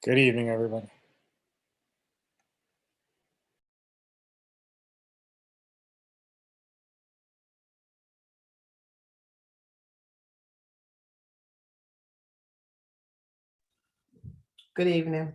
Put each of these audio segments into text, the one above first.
Good evening, everybody. Good evening.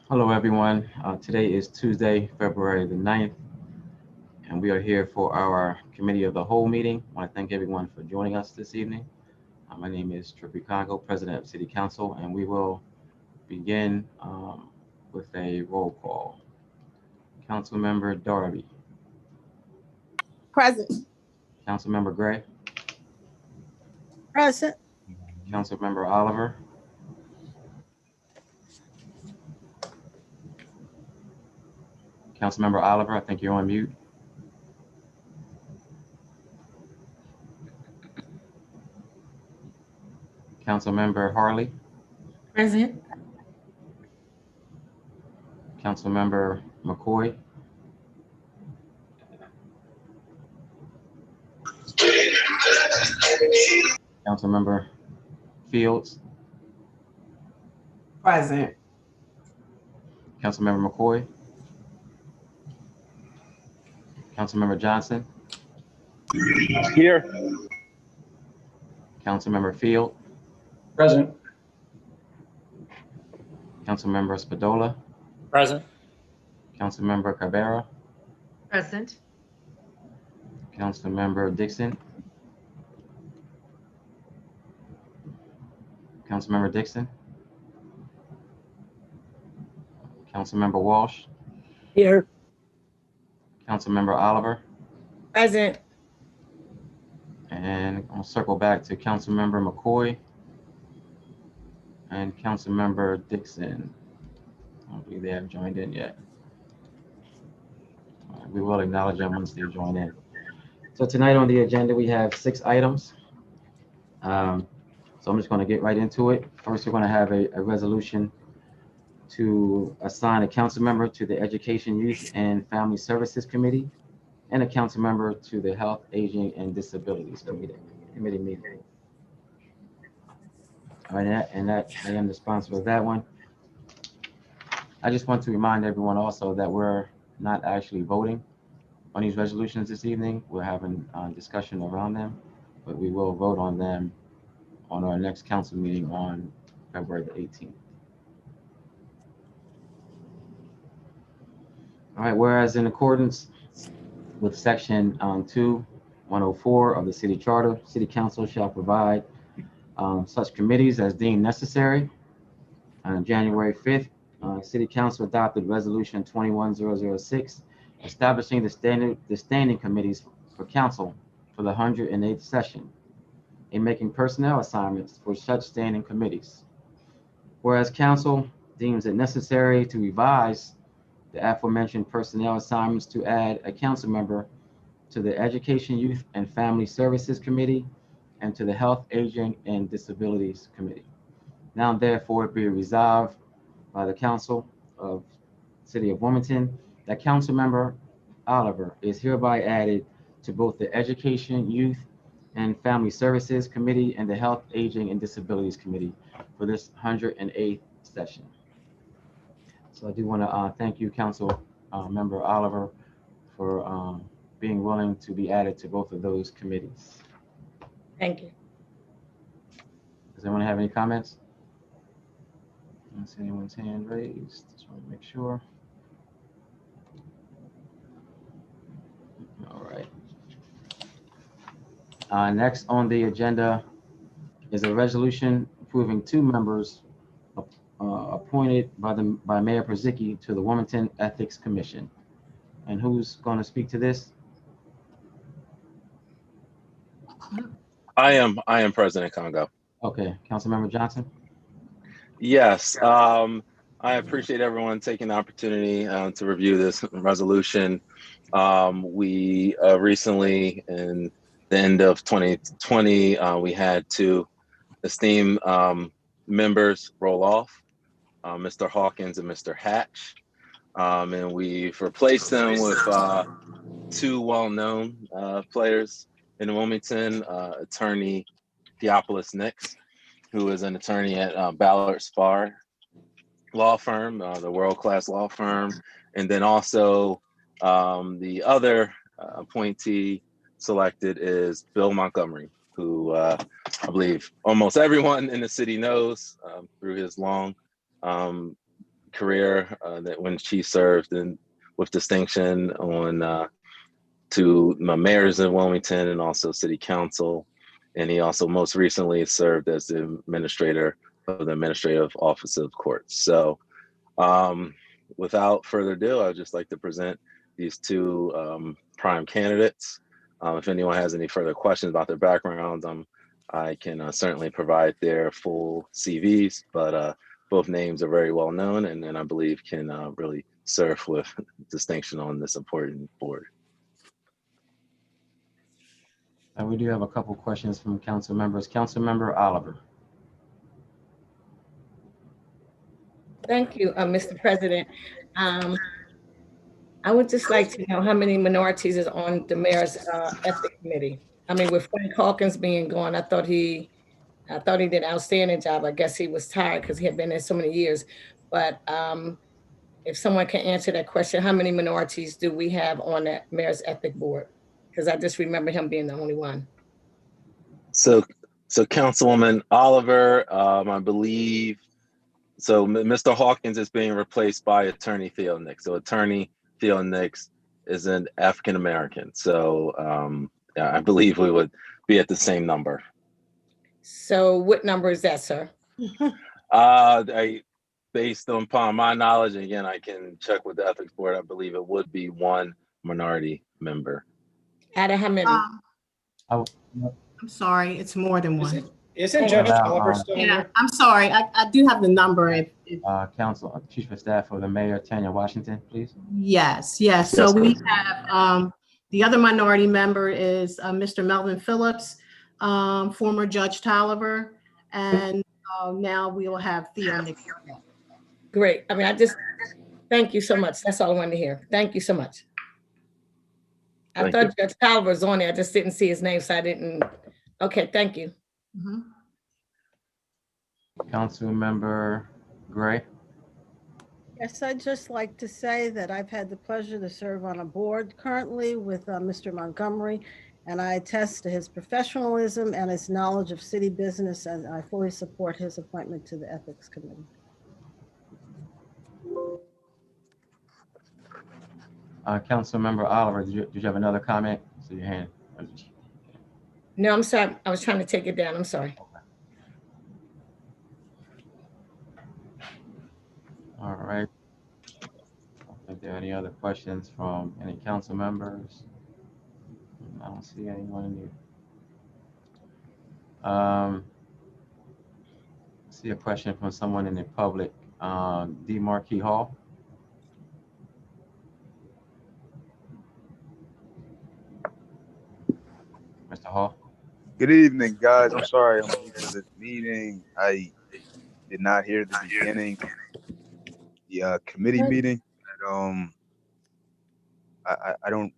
Hello, everyone. Today is Tuesday, February the 9th, and we are here for our Committee of the Whole meeting. I want to thank everyone for joining us this evening. My name is Trippy Congo, President of City Council, and we will begin with a roll call. Councilmember Darby. Present. Councilmember Gray. Present. Councilmember Oliver. Councilmember Oliver, I think you're on mute. Councilmember Harley. Present. Councilmember McCoy. Councilmember Fields. Present. Councilmember McCoy, Councilmember Johnson, Here. Councilmember Field, Present. Councilmember Spadola, Present. Councilmember Cabrera, Present. Councilmember Dixon, Councilmember Dixon, Councilmember Walsh, Here. Councilmember Oliver, Present. and I'll circle back to Councilmember McCoy and Councilmember Dixon. I don't believe they have joined in yet. We will acknowledge them once they join in. So tonight on the agenda, we have 6 items. So I'm just going to get right into it. First, we're going to have a resolution to assign a council member to the Education, Youth, and Family Services Committee and a council member to the Health, Aging, and Disabilities Committee meeting. All right, and that I am the sponsor of that one. I just want to remind everyone also that we're not actually voting on these resolutions this evening. We're having discussion around them, but we will vote on them on our next council meeting on February the 18th. All right, whereas in accordance with section 2104 of the city charter, city council shall provide such committees as deemed necessary. On January 5th, city council adopted resolution 21006, establishing the standing committees for council for the 108th session and making personnel assignments for such standing committees. Whereas council deems it necessary to revise the aforementioned personnel assignments to add a council member to the Education, Youth, and Family Services Committee and to the Health, Aging, and Disabilities Committee. Now therefore be resolved by the Council of City of Wilmington that council member Oliver is hereby added to both the Education, Youth, and Family Services Committee and the Health, Aging, and Disabilities Committee for this 108th session. So I do want to thank you, Council Member Oliver, for being willing to be added to both of those committees. Thank you. Does anyone have any comments? I don't see anyone's hand raised. Just want to make sure. All right. Next on the agenda is a resolution approving 2 members appointed by Mayor Purzycki to the Wilmington Ethics Commission. And who's going to speak to this? I am President Congo. Okay, Councilmember Johnson. Yes, I appreciate everyone taking the opportunity to review this resolution. We recently, in the end of 2020, we had 2 esteemed members roll off, Mr. Hawkins and Mr. Hatch, and we've replaced them with 2 well-known players in Wilmington, attorney Theopolis Nix, who is an attorney at Ballard Spahr law firm, the world-class law firm. And then also the other appointee selected is Bill Montgomery, who I believe almost everyone in the city knows through his long career that when she served with distinction on to my mayors in Wilmington and also city council. And he also most recently served as the administrator of the Administrative Office of Courts. So without further ado, I'd just like to present these 2 prime candidates. If anyone has any further questions about their backgrounds, I can certainly provide their full CVs, but both names are very well known and I believe can really serve with distinction on this important board. And we do have a couple questions from council members. Councilmember Oliver. Thank you, Mr. President. I would just like to know how many minorities is on the mayor's ethics committee. I mean, with Frank Hawkins being gone, I thought he I thought he did an outstanding job. I guess he was tired because he had been there so many years. But if someone can answer that question, how many minorities do we have on that mayor's ethic board? Because I just remember him being the only one. So Councilwoman Oliver, I believe, so Mr. Hawkins is being replaced by Attorney Theo Nix. So Attorney Theo Nix is an African American. So yeah, I believe we would be at the same number. So what number is that, sir? Based upon my knowledge, and again, I can check with the ethics board, I believe it would be one minority member. Out of how many? I'm sorry, it's more than one. Isn't Judge Oliver still in Yeah, there? I'm sorry. I do have the number. Council, Chief of Staff for the Mayor, Tanya Washington, please. Yes. So we have the other minority member is Mr. Melvin Phillips, former Judge Tolliver, and now we will have Theo Nix. Great. I mean, thank you so much. That's all I wanted to hear. Thank you so much. I thought Judge Tolliver was on there. I just didn't see his name, so I didn't. Okay, thank you. Council Member Gray. Yes, I'd just like to say that I've had the pleasure to serve on a board currently with Mr. Montgomery, and I attest to his professionalism and his knowledge of city business, and I fully support his appointment to the Ethics Committee. Council Member Oliver, did you have another comment? See your hand. No, I'm sorry. I was trying to take it down. I'm sorry. All right. If there are any other questions from any council members, I don't see anyone in here. See a question from someone in the public. D. Marquis Hall. Mr. Hall. Good evening, guys. I'm sorry I'm late to the meeting. I did not hear the beginning, the committee meeting. I don't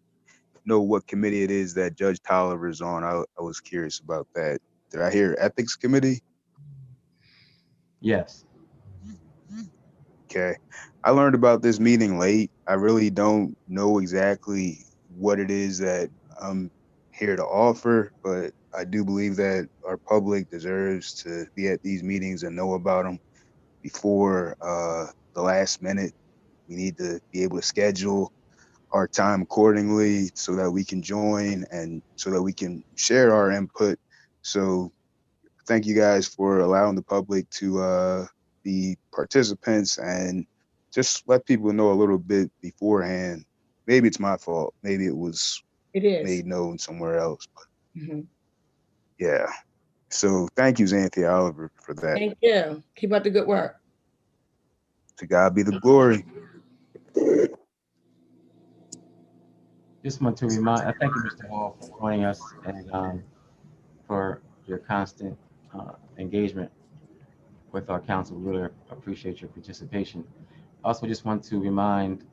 know what committee it is that Judge Tolliver is on. I was curious about that. Did I hear Ethics Committee? Yes. Okay. I learned about this meeting late. I really don't know exactly what it is that I'm here to offer, but I do believe that our public deserves to be at these meetings and know about them before the last minute. We need to be able to schedule our time accordingly so that we can join and so that we can share our input. So thank you guys for allowing the public to be participants and just let people know a little bit beforehand. Maybe it's my fault. Maybe it was made known somewhere else. But yeah. So thank you, Xanthia Oliver, for that. Thank you. Keep up the good work. To God be the glory. Just want to remind, thank you, Mr. Hall, for joining us and for your constant engagement with our council. We really appreciate your participation. Also, just want to remind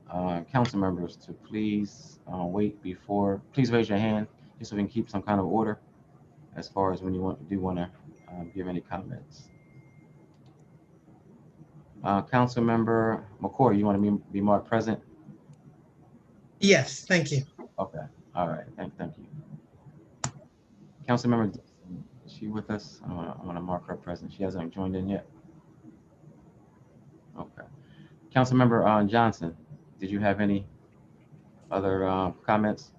council members to please please raise your hand just so we can keep some kind of order as far as when you want to give any comments. Council Member McCoy, you want to be marked present? Yes, thank you. Okay, all right, thank you. Council Member, is she with us? I want to mark her present. She hasn't joined in yet. Okay. Council Member Johnson, did you have any other comments?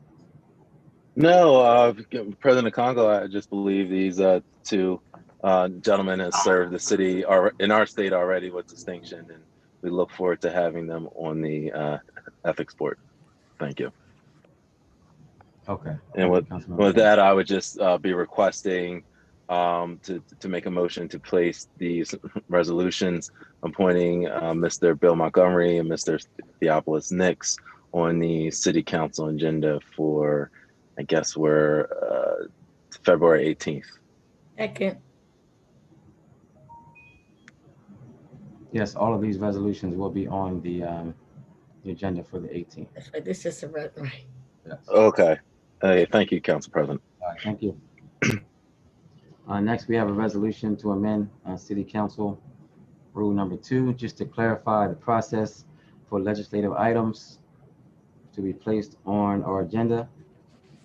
No, President Congo, I just believe these two gentlemen have served the city in our state already with distinction, and we look forward to having them on the ethics board. Thank you. Okay. And with that, I would just be requesting to make a motion to place these resolutions appointing Mr. Bill Montgomery and Mr. Theophilus Nix on the city council agenda for, I guess we're February 18th. Second. Yes, all of these resolutions will be on the agenda for the 18th. That's right. This is right. Yes. Okay. Hey, thank you, Council President. All right, thank you. Next, we have a resolution to amend City Council Rule Number 2, just to clarify the process for legislative items to be placed on our agenda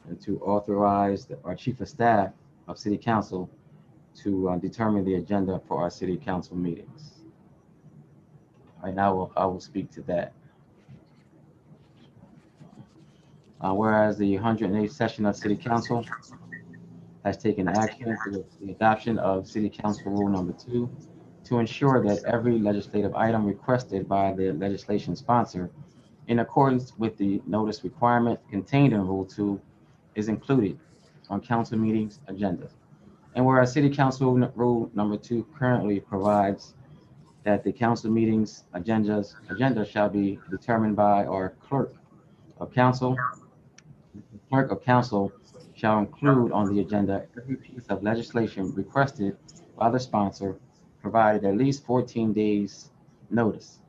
and to authorize our Chief of Staff of City Council to determine the agenda for our City Council meetings. All right, now I will speak to that. Whereas the 108th session of City Council has taken action for the adoption of City Council Rule Number 2 to ensure that every legislative item requested by the legislation sponsor in accordance with the notice requirement contained in Rule 2 is included on council meetings agendas. And whereas City Council Rule Number 2 currently provides that the council meetings agenda shall be determined by our clerk of council. The clerk of council shall include on the agenda every piece of legislation requested by the sponsor, provided at least 14 days notice.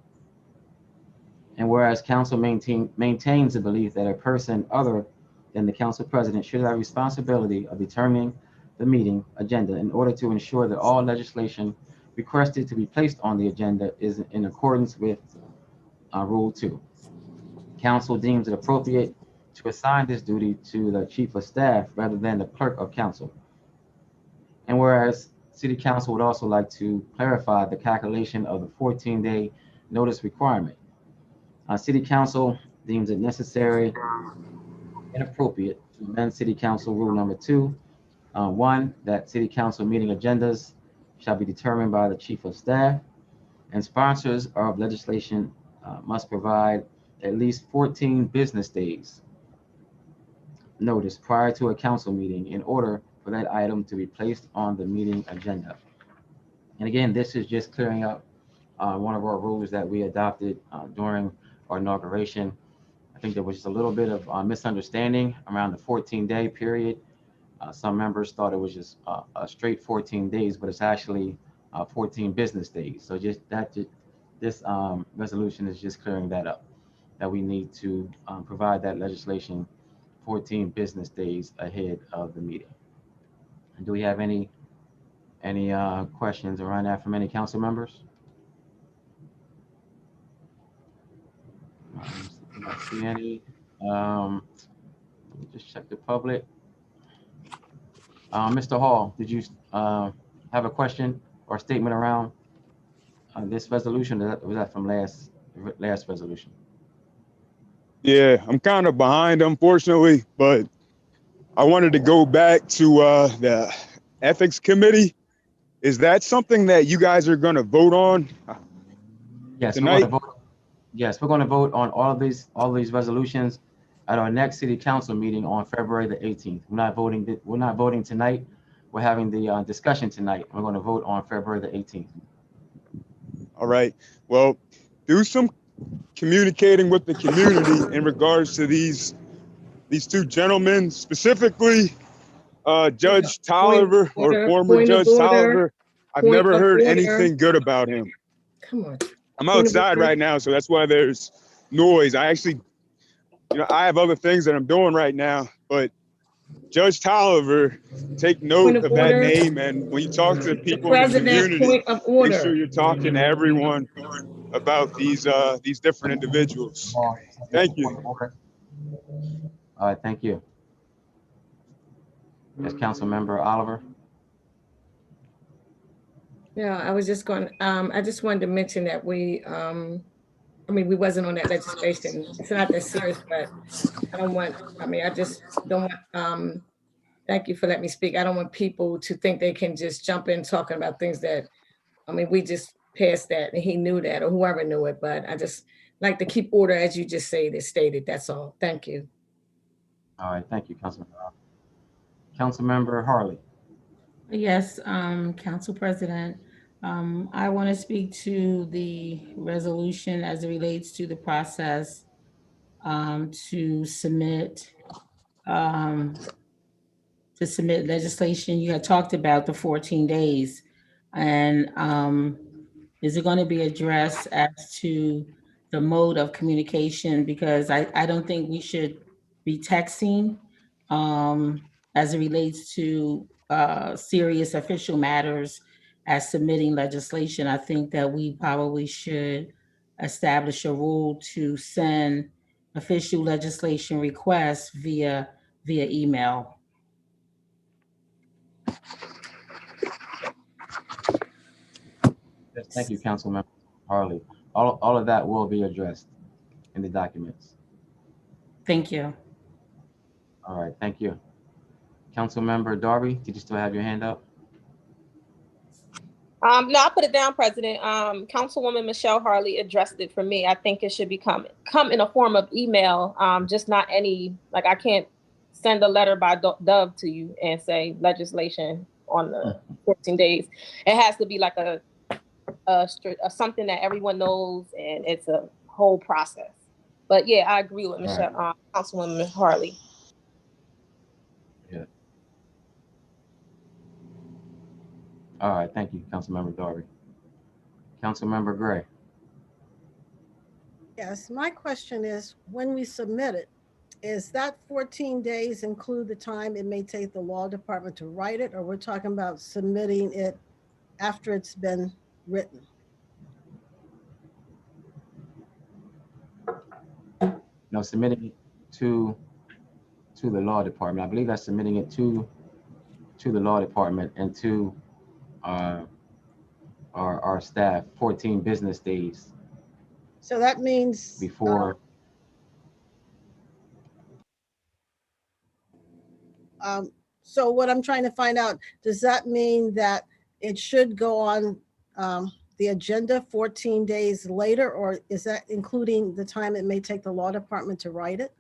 And whereas council maintains the belief that a person other than the council president should have responsibility of determining the meeting agenda in order to ensure that all legislation requested to be placed on the agenda is in accordance with Rule 2. Council deems it appropriate to assign this duty to the Chief of Staff rather than the Clerk of Council. And whereas City Council would also like to clarify the calculation of the 14-day notice requirement. City Council deems it necessary and appropriate to amend City Council Rule Number 2. 1, that City Council meeting agendas shall be determined by the Chief of Staff, and sponsors of legislation must provide at least 14 business days notice prior to a council meeting in order for that item to be placed on the meeting agenda. And again, this is just clearing up one of our rules that we adopted during our inauguration. I think there was just a little bit of misunderstanding around the 14-day period. Some members thought it was just a straight 14 days, but it's actually 14 business days. So just that, this resolution is just clearing that up, that we need to provide that legislation 14 business days ahead of the meeting. And do we have any questions around that from any council members? I don't see any. Let me just check the public. Mr. Hall, did you have a question or statement around this resolution? Or was that from last resolution? Yeah, I'm kind of behind, unfortunately, but I wanted to go back to the ethics committee. Is that something that you guys are going to vote on Yes, tonight? we're going to vote. Yes, we're going to vote on all these resolutions at our next city council meeting on February the 18th. We're not voting tonight. We're having the discussion tonight. We're going to vote on February the 18th. All right. Well, do some communicating with the community in regards to these two gentlemen, specifically Judge Tolliver or former Judge Tolliver. I've never heard anything good about him. Come on. I'm outside right now, so that's why there's noise. I actually, I have other things that I'm doing right now, but Judge Tolliver, take note of that name. And when you talk to people in the community, make sure you're talking to everyone about these different individuals. Thank you. All right, thank you. Yes, Council Member Oliver. Yeah, I was just going, I just wanted to mention that we wasn't on that legislation. It's not that serious, but I just don't want, thank you for letting me speak. I don't want people to think they can just jump in talking about things that, we just passed that and he knew that or whoever knew it, but I just like to keep order as you just stated, that's all. Thank you. All right, thank you, Councilmember. Councilmember Harley. Yes, Council President. I want to speak to the resolution as it relates to the process to submit legislation. You had talked about the 14 days, and is it going to be addressed as to the mode of communication? Because I don't think we should be texting. as it relates to serious official matters as submitting legislation, I think that we probably should establish a rule to send official legislation requests via email. Yes, thank you, Councilmember Harley. All of that will be addressed in the documents. Thank you. All right, thank you. Councilmember Darby, did you still have your hand up? No, I put it down, President. Councilwoman Michelle Harley addressed it for me. I think it should come in a form of email, just not any, like I can't send a letter by Dove to you and say legislation on the 14 days. It has to be like a something that everyone knows, and it's a whole process. But yeah, I agree with Michelle, Councilwoman Harley. Yeah. All right, thank you, Councilmember Darby. Councilmember Gray. Yes, my question is, when we submit it, is that 14 days include the time it may take the law department to write it, or we're talking about submitting it after it's been written? No, submitting it to the law department. I believe that's submitting it to the law department and to our staff 14 business days So that means before. So what I'm trying to find out, does that mean that it should go on the agenda 14 days later, or is that including the time it may take the law department to write it?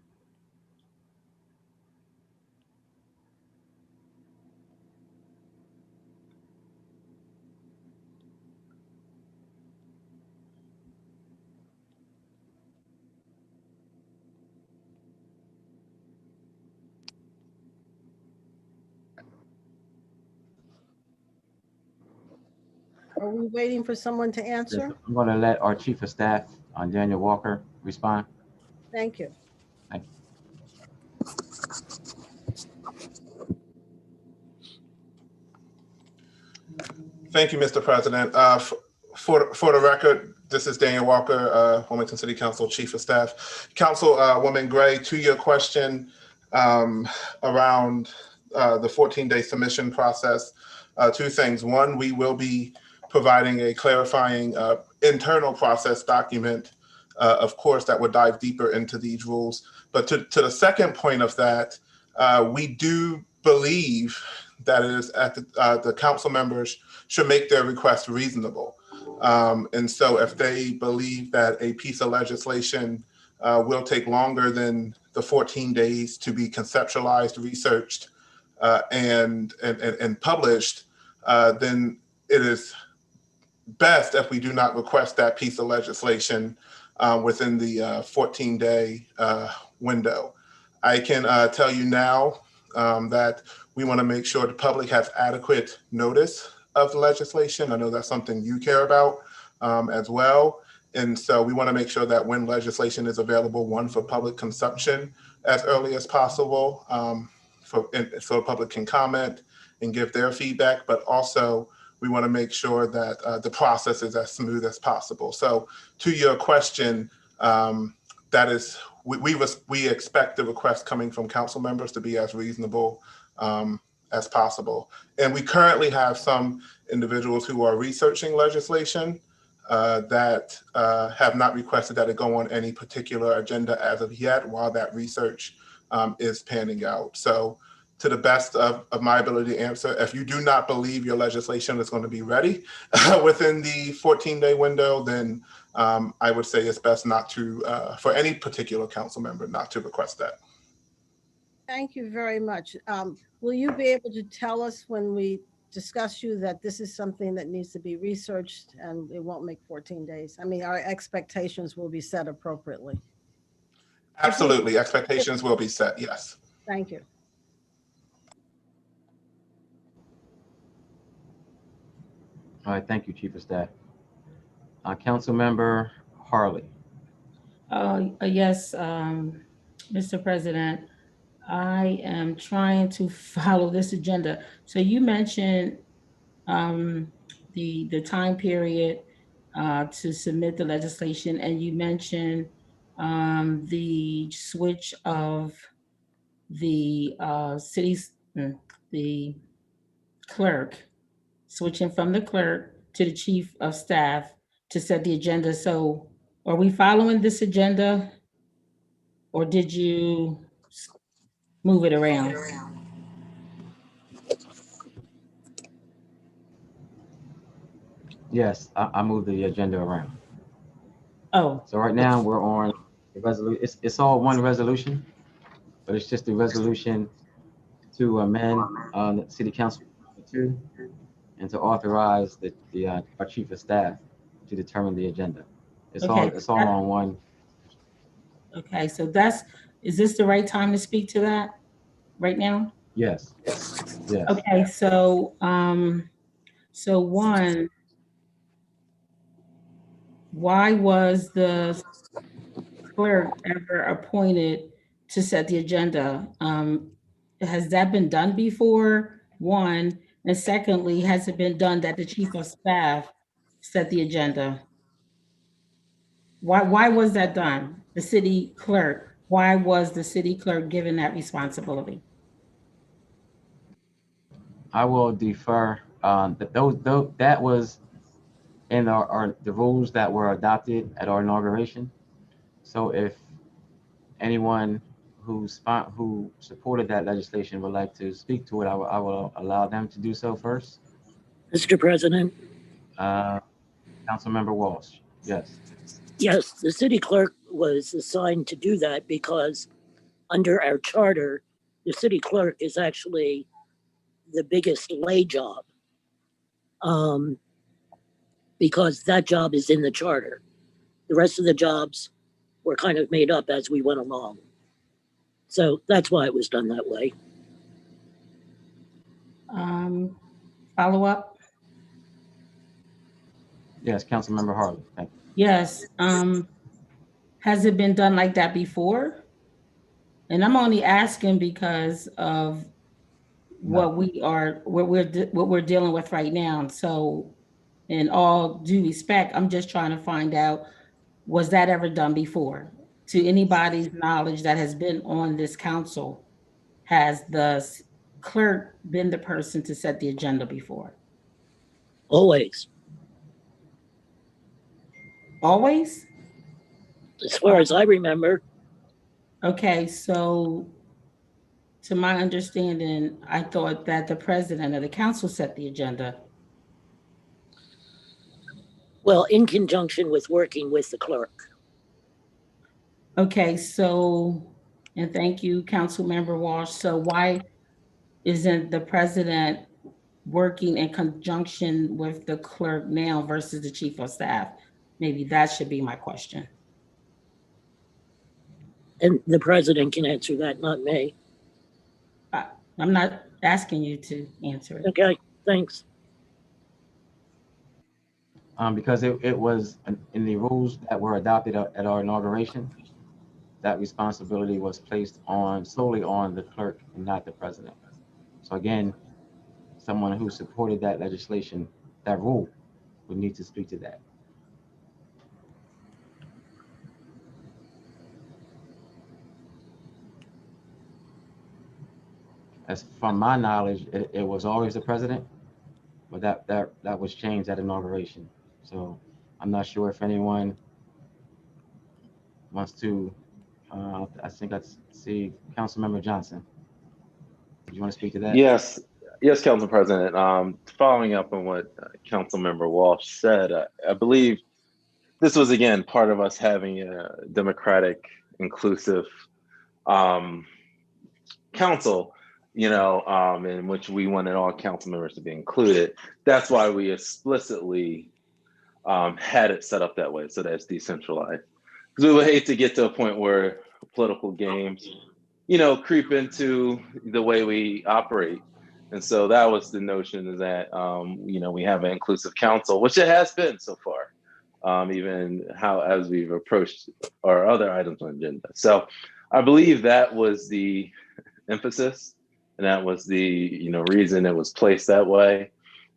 Are we waiting for someone to answer? I'm going to let our Chief of Staff, Daniel Walker, respond. Thank you. Thank you. Thank you, Mr. President. For the record, this is Daniel Walker, Wilmington City Council Chief of Staff. Councilwoman Gray, to your question around the 14-day submission process, two things. One, we will be providing a clarifying internal process document, of course, that would dive deeper into these rules. But to the second point of that, we do believe that it is at the council members should make their request reasonable. And so if they believe that a piece of legislation will take longer than the 14 days to be conceptualized, researched, and published, then it is best if we do not request that piece of legislation within the 14-day window. I can tell you now that we want to make sure the public has adequate notice of the legislation. I know that's something you care about as well. And so we want to make sure that when legislation is available, one, for public consumption as early as possible, so the public can comment and give their feedback, but also we want to make sure that the process is as smooth as possible. So to your question, that is, we expect the request coming from council members to be as reasonable as possible. And we currently have some individuals who are researching legislation that have not requested that it go on any particular agenda as of yet while that research is panning out. So to the best of my ability to answer, if you do not believe your legislation is going to be ready within the 14-day window, then I would say it's best not to, for any particular council member, not to request that. Thank you very much. Will you be able to tell us when we discuss you that this is something that needs to be researched and it won't make 14 days? I mean, our expectations will be set appropriately. Absolutely, expectations will be set, yes. Thank you. All right, thank you, Chief of Staff. Councilmember Harley. Yes, Mr. President. I am trying to follow this agenda. So you mentioned the time period to submit the legislation, and you mentioned the switch of the the clerk, switching from the clerk to the chief of staff to set the agenda. So are we following this agenda, or did you move it around? Yes, I moved the agenda around. Oh, So right now we're on the resolution. It's all one resolution, but it's just a resolution to amend the city council 2 and to authorize our chief of staff to determine the agenda. It's okay. all on one. Okay, so is this the right time to speak to that right now? Yes, yes. Okay, so one, why was the clerk ever appointed to set the agenda? Has that been done before? One, and secondly, has it been done that the chief of staff set the agenda? Why was that done? The city clerk, why was the city clerk given that responsibility? I will defer. That was in the rules that were adopted at our inauguration. So if anyone who supported that legislation would like to speak to it, I will allow them to do so first. Mr. President, Councilmember Walsh, yes. yes, the city clerk was assigned to do that because under our charter, the city clerk is actually the biggest lay job, because that job is in the charter. The rest of the jobs were kind of made up as we went along. So that's why it was done that way. Follow up? Yes, Councilmember Harley. Thank you. Yes. Has it been done like that before? And I'm only asking because of what we're dealing with right now. So in all due respect, I'm just trying to find out, was that ever done before? To anybody's knowledge that has been on this council, has the clerk been the person to set the agenda before? Always. Always? As far as I remember. Okay, so to my understanding, I thought that the president of the council set the agenda. Well, in conjunction with working with the clerk. Okay, so, and thank you, Councilmember Walsh. So why isn't the president working in conjunction with the clerk now versus the chief of staff? Maybe that should be my question. And the president can answer that, not me. I'm not asking you to answer it. Okay, thanks. Because it was in the rules that were adopted at our inauguration, that responsibility was placed solely on the clerk and not the president. So again, someone who supported that legislation, that rule, would need to speak to that. As from my knowledge, it was always the president, but that was changed at inauguration. So I'm not sure if anyone wants to. I think I see Councilmember Johnson. Do you want to speak to that? Yes, Council President. Following up on what Councilmember Walsh said, I believe this was again part of us having a democratic, inclusive council, in which we wanted all council members to be included. That's why we explicitly had it set up that way, so that it's decentralized. Because we would hate to get to a point where political games, creep into the way we operate. And so that was the notion, is that, we have an inclusive council, which it has been so far, even as we've approached our other items on the agenda. So I believe that was the emphasis, and that was the reason it was placed that way.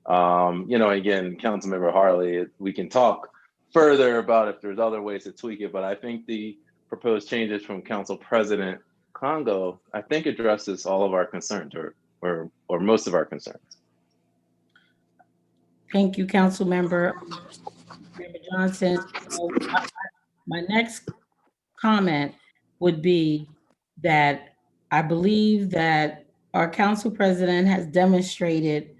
Again, Councilmember Harley, we can talk further about if there's other ways to tweak it, but I think the proposed changes from Council President Congo, I think addresses all of our concerns or most of our concerns. Thank you, Councilmember Johnson. So my next comment would be that I believe that our council president has demonstrated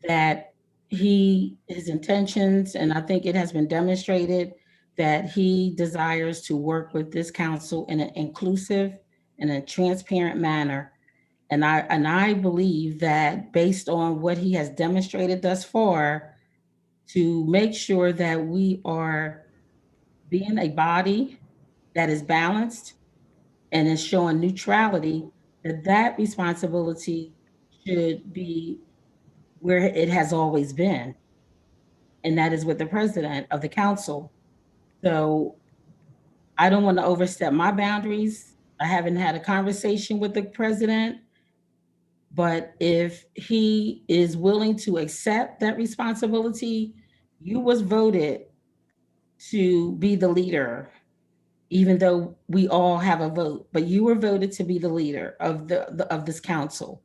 that his intentions, and I think it has been demonstrated that he desires to work with this council in an inclusive and a transparent manner. And I believe that based on what he has demonstrated thus far, to make sure that we are being a body that is balanced and is showing neutrality, that responsibility should be where it has always been. And that is with the president of the council. So I don't want to overstep my boundaries. I haven't had a conversation with the president, but if he is willing to accept that responsibility, you was voted to be the leader, even though we all have a vote, but you were voted to be the leader of of this council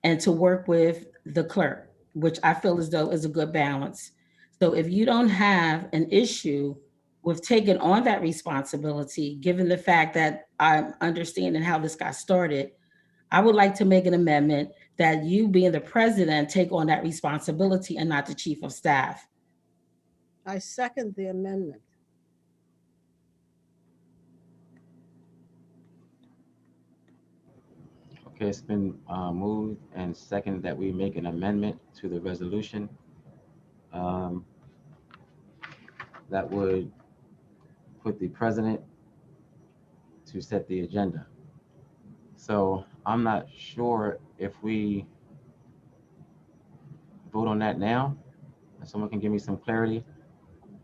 and to work with the clerk, which I feel as though is a good balance. So if you don't have an issue with taking on that responsibility, given the fact that I'm understanding how this got started, I would like to make an amendment that you, being the president, take on that responsibility and not the chief of staff. I second the amendment. Okay, it's been moved and seconded that we make an amendment to the resolution that would put the president to set the agenda. So I'm not sure if we vote on that now. If someone can give me some clarity.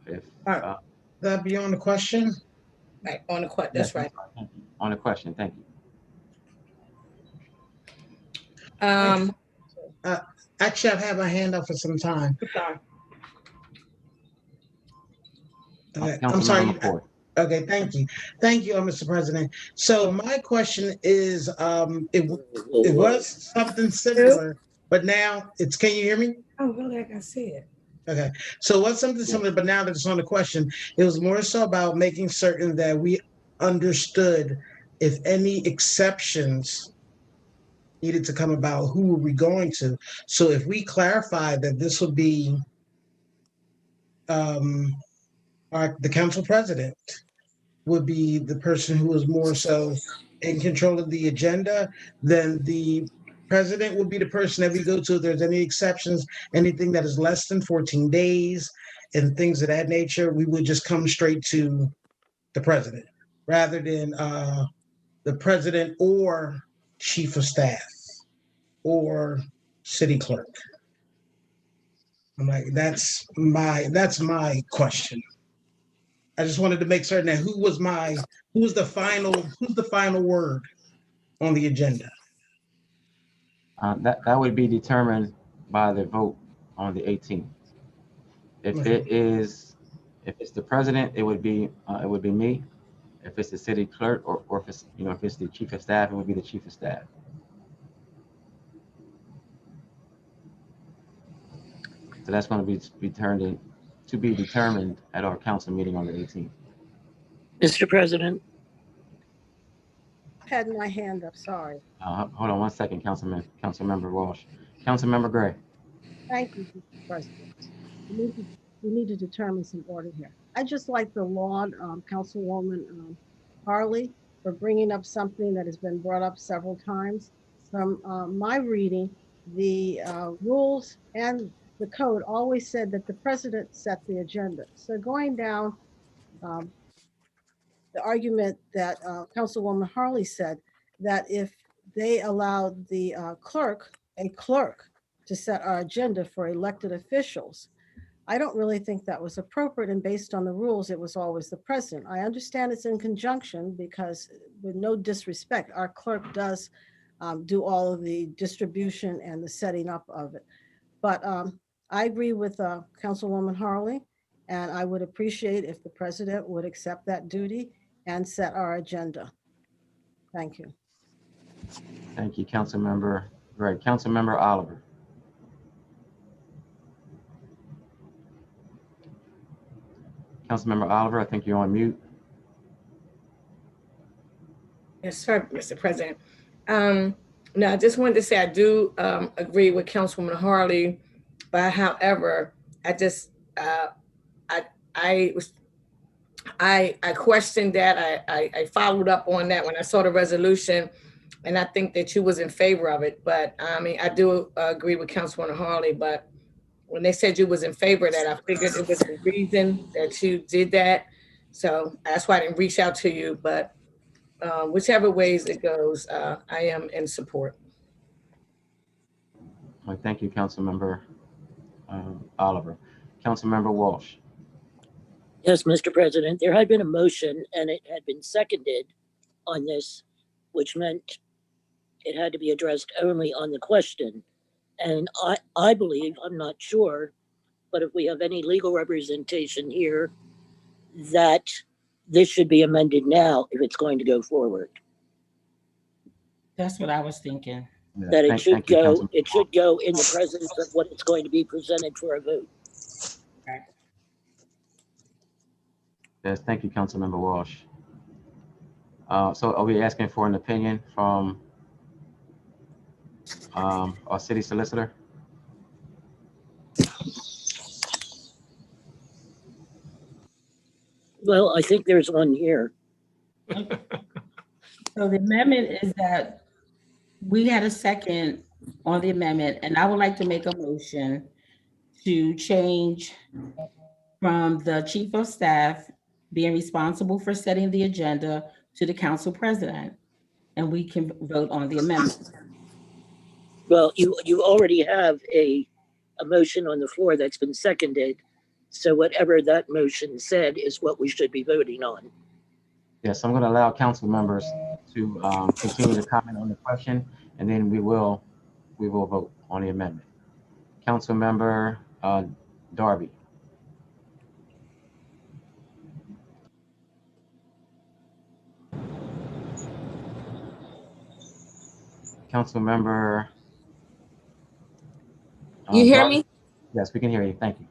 If That be on the question? Right, on the question, that's right. On the question, thank you. Actually, I've had my hand up for some time. Sorry. Okay, I'm sorry. Okay, thank you. Thank you, Mr. President. So my question is, it was something similar, but now it's, can you hear me? Oh, really? I can see it. Okay, so it was something similar, but now that it's on the question, it was more so about making certain that we understood if any exceptions needed to come about, who were we going to? So if we clarify that this would be the council president would be the person who is more so in control of the agenda, then the president would be the person that we go to if there's any exceptions, anything that is less than 14 days and things of that nature, we would just come straight to the president rather than the president or chief of staff or city clerk. I'm like, that's my question. I just wanted to make certain that who's the final word on the agenda. That would be determined by the vote on the 18th. If if it's the president, it would be me. If it's the city clerk, or if it's if it's the chief of staff, it would be the chief of staff. So that's going to be determined at our council meeting on the 18th. Mr. President. I had my hand up, sorry. Hold on 1 second, Councilmember Walsh. Councilmember Gray. Thank you, Mr. President. We need to determine some order here. I just like to laud Councilwoman Harley for bringing up something that has been brought up several times. From my reading, the rules and the code always said that the president set the agenda. So going down the argument that Councilwoman Harley said, that if they allowed the clerk to set our agenda for elected officials, I don't really think that was appropriate, and based on the rules, it was always the president. I understand it's in conjunction because, with no disrespect, our clerk does do all of the distribution and the setting up of it. But I agree with Councilwoman Harley, and I would appreciate if the president would accept that duty and set our agenda. Thank you. Thank you, Councilmember. Right, Councilmember Oliver. Councilmember Oliver, I think you're on mute. Yes, sir, Mr. President. No, I just wanted to say I do agree with Councilwoman Harley, but however, I just I questioned that. I followed up on that when I saw the resolution, and I think that you was in favor of it. But I mean, I do agree with Councilwoman Harley, but when they said you was in favor of that, I figured it was a reason that you did that. So that's why I didn't reach out to you, but whichever ways it goes, I am in support. All right, thank you, Councilmember Oliver. Councilmember Walsh. Yes, Mr. President, there had been a motion and it had been seconded on this, which meant it had to be addressed only on the question. And I believe, I'm not sure, but if we have any legal representation here, that this should be amended now if it's going to go forward. That's what I was thinking. Yeah, That it should go, you, it should go in the presence of what it's going to be presented for a vote. Yes, thank you, Councilmember Walsh. So are we asking for an opinion from our city solicitor? Well, I think there's one here. So the amendment is that we had a second on the amendment, and I would like to make a motion to change from the chief of staff being responsible for setting the agenda to the council president, and we can vote on the amendment. Well, you already have a motion on the floor that's been seconded. So whatever that motion said is what we should be voting on. Yes, I'm going to allow council members to continue to comment on the question, and then we will vote on the amendment. Councilmember Darby. Councilmember. You hear Darby? me? Yes, we can hear you. Thank you.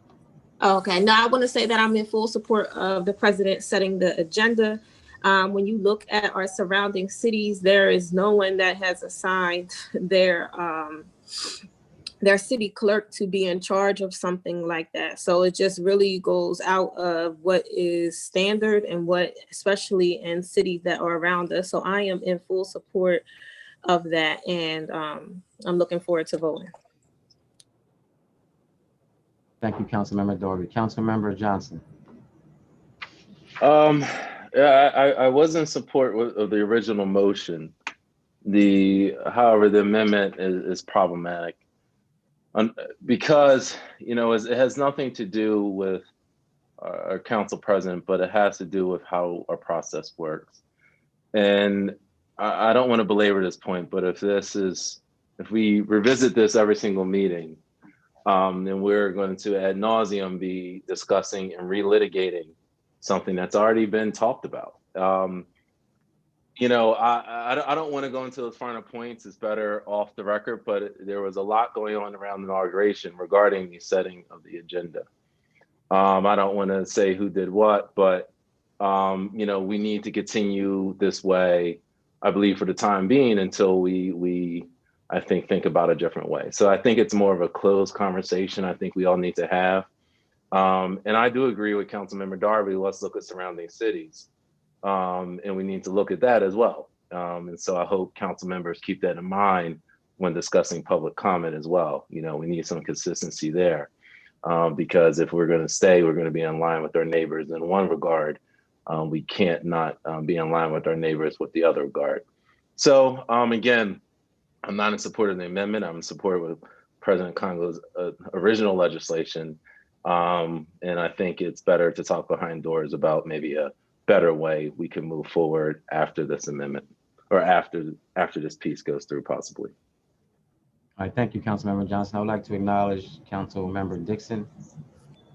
Okay, now I want to say that I'm in full support of the president setting the agenda. When you look at our surrounding cities, there is no one that has assigned their city clerk to be in charge of something like that. So it just really goes out of what is standard and what, especially in cities that are around us. So I am in full support of that, and I'm looking forward to voting. Thank you, Councilmember Darby. Councilmember Johnson. Yeah, I was in support of the original motion. However, the amendment is problematic because, you know, it has nothing to do with our council president, but it has to do with how our process works. And I don't want to belabor this point, but if we revisit this every single meeting, then we're going to ad nauseum be discussing and relitigating something that's already been talked about. You know, I don't want to go into those finer points. It's better off the record, but there was a lot going on around the inauguration regarding the setting of the agenda. I don't want to say who did what, but you know, we need to continue this way, I believe, for the time being until we I think about a different way. So I think it's more of a closed conversation I think we all need to have. And I do agree with Councilmember Darby, let's look at surrounding cities. And we need to look at that as well. And so I hope council members keep that in mind when discussing public comment as well. You know, we need some consistency there because if we're going to be in line with our neighbors in one regard, we can't not be in line with our neighbors with the other regard. So again, I'm not in support of the amendment. I'm in support with President Congo's original legislation. And I think it's better to talk behind doors about maybe a better way we can move forward after this amendment. or after this piece goes through, possibly. All right, thank you, Councilmember Johnson. I would like to acknowledge Councilmember Dixon,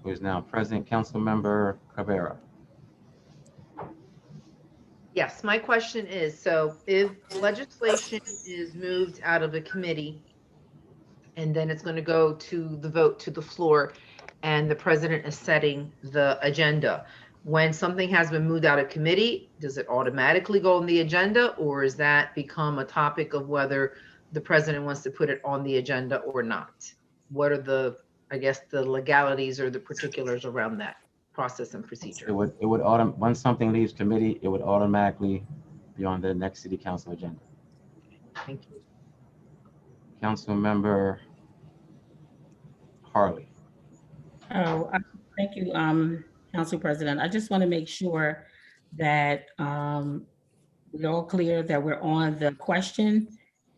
who is now present. Councilmember Cabrera. Yes, my question is, so if legislation is moved out of a committee and then it's going to go to the vote to the floor and the president is setting the agenda, when something has been moved out of committee, does it automatically go on the agenda, or does that become a topic of whether the president wants to put it on the agenda or not? What are the, I guess, the legalities or the particulars around that process and procedure? Once something leaves committee, it would automatically be on the next city council agenda. Thank you. Councilmember Harley. Oh, thank you, Council President. I just want to make sure that we're all clear that we're on the question,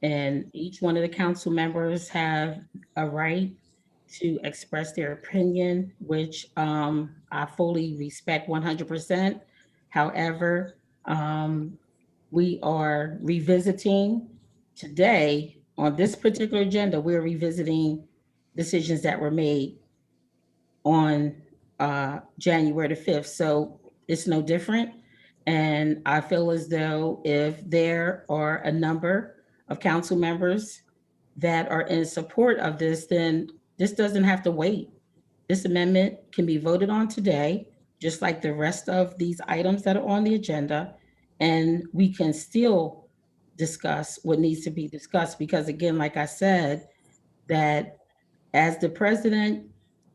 and each one of the council members have a right to express their opinion, which I fully respect 100%. However, we are revisiting today on this particular agenda, we're revisiting decisions that were made on January the 5th. So it's no different. And I feel as though if there are a number of council members that are in support of this, then this doesn't have to wait. This amendment can be voted on today, just like the rest of these items that are on the agenda. And we can still discuss what needs to be discussed, because again, like I said, that as the president,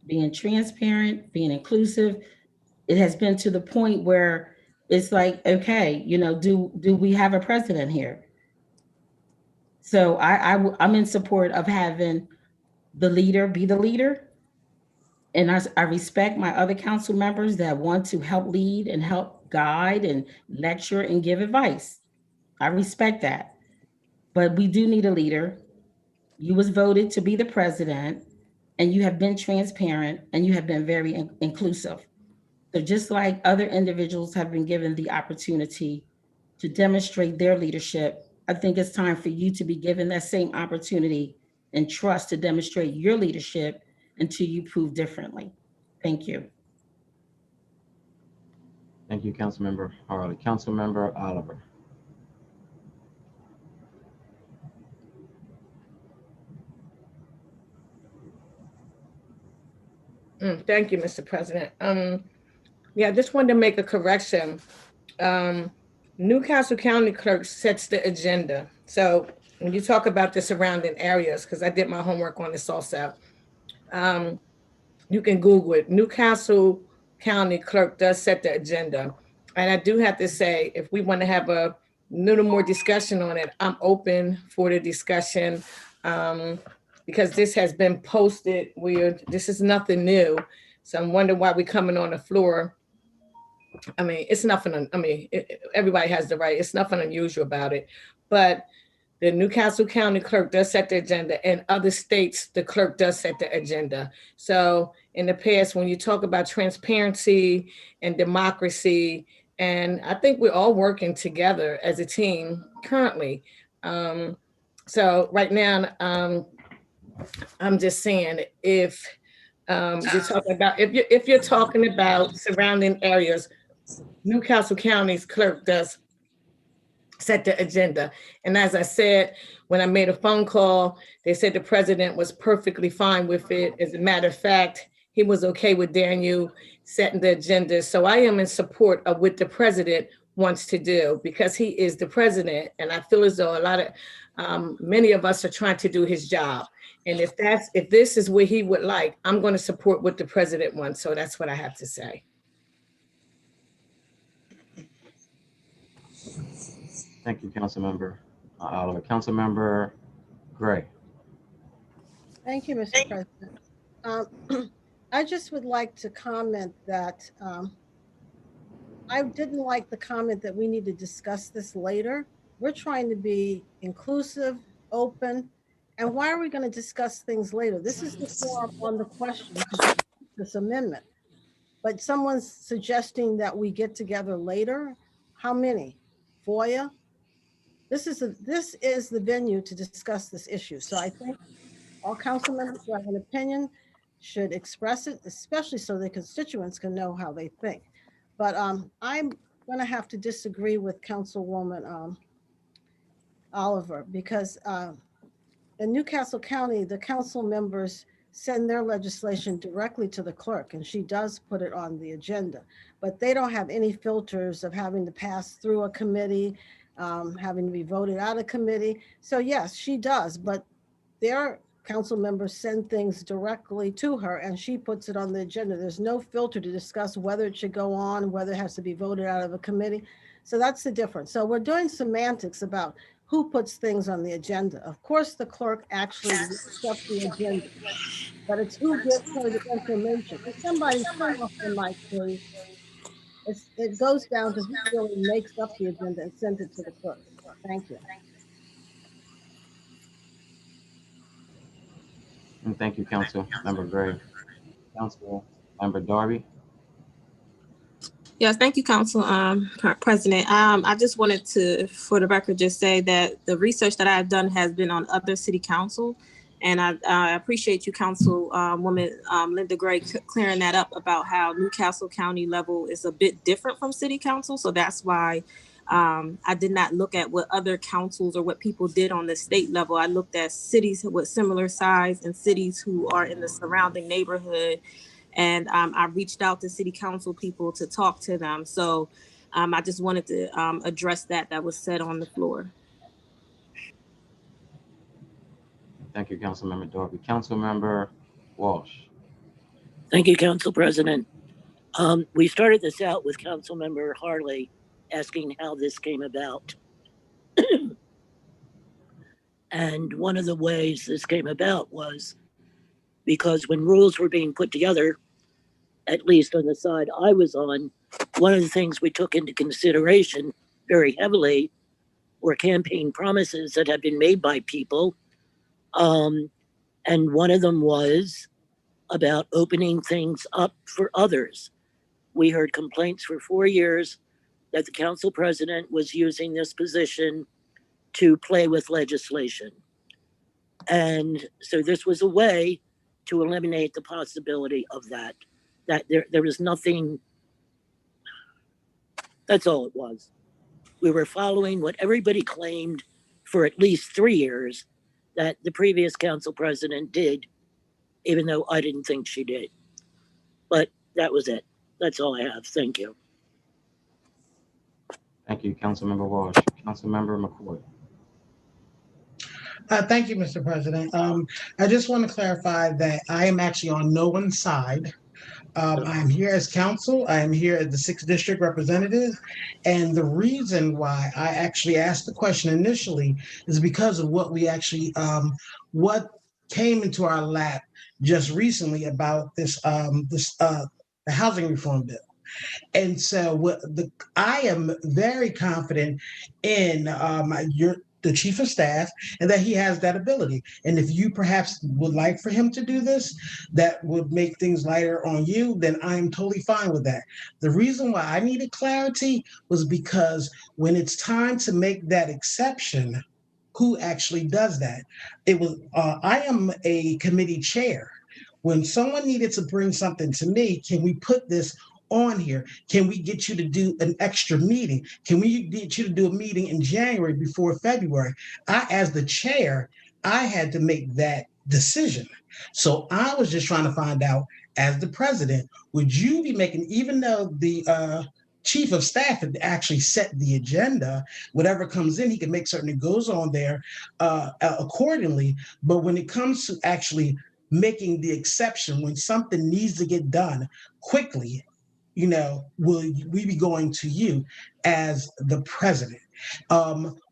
being transparent, being inclusive, it has been to the point where it's like, okay, you know, do we have a president here? So I'm in support of having the leader be the leader. And I respect my other council members that want to help lead and help guide and lecture and give advice. I respect that. But we do need a leader. You was voted to be the president, and you have been transparent, and you have been very inclusive. So just like other individuals have been given the opportunity to demonstrate their leadership, I think it's time for you to be given that same opportunity and trust to demonstrate your leadership until you prove differently. Thank you. Thank you, Councilmember Harley. Councilmember Oliver. Thank you, Mr. President. Yeah, I just wanted to make a correction. Newcastle County Clerk sets the agenda. So when you talk about the surrounding areas, because I did my homework on this also, you can Google it. Newcastle County Clerk does set the agenda. And I do have to say, if we want to have a little more discussion on it, I'm open for the discussion, because this has been posted. This is nothing new. So I'm wondering why we're coming on the floor. I mean, it's nothing, everybody has the right. It's nothing unusual about it. But the Newcastle County Clerk does set the agenda, and other states, the clerk does set the agenda. So in the past, when you talk about transparency and democracy, and I think we're all working together as a team currently. So right now, I'm just saying, if you're talking about surrounding areas, Newcastle County's clerk does set the agenda. And as I said, when I made a phone call, they said the president was perfectly fine with it. As a matter of fact, he was okay with Daniel setting the agenda. So I am in support of what the president wants to do, because he is the president. And I feel as though many of us are trying to do his job. And if this is what he would like, I'm going to support what the president wants. So that's what I have to say. Thank you, Councilmember Oliver. Councilmember Gray. Thank you, Mr. President. I just would like to comment that I didn't like the comment that we need to discuss this later. We're trying to be inclusive, open, and why are we going to discuss things later? This is the forum on the question to this amendment. But someone's suggesting that we get together later. How many? FOIA? this is the venue to discuss this issue. So I think all council members who have an opinion should express it, especially so their constituents can know how they think. But I'm gonna have to disagree with Councilwoman Oliver, because in Newcastle County, the council members send their legislation directly to the clerk, and she does put it on the agenda. But they don't have any filters of having to pass through a committee, having to be voted out of committee. So yes, she does, but their council members send things directly to her and she puts it on the agenda. There's no filter to discuss whether it should go on, whether it has to be voted out of a committee. So that's the difference. So we're doing semantics about who puts things on the agenda. Of course, the clerk actually looks up the agenda, but it's who gives her the information. If somebody turn off the mic, please. It goes down to who really makes up the agenda and sends it to the clerk. Thank you. And thank you, Council Member Gray. Council Member Darby. Yes, thank you, Council President. I just wanted to, for the record, just say that the research that I've done has been on other city council. And I appreciate you, Councilwoman Linda Gray, clearing that up about how Newcastle County level is a bit different from city council. So that's why I did not look at what other councils or what people did on the state level. I looked at cities with similar size and cities who are in the surrounding neighborhood. And I reached out to city council people to talk to them. So I just wanted to address that was said on the floor. Thank you, Councilmember Darby. Councilmember Walsh. Thank you, Council President. We started this out with Councilmember Harley asking how this came about. And one of the ways this came about was because when rules were being put together, at least on the side I was on, one of the things we took into consideration very heavily were campaign promises that had been made by people. And one of them was about opening things up for others. We heard complaints for 4 years that the council president was using this position to play with legislation. And so this was a way to eliminate the possibility of that there was nothing, that's all it was. We were following what everybody claimed for at least 3 years that the previous council president did, even though I didn't think she did. But that was it. That's all I have. Thank you. Thank you, Councilmember Walsh. Councilmember McCoy. Thank you, Mr. President. I just want to clarify that I am actually on no one's side. I'm here as counsel. I am here as the 6th District representative. And the reason why I actually asked the question initially is because of what we actually, what came into our lap just recently about this, the housing reform bill. And so I am very confident in the chief of staff and that he has that ability. And if you perhaps would like for him to do this, that would make things lighter on you, then I'm totally fine with that. The reason why I needed clarity was because when it's time to make that exception, who actually does that? It was, I am a committee chair. When someone needed to bring something to me, can we put this on here? Can we get you to do an extra meeting? Can we get you to do a meeting in January before February? As the chair, I had to make that decision. So I was just trying to find out, as the president, would you be making, even though the chief of staff had actually set the agenda, whatever comes in, he can make certain it goes on there accordingly. But when it comes to actually making the exception, when something needs to get done quickly, you know, will we be going to you as the president?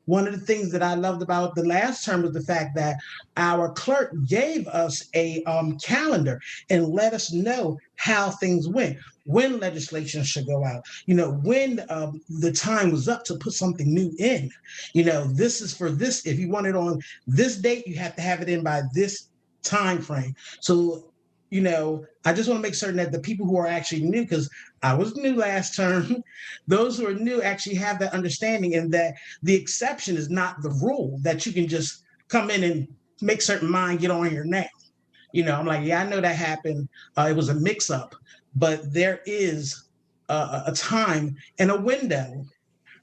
One of the things that I loved about the last term was the fact that our clerk gave us a calendar and let us know how things went, when legislation should go out, you know, when the time was up to put something new in. You know, this is for this. If you want it on this date, you have to have it in by this time frame. So I just want to make certain that the people who are actually new, because I was new last term, those who are new actually have that understanding, and that the exception is not the rule, that you can just come in and make certain mind get on here now. I'm like, yeah, I know that happened. It was a mix up, but there is a time and a window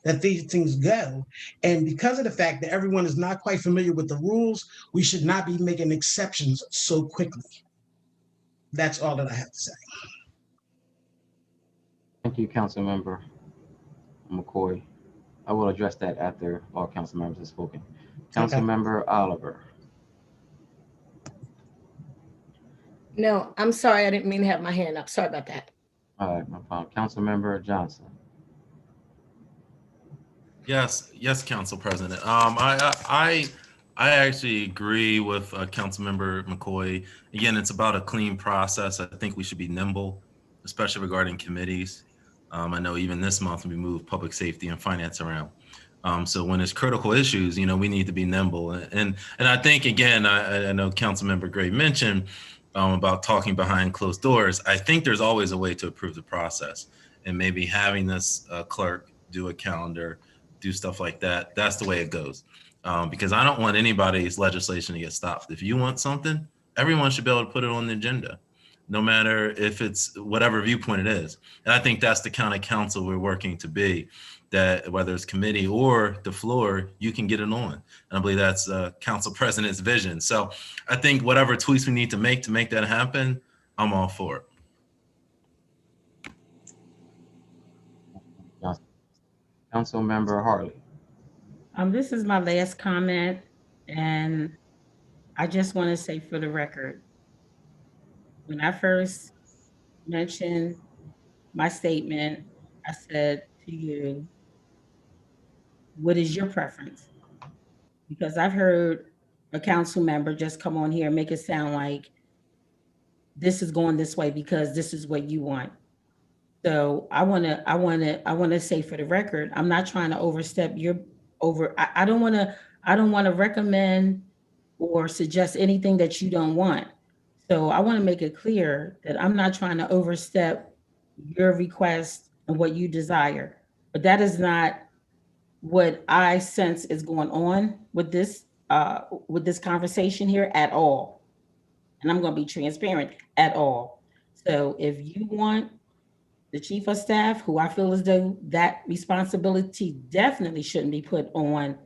that these things go. And because of the fact that everyone is not quite familiar with the rules, we should not be making exceptions so quickly. That's all that I have to say. Thank you, Councilmember McCoy. I will address that after all council members have spoken. Councilmember Oliver. No, I'm sorry. I didn't mean to have my hand up. Sorry about that. All right, no problem. Councilmember Johnson. Yes, Council President. I actually agree with Councilmember McCoy. Again, it's about a clean process. I think we should be nimble, especially regarding committees. I know even this month we moved public safety and finance around. So when it's critical issues, we need to be nimble. And I think, again, I know Councilmember Gray mentioned about talking behind closed doors. I think there's always a way to improve the process, and maybe having this clerk do a calendar, do stuff like that. That's the way it goes. Because I don't want anybody's legislation to get stopped. If you want something, everyone should be able to put it on the agenda, no matter if it's whatever viewpoint it is. And I think that's the kind of council we're working to be, that whether it's committee or the floor, you can get it on. And I believe that's Council President's vision. So I think whatever tweaks we need to make that happen, I'm all for it. Councilmember Harley. This is my last comment, and I just want to say for the record, when I first mentioned my statement, I said to you, what is your preference? Because I've heard a council member just come on here and make it sound like this is going this way because this is what you want. So I want to say for the record, I'm not trying to overstep I don't want to recommend or suggest anything that you don't want. So I want to make it clear that I'm not trying to overstep your request and what you desire, but that is not what I sense is going on with this conversation here at all. And I'm going to be transparent at all. So if you want the chief of staff, who I feel as though that responsibility definitely shouldn't be put on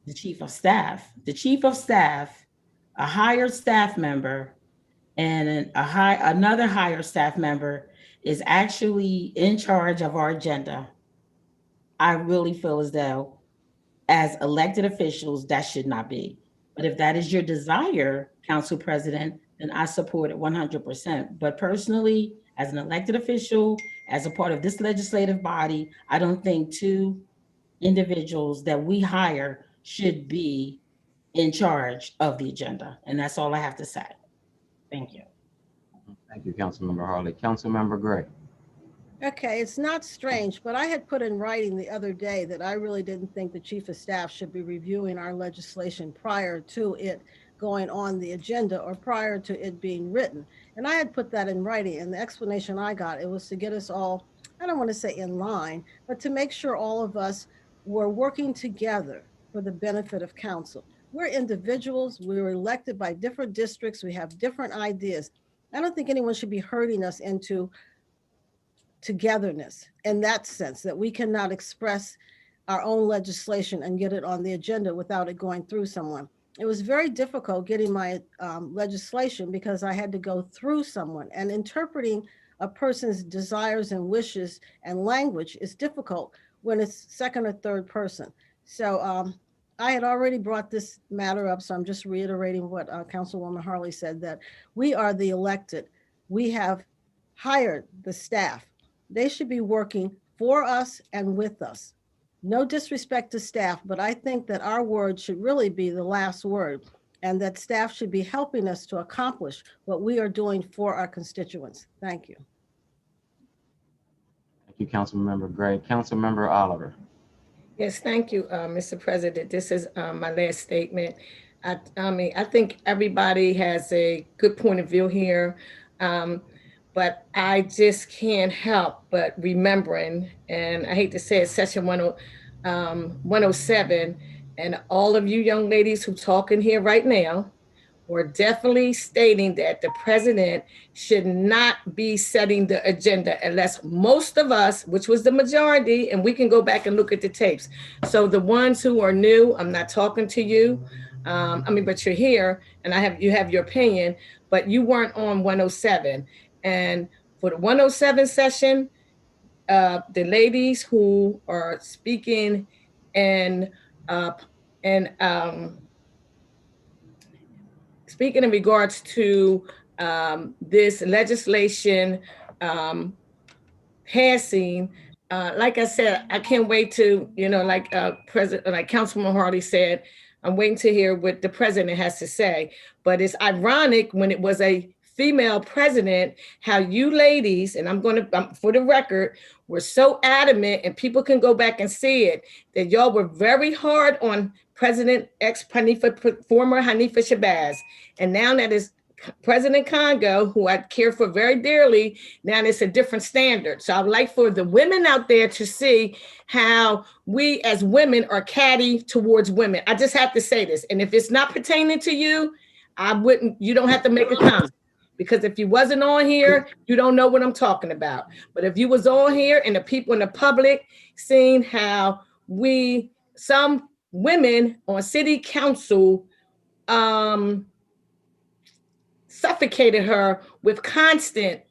the chief of staff. The chief of staff, a hired staff member, and another hired staff member is actually in charge of our agenda. I really feel as though, as elected officials, that should not be. But if that is your desire, Council President, then I support it 100%. But personally, as an elected official, as a part of this legislative body, I don't think two individuals that we hire should be in charge of the agenda. And that's all I have to say. Thank you. Thank you, Councilmember Harley. Councilmember Gray. Okay, it's not strange, but I had put in writing the other day that I really didn't think the chief of staff should be reviewing our legislation prior to it going on the agenda or prior to it being written. And I had put that in writing, and the explanation I got, it was to get us all, I don't want to say in line, but to make sure all of us were working together for the benefit of council. We're individuals, we were elected by different districts, we have different ideas. I don't think anyone should be hurting us into togetherness in that sense, that we cannot express our own legislation and get it on the agenda without it going through someone. It was very difficult getting my legislation because I had to go through someone, and interpreting a person's desires and wishes and language is difficult when it's second or third person. So I had already brought this matter up, so I'm just reiterating what Councilwoman Harley said, that we are the elected. We have hired the staff. They should be working for us and with us. No disrespect to staff, but I think that our word should really be the last word, and that staff should be helping us to accomplish what we are doing for our constituents. Thank you. Thank you, Councilmember Gray. Councilmember Oliver. Yes, thank you, Mr. President. This is my last statement. I mean, I think everybody has a good point of view here. But I just can't help but remembering, and I hate to say it, session 107, and all of you young ladies who talking here right now, we're definitely stating that the president should not be setting the agenda unless most of us, which was the majority, and we can go back and look at the tapes. So the ones who are new, I'm not talking to you. But you're here and you have your opinion, but you weren't on 107. And for the 107 session, the ladies who are speaking and speaking in regards to this legislation passing, like I said, I can't wait to, like Councilman Harley said, I'm waiting to hear what the president has to say. But it's ironic when it was a female president, how you ladies, and for the record, were so adamant, and people can go back and see it, that y'all were very hard on President former Hanifa Shabazz. And now that is President Congo, who I care for very dearly, now it's a different standard. So I'd like for the women out there to see how we as women are catty towards women. I just have to say this. And if it's not pertaining to you, you don't have to make a comment. Because if you wasn't on here, you don't know what I'm talking about. But if you was on here and the people in the public seeing how some women on city council suffocated her with constant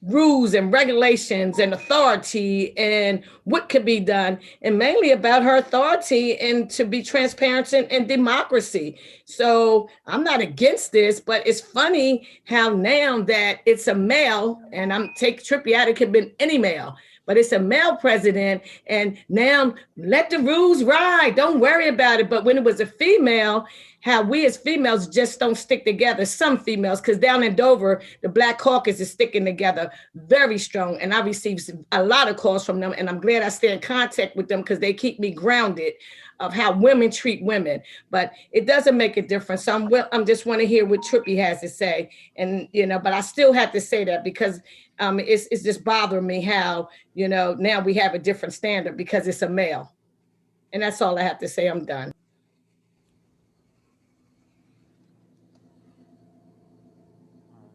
rules and regulations and authority and what could be done, and mainly about her authority and to be transparent and democracy. So I'm not against this, but it's funny how now that it's a male, and I'm take Trippy out, it could have been any male, but it's a male president, and now let the rules ride, don't worry about it. But when it was a female, how we as females just don't stick together. Some females, because down in Dover, the Black Caucus is sticking together very strong. And I received a lot of calls from them. And I'm glad I stay in contact with them because they keep me grounded of how women treat women. But it doesn't make a difference. So I'm just want to hear what Trippy has to say. And, but I still have to say that because it's just bothering me how, now we have a different standard because it's a male. And that's all I have to say. I'm done.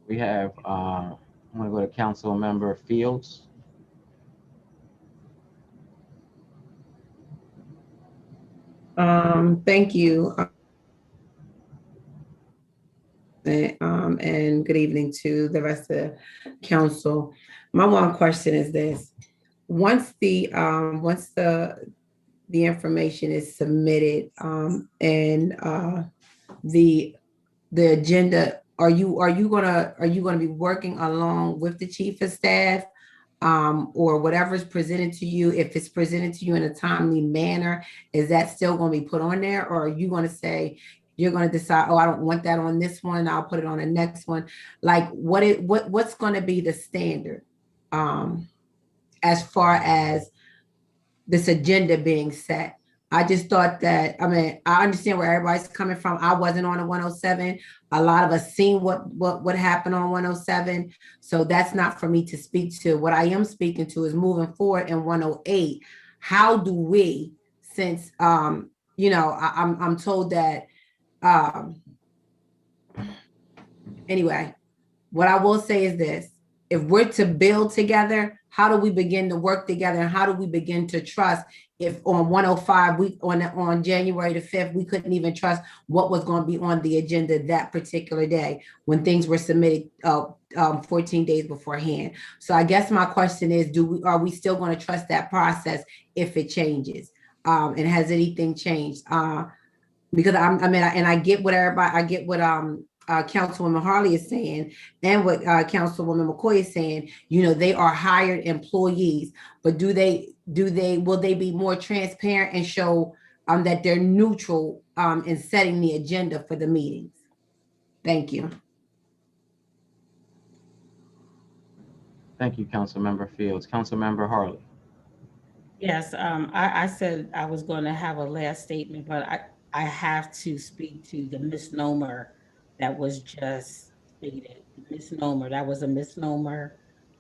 We have, I'm going to go to Council Member Fields. Thank you. And good evening to the rest of the council. My one question is this: once the information is submitted and the agenda, are you gonna be working along with the chief of staff or whatever is presented to you? If it's presented to you in a timely manner, is that still going to be put on there, or are you going to say you're going to decide, oh, I don't want that on this one, I'll put it on the next one? Like what's going to be the standard as far as this agenda being set? I just thought that, I understand where everybody's coming from. I wasn't on a 107. A lot of us seen what happened on 107. So that's not for me to speak to. What I am speaking to is moving forward in 108. How do we, since, I'm told that, anyway, what I will say is this: if we're to build together, how do we begin to work together, and how do we begin to trust? If on 105, on January the 5th, we couldn't even trust what was going to be on the agenda that particular day when things were submitted 14 days beforehand. So I guess my question is, are we still going to trust that process if it changes? And has anything changed? Because I get what Councilwoman Harley is saying and what Councilwoman McCoy is saying. They are hired employees, but will they be more transparent and show that they're neutral in setting the agenda for the meetings? Thank you. Thank you, Councilmember Fields. Councilmember Harley. Yes, I said I was going to have a last statement, but I have to speak to the misnomer that was just stated. The misnomer, that was a misnomer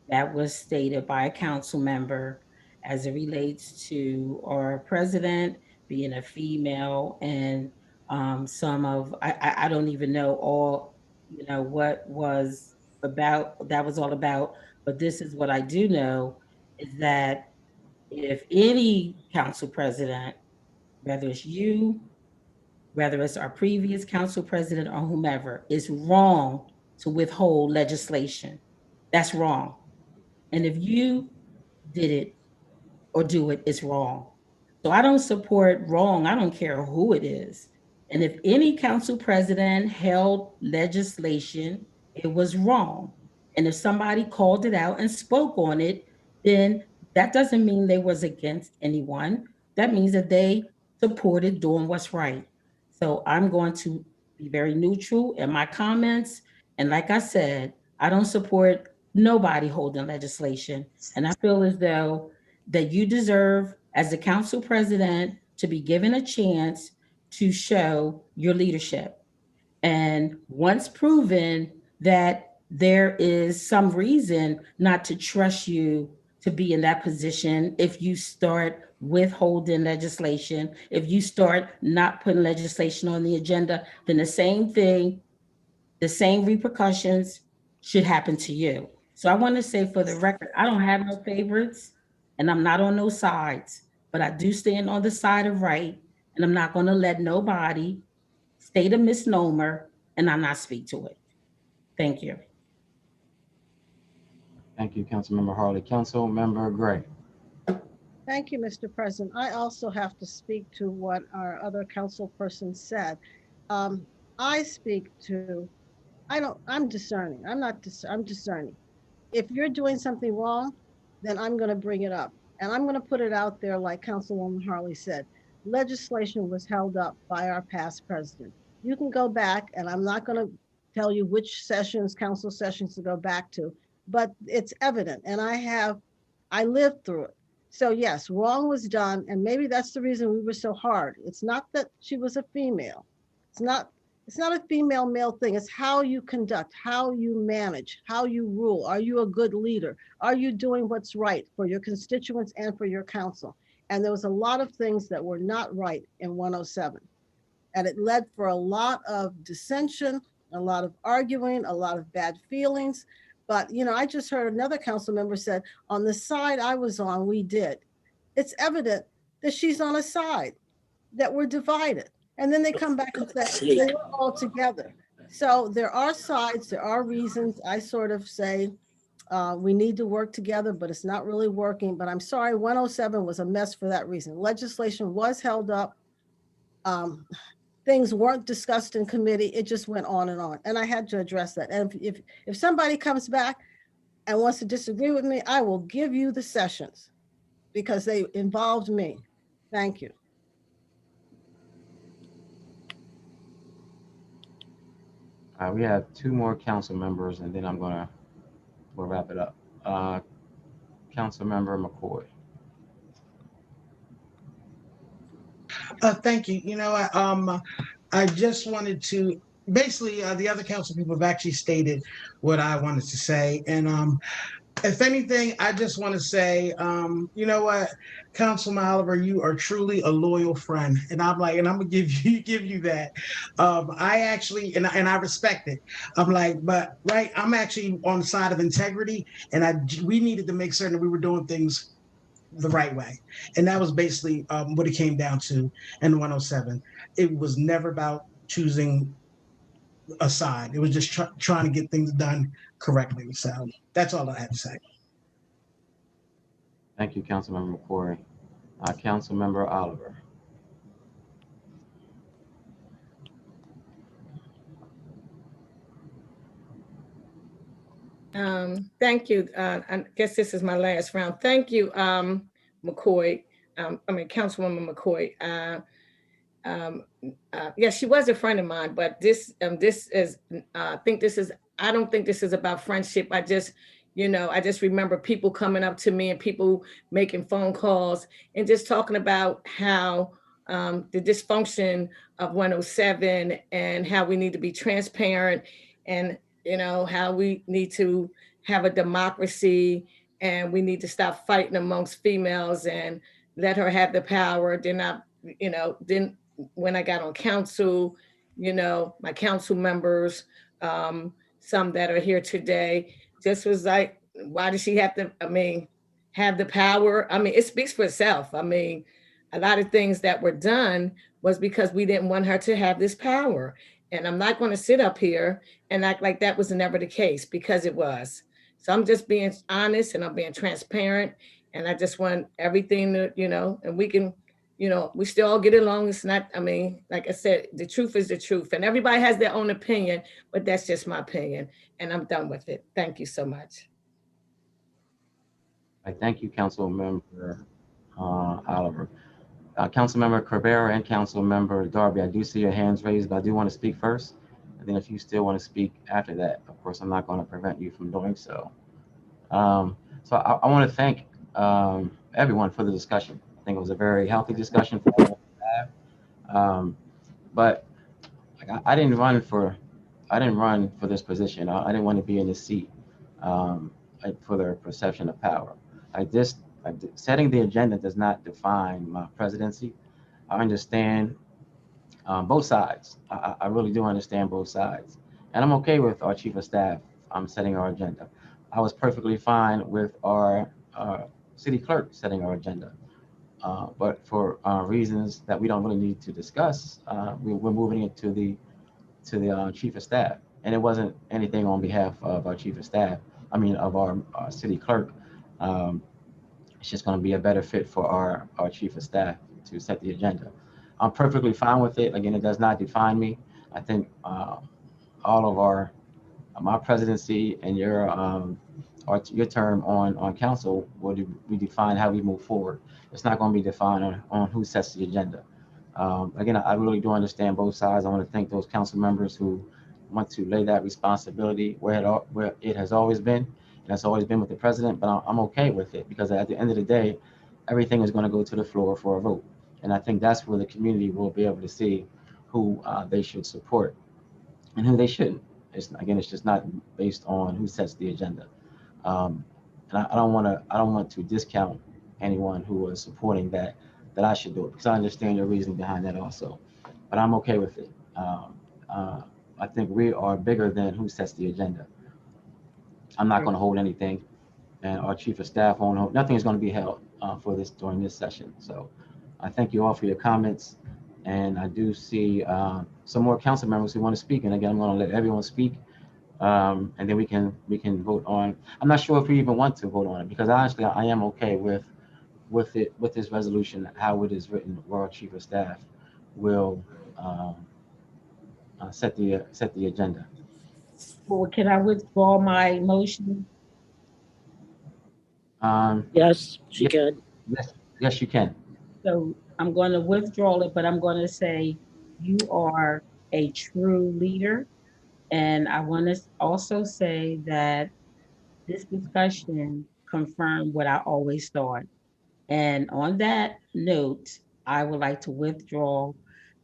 that was stated by a council member as it relates to our president being a female, and I don't even know all, what was about, that was all about, but this is what I do know is that if any council president, whether it's you, whether it's our previous council president or whomever, is wrong to withhold legislation. That's wrong. And if you did it or do it, it's wrong. So I don't support wrong. I don't care who it is. And if any council president held legislation, it was wrong. And if somebody called it out and spoke on it, then that doesn't mean they was against anyone. That means that they supported doing what's right. So I'm going to be very neutral in my comments. And like I said, I don't support nobody holding legislation. And I feel as though that you deserve, as the council president, to be given a chance to show your leadership. And once proven that there is some reason not to trust you to be in that position, if you start withholding legislation, if you start not putting legislation on the agenda, then the same thing, the same repercussions should happen to you. So I want to say for the record, I don't have no favorites and I'm not on no sides, but I do stand on the side of right, and I'm not going to let nobody state a misnomer and I not speak to it. Thank you. Thank you, Councilmember Harley. Councilmember Gray. Thank you, Mr. President. I also have to speak to what our other council person said. I speak to, I'm discerning. I'm discerning. If you're doing something wrong, then I'm going to bring it up. And I'm going to put it out there like Councilwoman Harley said. Legislation was held up by our past president. You can go back, and I'm not going to tell you which sessions, council sessions to go back to, but it's evident. And I lived through it. So yes, wrong was done. And maybe that's the reason we were so hard. It's not that she was a female. It's not a female male thing. It's how you conduct, how you manage, how you rule. Are you a good leader? Are you doing what's right for your constituents and for your council? And there was a lot of things that were not right in 107. And it led for a lot of dissension, a lot of arguing, a lot of bad feelings. But, I just heard another council member said, on the side I was on, we did. It's evident that she's on a side, that we're divided. And then they come back and say, we're all together. So there are sides, there are reasons. I sort of say, we need to work together, but it's not really working. But I'm sorry, 107 was a mess for that reason. Legislation was held up. Things weren't discussed in committee. It just went on. And I had to address that. And if somebody comes back and wants to disagree with me, I will give you the sessions because they involved me. Thank you. We have two more council members, and then we'll wrap it up. Councilmember McCoy. Thank you. I just wanted to basically the other council people have actually stated what I wanted to say, and if anything, I just want to say, you know what, Councilman Oliver, you are truly a loyal friend, and I'm gonna give you that. I actually, and I respect it. I'm actually on the side of integrity, and we needed to make certain that we were doing things the right way, and that was basically what it came down to in 107. It was never about choosing a side. It was just trying to get things done correctly. So that's all I have to say. Thank you, Councilmember McCoy. Councilmember Oliver. Thank you. I guess this is my last round. Thank you, McCoy. Councilwoman McCoy. Yeah, she was a friend of mine, but this is, I don't think this is about friendship. I just remember people coming up to me and people making phone calls and just talking about how the dysfunction of 107 and how we need to be transparent and, you know, how we need to have a democracy and we need to stop fighting amongst females and let her have the power. Then I, you know, then when I got on council, you know, my council members, some that are here today, just was like, why does she have to, I mean, have the power? I mean, it speaks for itself. I mean, a lot of things that were done was because we didn't want her to have this power. And I'm not going to sit up here and act like that was never the case, because it was. So I'm just being honest and I'm being transparent. And I just want everything to, you know, and we can, you know, we still all get along. It's not, I mean, like I said, the truth is the truth. And everybody has their own opinion, but that's just my opinion. And I'm done with it. Thank you so much. I thank you, Councilmember Oliver. Councilmember Cabrera and Councilmember Darby, I do see your hands raised, but I do want to speak first. And then if you still want to speak after that, of course, I'm not going to prevent you from doing so. So I want to thank everyone for the discussion. I think it was a very healthy discussion for everyone to have. But I didn't run for this position. I didn't want to be in this seat for the perception of power. Setting the agenda does not define my presidency. I understand both sides. I really do understand both sides. And I'm okay with our chief of staff setting our agenda. I was perfectly fine with our city clerk setting our agenda. But for reasons that we don't really need to discuss, we're moving it to the chief of staff. And it wasn't anything on behalf of our chief of staff. I mean, of our city clerk. It's just going to be a better fit for our chief of staff to set the agenda. I'm perfectly fine with it. Again, it does not define me. I think all of my presidency and your term on council will be defined how we move forward. It's not going to be defined on who sets the agenda. Again, I really do understand both sides. I want to thank those council members who want to lay that responsibility where it has always been. And that's always been with the president, but I'm okay with it because at the end of the day, everything is going to go to the floor for a vote. And I think that's where the community will be able to see who they should support and who they shouldn't. It's just not based on who sets the agenda. And I don't want to discount anyone who is supporting that I should do it, because I understand your reason behind that also. But I'm okay with it. I think we are bigger than who sets the agenda. I'm not going to hold anything, and our chief of staff won't hold. Nothing is going to be held for this during this session. So I thank you all for your comments, and I do see some more council members who want to speak. And again, I'm going to let everyone speak, and then we can vote on. I'm not sure if we even want to vote on it, because honestly, I am okay with this resolution, how it is written, where our chief of staff will set the agenda. Well, can I withdraw my motion? Yes, she can. Yes, you can. So I'm going to withdraw it, but I'm going to say you are a true leader. And I want to also say that this discussion confirmed what I always thought. And on that note, I would like to withdraw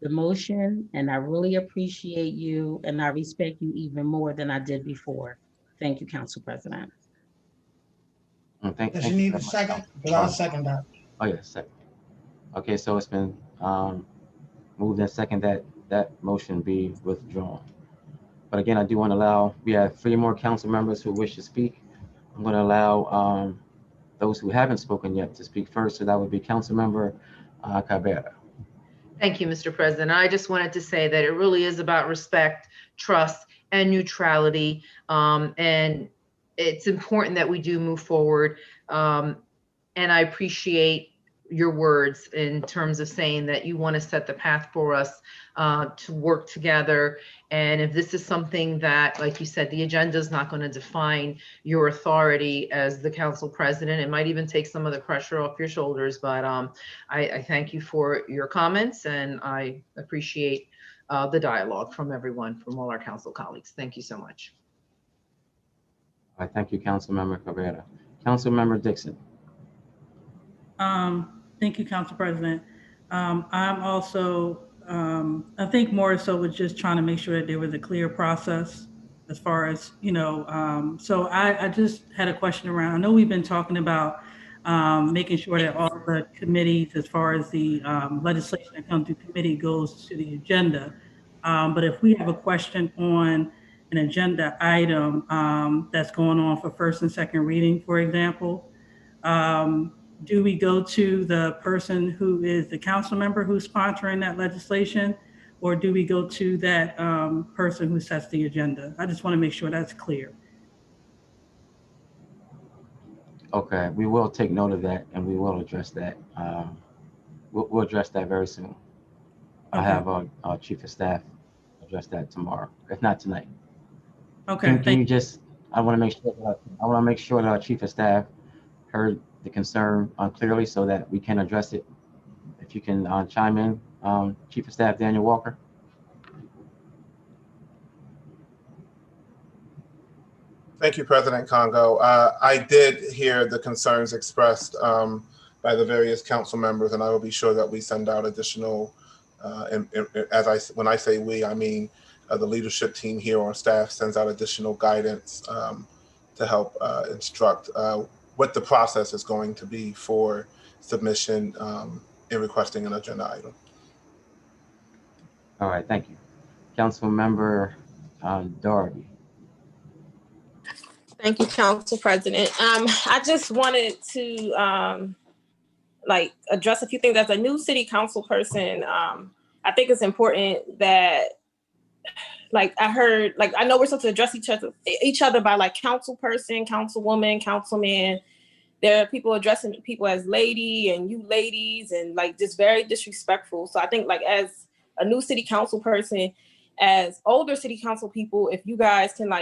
the motion, and I really appreciate you and I respect you even more than I did before. Thank you, Council President. Does you need a second? Because I'll second that. Oh, yes, second. Okay, so it's been moved and second that motion be withdrawn. But again, I do want to allow, we have 3 more council members who wish to speak. I'm going to allow those who haven't spoken yet to speak first. So that would be Councilmember Cabrera. Thank you, Mr. President. I just wanted to say that it really is about respect, trust, and neutrality. And it's important that we do move forward. And I appreciate your words in terms of saying that you want to set the path for us to work together. And if this is something that, like you said, the agenda is not going to define your authority as the council president, it might even take some of the pressure off your shoulders. But I thank you for your comments, and I appreciate the dialogue from everyone, from all our council colleagues. Thank you so much. All right, thank you, Councilmember Cabrera. Councilmember Dixon. Thank you, Council President. I'm also, I think more so was just trying to make sure that there was a clear process as far as, so I just had a question around, I know we've been talking about making sure that all the committees, as far as the legislation that comes through committee goes to the agenda. But if we have a question on an agenda item that's going on for first and second reading, for example, do we go to the person who is the council member who's sponsoring that legislation, or do we go to that person who sets the agenda? I just want to make sure that's clear. Okay, we will take note of that and we will address that. We'll address that very soon. I'll have our chief of staff address that tomorrow, if not tonight. Okay. Can you just? I want to make sure that our chief of staff heard the concern clearly so that we can address it. If you can chime in, Chief of Staff Daniel Walker. Thank you, President Congo. I did hear the concerns expressed by the various council members, and I will be sure that we send out additional, when I say we, I mean the leadership team here on staff sends out additional guidance to help instruct what the process is going to be for submission in requesting an agenda item. All right, thank you. Council Member Doherty. Thank you, Council President. I just wanted to address a few things. As a new city council person, I think it's important that, I heard, I know we're supposed to address each other by council person, councilwoman, councilman. There are people addressing people as lady and you ladies and just very disrespectful. So I think as a new city council person, as older city council people, if you guys can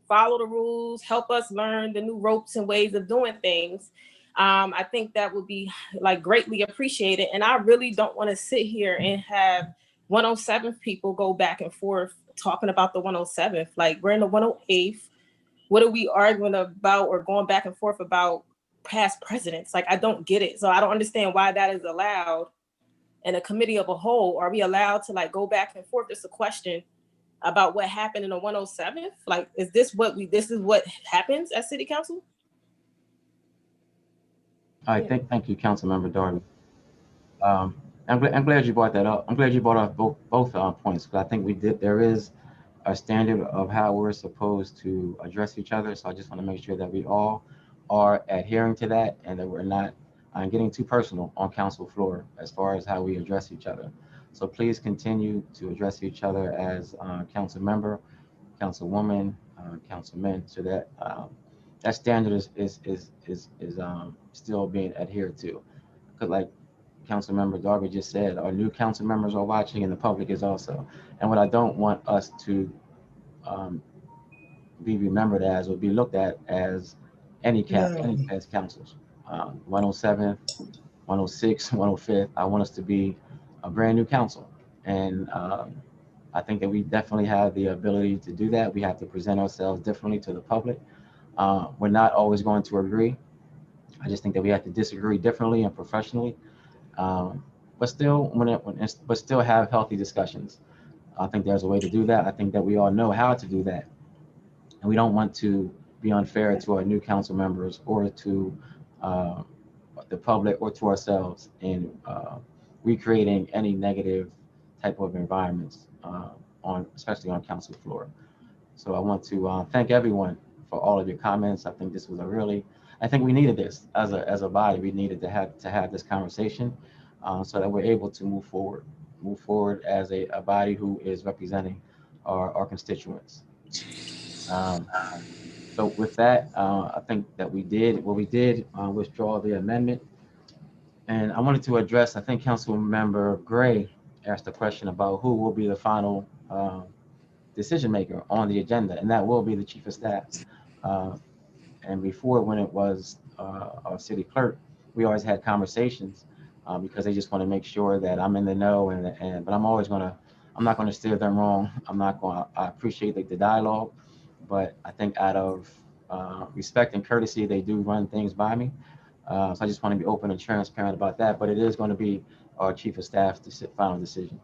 follow the rules, help us learn the new ropes and ways of doing things, I think that would be greatly appreciated. And I really don't want to sit here and have 107th people go back and forth talking about the 107th. We're in the 108th. What are we arguing about or going back and forth about past presidents? I don't get it. So I don't understand why that is allowed in a committee of a whole. Are we allowed to go back and forth? It's a question about what happened in the 107th. Is this what happens at city council? All right, thank you, Council Member Doherty. I'm glad you brought that up. I'm glad you brought up both points, because I think there is a standard of how we're supposed to address each other. So I just want to make sure that we all are adhering to that and that we're not getting too personal on council floor as far as how we address each other. So please continue to address each other as council member, councilwoman, councilman, so that that standard is still being adhered to. Because Council Member Darby just said, our new council members are watching and the public is also. And what I don't want us to be remembered as or be looked at as any past councils. 107th, 106, 105th, I want us to be a brand new council. And I think that we definitely have the ability to do that. We have to present ourselves differently to the public. We're not always going to agree. I just think that we have to disagree differently and professionally. But still have healthy discussions. I think there's a way to do that. I think that we all know how to do that. And we don't want to be unfair to our new council members or to the public or to ourselves in recreating any negative type of environments especially on council floor. So I want to thank everyone for all of your comments. I think this was I think we needed this as a body. We needed to have this conversation so that we're able to move forward as a body who is representing our constituents. So with that, I think that we did withdraw the amendment. And I wanted to address, I think Council Member Gray asked a question about who will be the final decision maker on the agenda, and that will be the Chief of Staff. And before, when it was our city clerk, we always had conversations because they just want to make sure that I'm in the know, but I'm not gonna steer them wrong. I appreciate the dialogue, but I think out of respect and courtesy, they do run things by me. So I just want to be open and transparent about that, but it is going to be our chief of staff's final decision.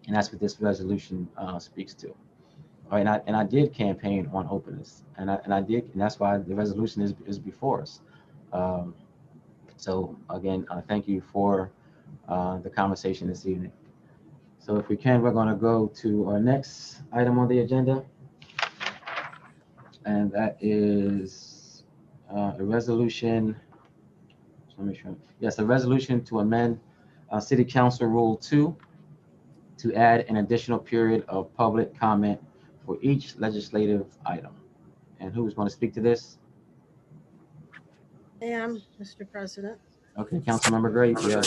And that's what this resolution speaks to. All right, and I did campaign on openness, and that's why the resolution is before us. So again, thank you for the conversation this evening. So if we can, we're going to go to our next item on the agenda, and that is a resolution. Let me show. Yes, a resolution to amend City Council Rule 2 to add an additional period of public comment for each legislative item. And who's going to speak to this? Mr. President. Okay, Councilmember Gray. Yeah.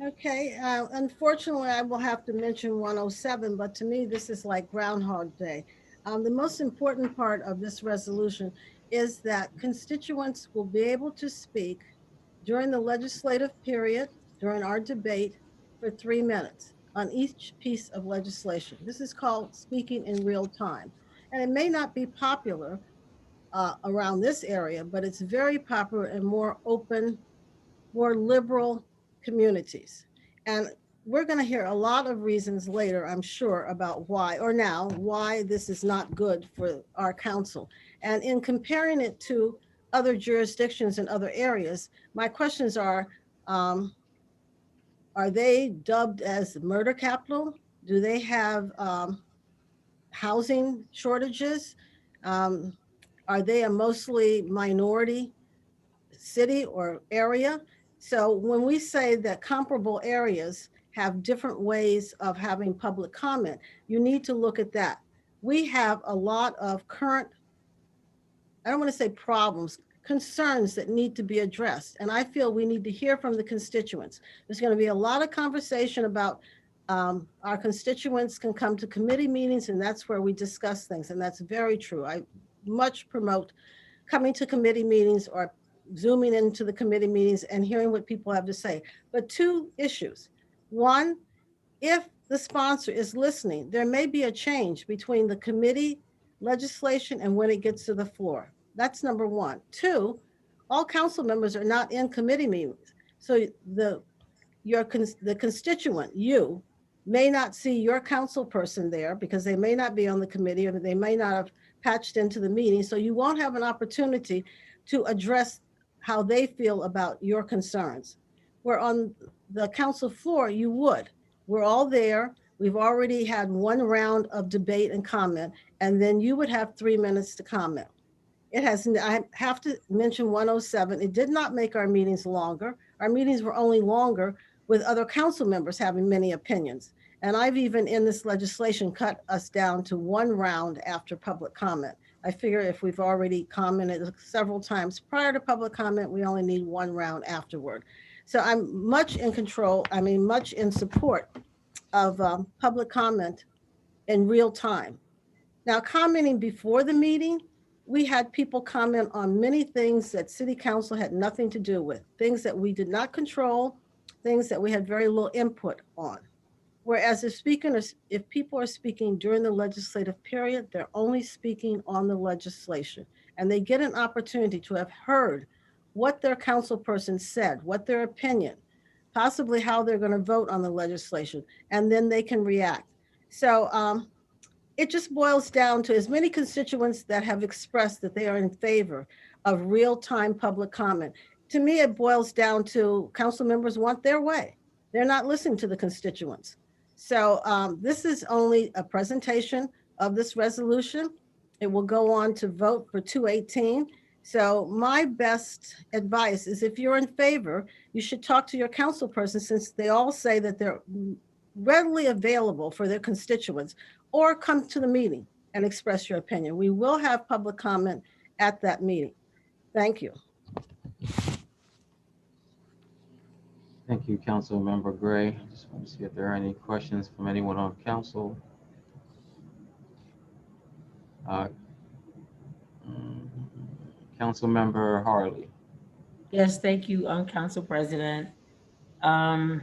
Okay, unfortunately, I will have to mention 107, but to me, this is like Groundhog Day. The most important part of this resolution is that constituents will be able to speak during the legislative period, during our debate, for 3 minutes on each piece of legislation. This is called speaking in real time. And it may not be popular around this area, but it's very popular in more open, more liberal communities. And we're going to hear a lot of reasons later, I'm sure, about why, or now, why this is not good for our council. And in comparing it to other jurisdictions in other areas, my questions are they dubbed as murder capital? Do they have housing shortages? Are they a mostly minority city or area? So when we say that comparable areas have different ways of having public comment, you need to look at that. We have a lot of current, I don't want to say problems, concerns that need to be addressed. And I feel we need to hear from the constituents. There's going to be a lot of conversation about our constituents can come to committee meetings, and that's where we discuss things. And that's very true. I much promote coming to committee meetings or zooming into the committee meetings and hearing what people have to say. But 2 issues. One, if the sponsor is listening, there may be a change between the committee legislation and when it gets to the floor. That's number 1. 2, all council members are not in committee meetings. So the constituent, you, may not see your council person there because they may not be on the committee or they may not have patched into the meeting. So you won't have an opportunity to address how they feel about your concerns. Where on the council floor, you would. We're all there. We've already had 1 round of debate and comment, and then you would have 3 minutes to comment. It has, I have to mention 107. It did not make our meetings longer. Our meetings were only longer with other council members having many opinions. And I've even in this legislation cut us down to 1 round after public comment. I figure if we've already commented several times prior to public comment, we only need 1 round afterward. So I'm much in control, much in support of public comment in real time. Now, commenting before the meeting, we had people comment on many things that city council had nothing to do with, things that we did not control, things that we had very little input on. Whereas if people are speaking during the legislative period, they're only speaking on the legislation, and they get an opportunity to have heard what their council person said, what their opinion, possibly how they're going to vote on the legislation, and then they can react. So it just boils down to as many constituents that have expressed that they are in favor of real-time public comment. To me, it boils down to council members want their way. They're not listening to the constituents. So this is only a presentation of this resolution. It will go on to vote for 218. So my best advice is if you're in favor, you should talk to your council person, since they all say that they're readily available for their constituents, or come to the meeting and express your opinion. We will have public comment at that meeting. Thank you. Thank you, Councilmember Gray. I just want to see if there are any questions from anyone on council. Councilmember Harley. Yes, thank you, Council President. I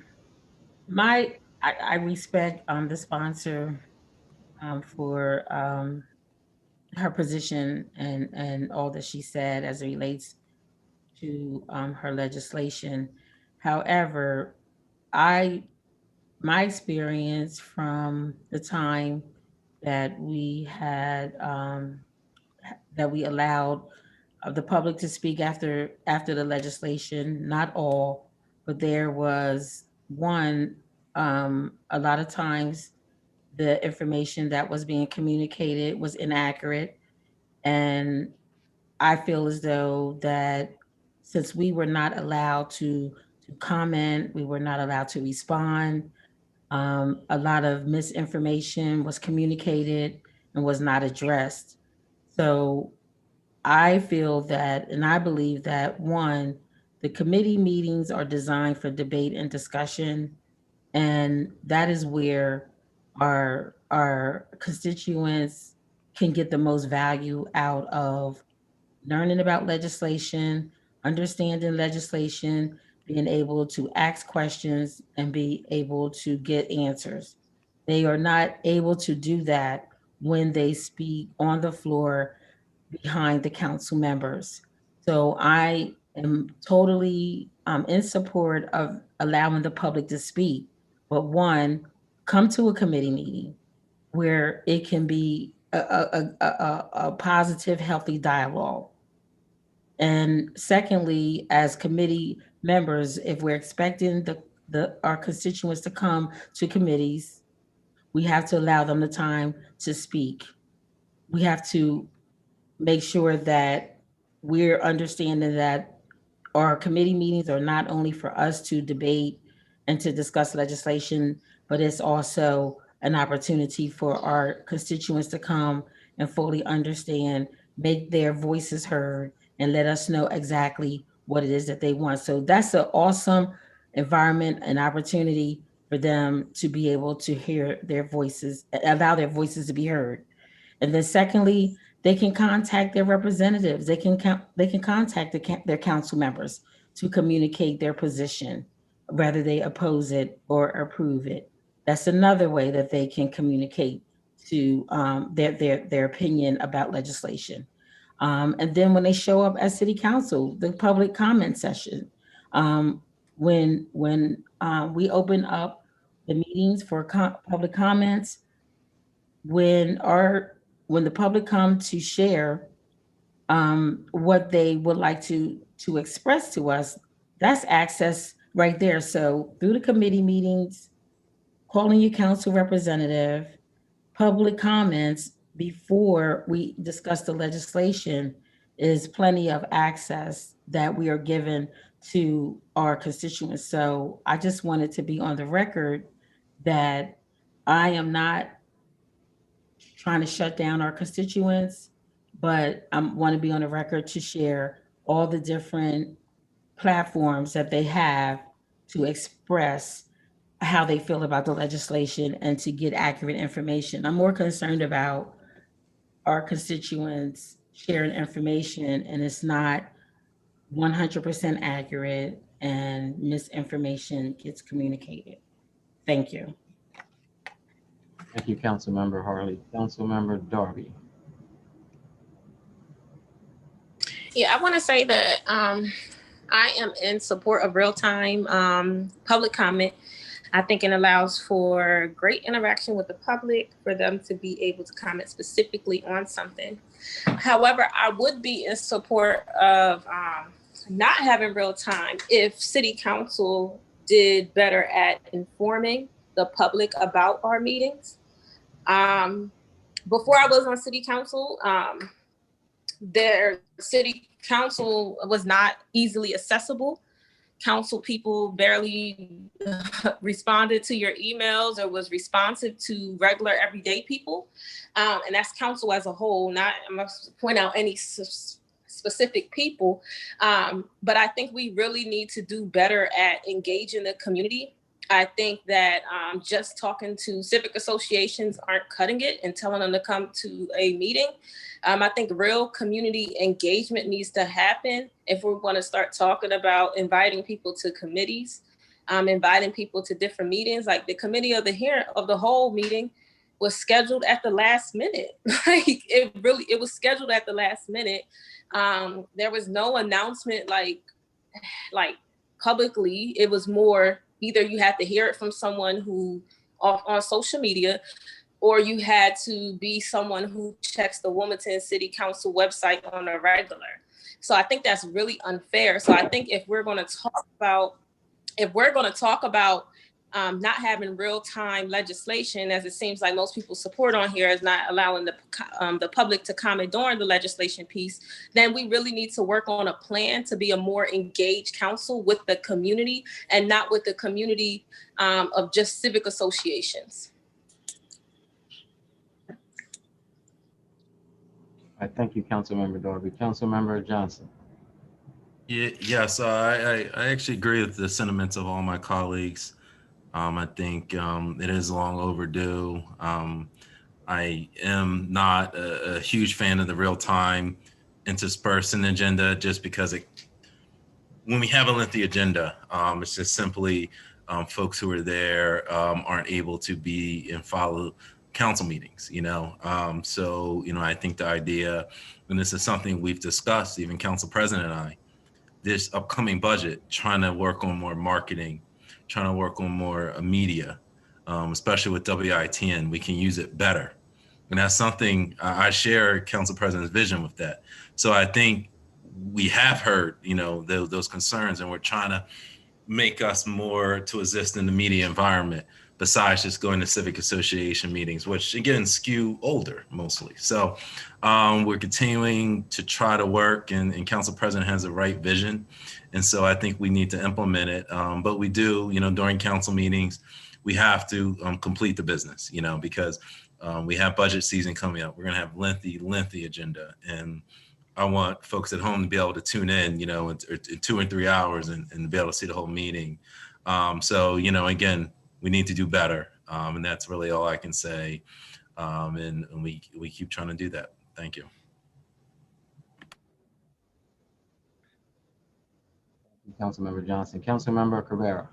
respect the sponsor for her position and all that she said as it relates to her legislation. However, my experience from the time that we had, that we allowed the public to speak after the legislation, not all, but there was one, a lot of times the information that was being communicated was inaccurate. And I feel as though that since we were not allowed to comment, we were not allowed to respond, a lot of misinformation was communicated and was not addressed. So I feel that, and I believe that, one, the committee meetings are designed for debate and discussion, and that is where our constituents can get the most value out of learning about legislation, understanding legislation, being able to ask questions and be able to get answers. They are not able to do that when they speak on the floor behind the council members. So I am totally in support of allowing the public to speak, but one, come to a committee meeting where it can be a positive, healthy dialogue. And secondly, as committee members, if we're expecting our constituents to come to committees, we have to allow them the time to speak. We have to make sure that we're understanding that our committee meetings are not only for us to debate and to discuss legislation, but it's also an opportunity for our constituents to come and fully understand, make their voices heard, and let us know exactly what it is that they want. So that's an awesome environment and opportunity for them to be able to hear their voices, allow their voices to be heard. And then secondly, they can contact their representatives. They can contact their council members to communicate their position, whether they oppose it or approve it. That's another way that they can communicate to their opinion about legislation. And then when they show up at city council, the public comment session, when we open up the meetings for public comments, when the public come to share what they would like to express to us, that's access right there. So through the committee meetings, calling your council representative, public comments before we discuss the legislation is plenty of access that we are given to our constituents. So I just wanted to be on the record that I am not trying to shut down our constituents, but I want to be on the record to share all the different platforms that they have to express how they feel about the legislation and to get accurate information. I'm more concerned about our constituents sharing information and it's not 100% accurate and misinformation gets communicated. Thank you. Thank you, Councilmember Harley. Councilmember Darby. Yeah, I want to say that I am in support of real-time public comment. I think it allows for great interaction with the public, for them to be able to comment specifically on something. However, I would be in support of not having real time if city council did better at informing the public about our meetings. Before I was on city council, their city council was not easily accessible. Council people barely responded to your emails or was responsive to regular everyday people. And that's council as a whole, not, I'm going to point out any specific people, but I think we really need to do better at engaging the community. I think that just talking to civic associations aren't cutting it and telling them to come to a meeting. I think real community engagement needs to happen if we're going to start talking about inviting people to committees, inviting people to different meetings. Like the committee of the whole meeting was scheduled at the last minute. Like it was scheduled at the last minute. There was no announcement like publicly, it was more either you had to hear it from someone who on social media, or you had to be someone who checks the Wilmington City Council website on a regular. So I think that's really unfair. So I think if we're going to talk about not having real-time legislation, as it seems like most people support on here, is not allowing the public to comment during the legislation piece, then we really need to work on a plan to be a more engaged council with the community and not with the community of just civic associations. I thank you, Councilmember Darby. Councilmember Johnson. Yeah, yes, I actually agree with the sentiments of all my colleagues. I think it is long overdue. I am not a huge fan of the real-time interspersing agenda, just because when we have a lengthy agenda, it's just simply folks who are there aren't able to be and follow council meetings, so, I think the idea, and this is something we've discussed, even Council President and I, this upcoming budget, trying to work on more marketing, trying to work on more media, especially with WITN, we can use it better. And that's something I share Council President's vision with that. So I think we have heard, those concerns, and we're trying to make us more to exist in the media environment, besides just going to civic association meetings, which again skew older mostly. So we're continuing to try to work, and Council President has the right vision. And so I think we need to implement it. But we do, during council meetings, we have to complete the business, because we have budget season coming up. We're gonna have lengthy agenda. And I want folks at home to be able to tune in, in 2 and 3 hours and be able to see the whole meeting. So, again, we need to do better. And that's really all I can say. And we keep trying to do that. Thank you. Councilmember Johnson. Councilmember Cabrera.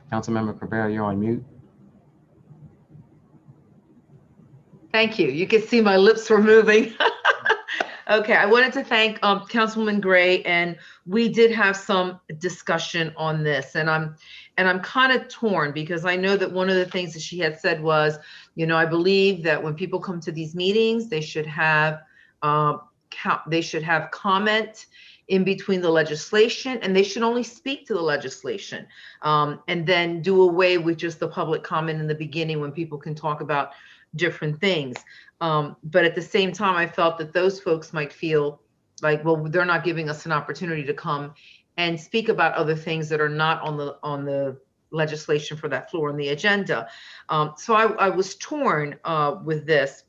Councilmember Cabrera, you're on mute. Thank you. You can see my lips were moving. Okay, I wanted to thank Councilwoman Gray, and we did have some discussion on this, and I'm kind of torn, because I know that one of the things that she had said was, I believe that when people come to these meetings, they should have comment in between the legislation, and they should only speak to the legislation, and then do away with just the public comment in the beginning when people can talk about different things. But at the same time, I felt that those folks might feel like, well, they're not giving us an opportunity to come and speak about other things that are not on the legislation for that floor on the agenda. So I was torn with this.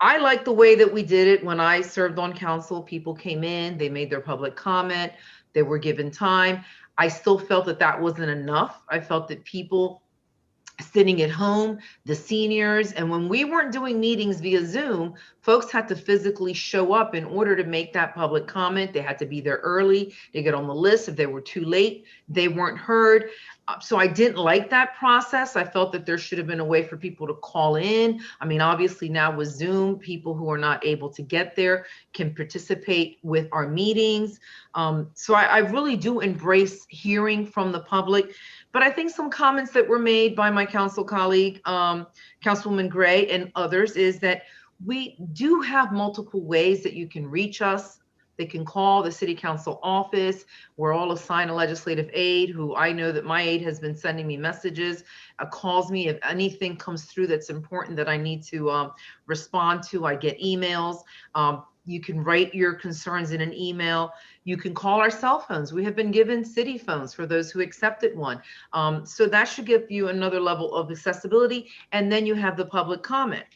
I like the way that we did it when I served on council. People came in, they made their public comment, they were given time. I still felt that that wasn't enough. I felt that people sitting at home, the seniors, and when we weren't doing meetings via Zoom, folks had to physically show up in order to make that public comment. They had to be there early. They get on the list. If they were too late, they weren't heard. So I didn't like that process. I felt that there should have been a way for people to call in. I mean, obviously now with Zoom, people who are not able to get there can participate with our meetings. So I really do embrace hearing from the public. But I think some comments that were made by my council colleague, Councilwoman Gray, and others, is that we do have multiple ways that you can reach us. They can call the city council office. We're all assigned a legislative aide, who I know that my aide has been sending me messages, calls me if anything comes through that's important that I need to respond to. I get emails. You can write your concerns in an email. You can call our cell phones. We have been given city phones for those who accepted one. So that should give you another level of accessibility. And then you have the public comment.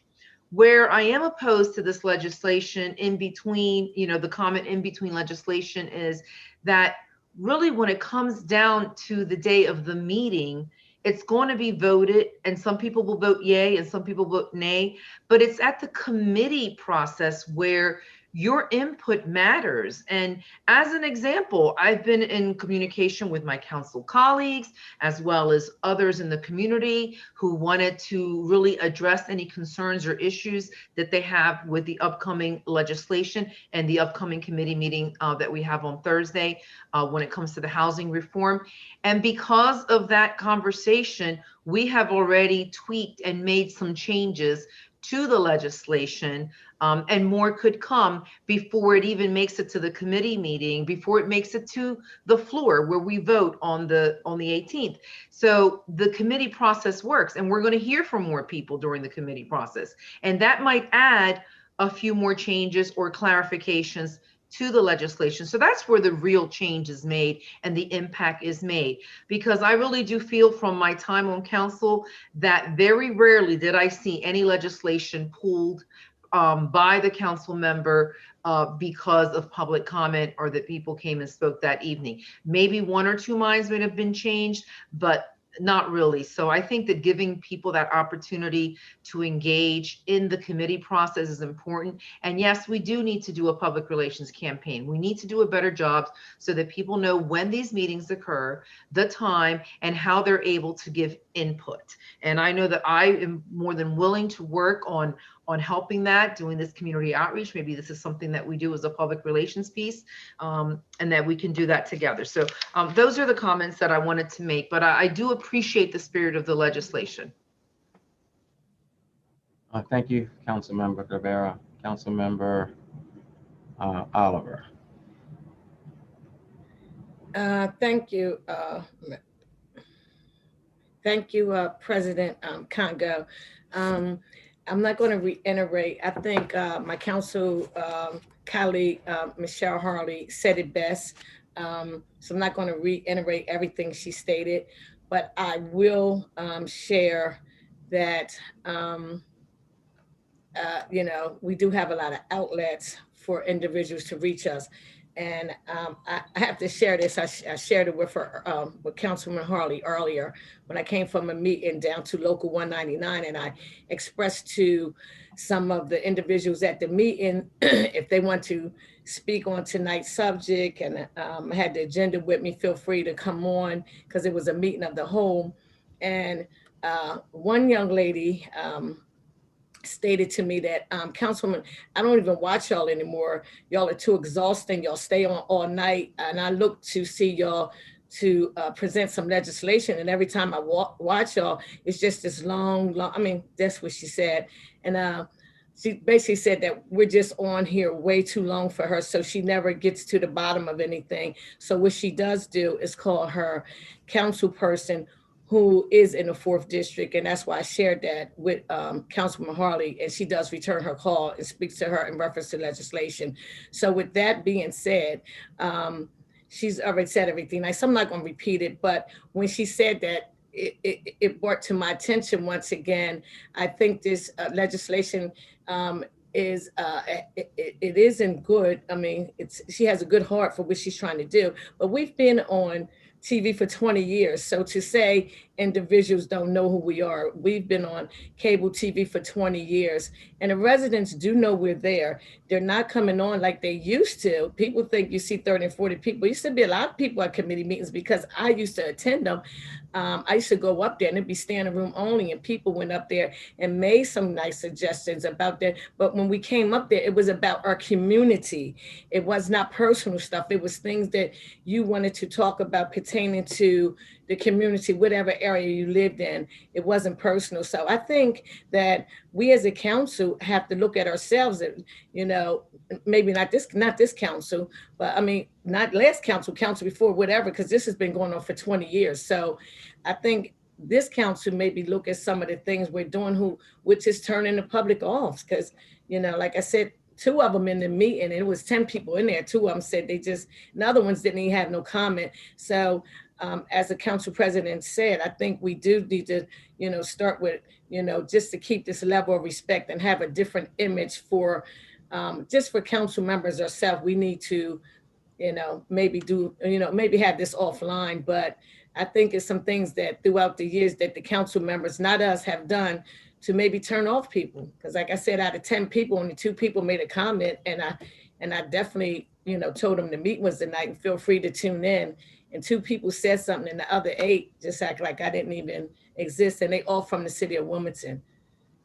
Where I am opposed to this legislation in between, the comment in between legislation, is that really when it comes down to the day of the meeting, it's going to be voted, and some people will vote yay and some people vote nay, but it's at the committee process where your input matters. And as an example, I've been in communication with my council colleagues, as well as others in the community who wanted to really address any concerns or issues that they have with the upcoming legislation and the upcoming committee meeting that we have on Thursday when it comes to the housing reform. And because of that conversation, we have already tweaked and made some changes to the legislation, and more could come before it even makes it to the committee meeting, before it makes it to the floor where we vote on the 18th. So the committee process works, and we're going to hear from more people during the committee process, and that might add a few more changes or clarifications to the legislation. So that's where the real change is made and the impact is made. Because I really do feel from my time on council that very rarely did I see any legislation pulled by the council member because of public comment or that people came and spoke that evening. Maybe one or two minds may have been changed, but not really. So I think that giving people that opportunity to engage in the committee process is important. And yes, we do need to do a public relations campaign. We need to do a better job so that people know when these meetings occur, the time, and how they're able to give input. And I know that I am more than willing to work on helping that, doing this community outreach. Maybe this is something that we do as a public relations piece, and that we can do that together. So those are the comments that I wanted to make, but I do appreciate the spirit of the legislation. Thank you, Councilmember Rivera. Councilmember Oliver. Thank you. Thank you, President Congo. I'm not going to reiterate. I think my council colleague, Michelle Harley, said it best. So I'm not going to reiterate everything she stated, but I will share that, you know, we do have a lot of outlets for individuals to reach us. And I have to share this. I shared it with her, with Councilman Harley earlier when I came from a meeting down to Local 199, and I expressed to some of the individuals at the meeting if they want to speak on tonight's subject, and I had the agenda with me, feel free to come on, because it was a meeting of the whole. And one young lady stated to me that, Councilwoman, I don't even watch y'all anymore. Y'all are too exhausting. Y'all stay on all night. And I look to see y'all to present some legislation. And every time I watch y'all, it's just this long, I mean, that's what she said. And she basically said that we're just on here way too long for her. So she never gets to the bottom of anything. So what she does do is call her council person who is in the 4th district. And that's why I shared that with Councilwoman Harley, and she does return her call and speaks to her in reference to legislation. So with that being said, she's already said everything. So I'm not gonna repeat it, but when she said that, it brought to my attention once again, I think this legislation is it isn't good. I mean, she has a good heart for what she's trying to do, but we've been on TV for 20 years. So to say individuals don't know who we are, we've been on cable TV for 20 years, and the residents do know we're there. They're not coming on like they used to. People think you see 30 and 40 people. There used to be a lot of people at committee meetings because I used to attend them. I used to go up there and it'd be standing room only, and people went up there and made some nice suggestions about that. But when we came up there, it was about our community. It was not personal stuff. It was things that you wanted to talk about pertaining to the community, whatever area you lived in. It wasn't personal. So I think that we as a council have to look at ourselves, and, you know, maybe not this council, but I mean, not last council before, whatever, because this has been going on for 20 years. So I think this council maybe look at some of the things we're doing, which is turning the public off. Because, you know, like I said, 2 of them in the meeting, and it was 10 people in there. 2 of them said the other ones didn't even have no comment. So as the council president said, I think we do need to, you know, start with, you know, just to keep this level of respect and have a different image for, just for council members ourselves. We need to, you know, maybe have this offline, but I think it's some things that throughout the years that the council members, not us, have done to maybe turn off people. Because like I said, out of 10 people, only 2 people made a comment, and I definitely, you know, told them the meeting was tonight and feel free to tune in. And 2 people said something, and the other 8 just act like I didn't even exist, and they all from the city of Wilmington.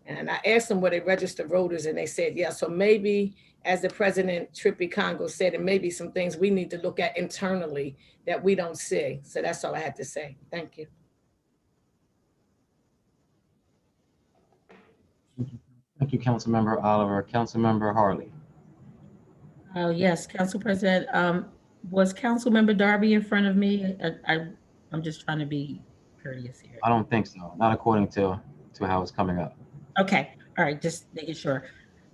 And I asked them were they registered voters, and they said yeah. So maybe, as the President Trippy Congo said, it may be some things we need to look at internally that we don't see. So that's all I had to say. Thank you. Thank you, Councilmember Oliver. Councilmember Harley. Oh, yes, Council President. Was Councilmember Darby in front of me? I'm just trying to be courteous here. I don't think so, not according to how it's coming up. Okay, all right, just making sure.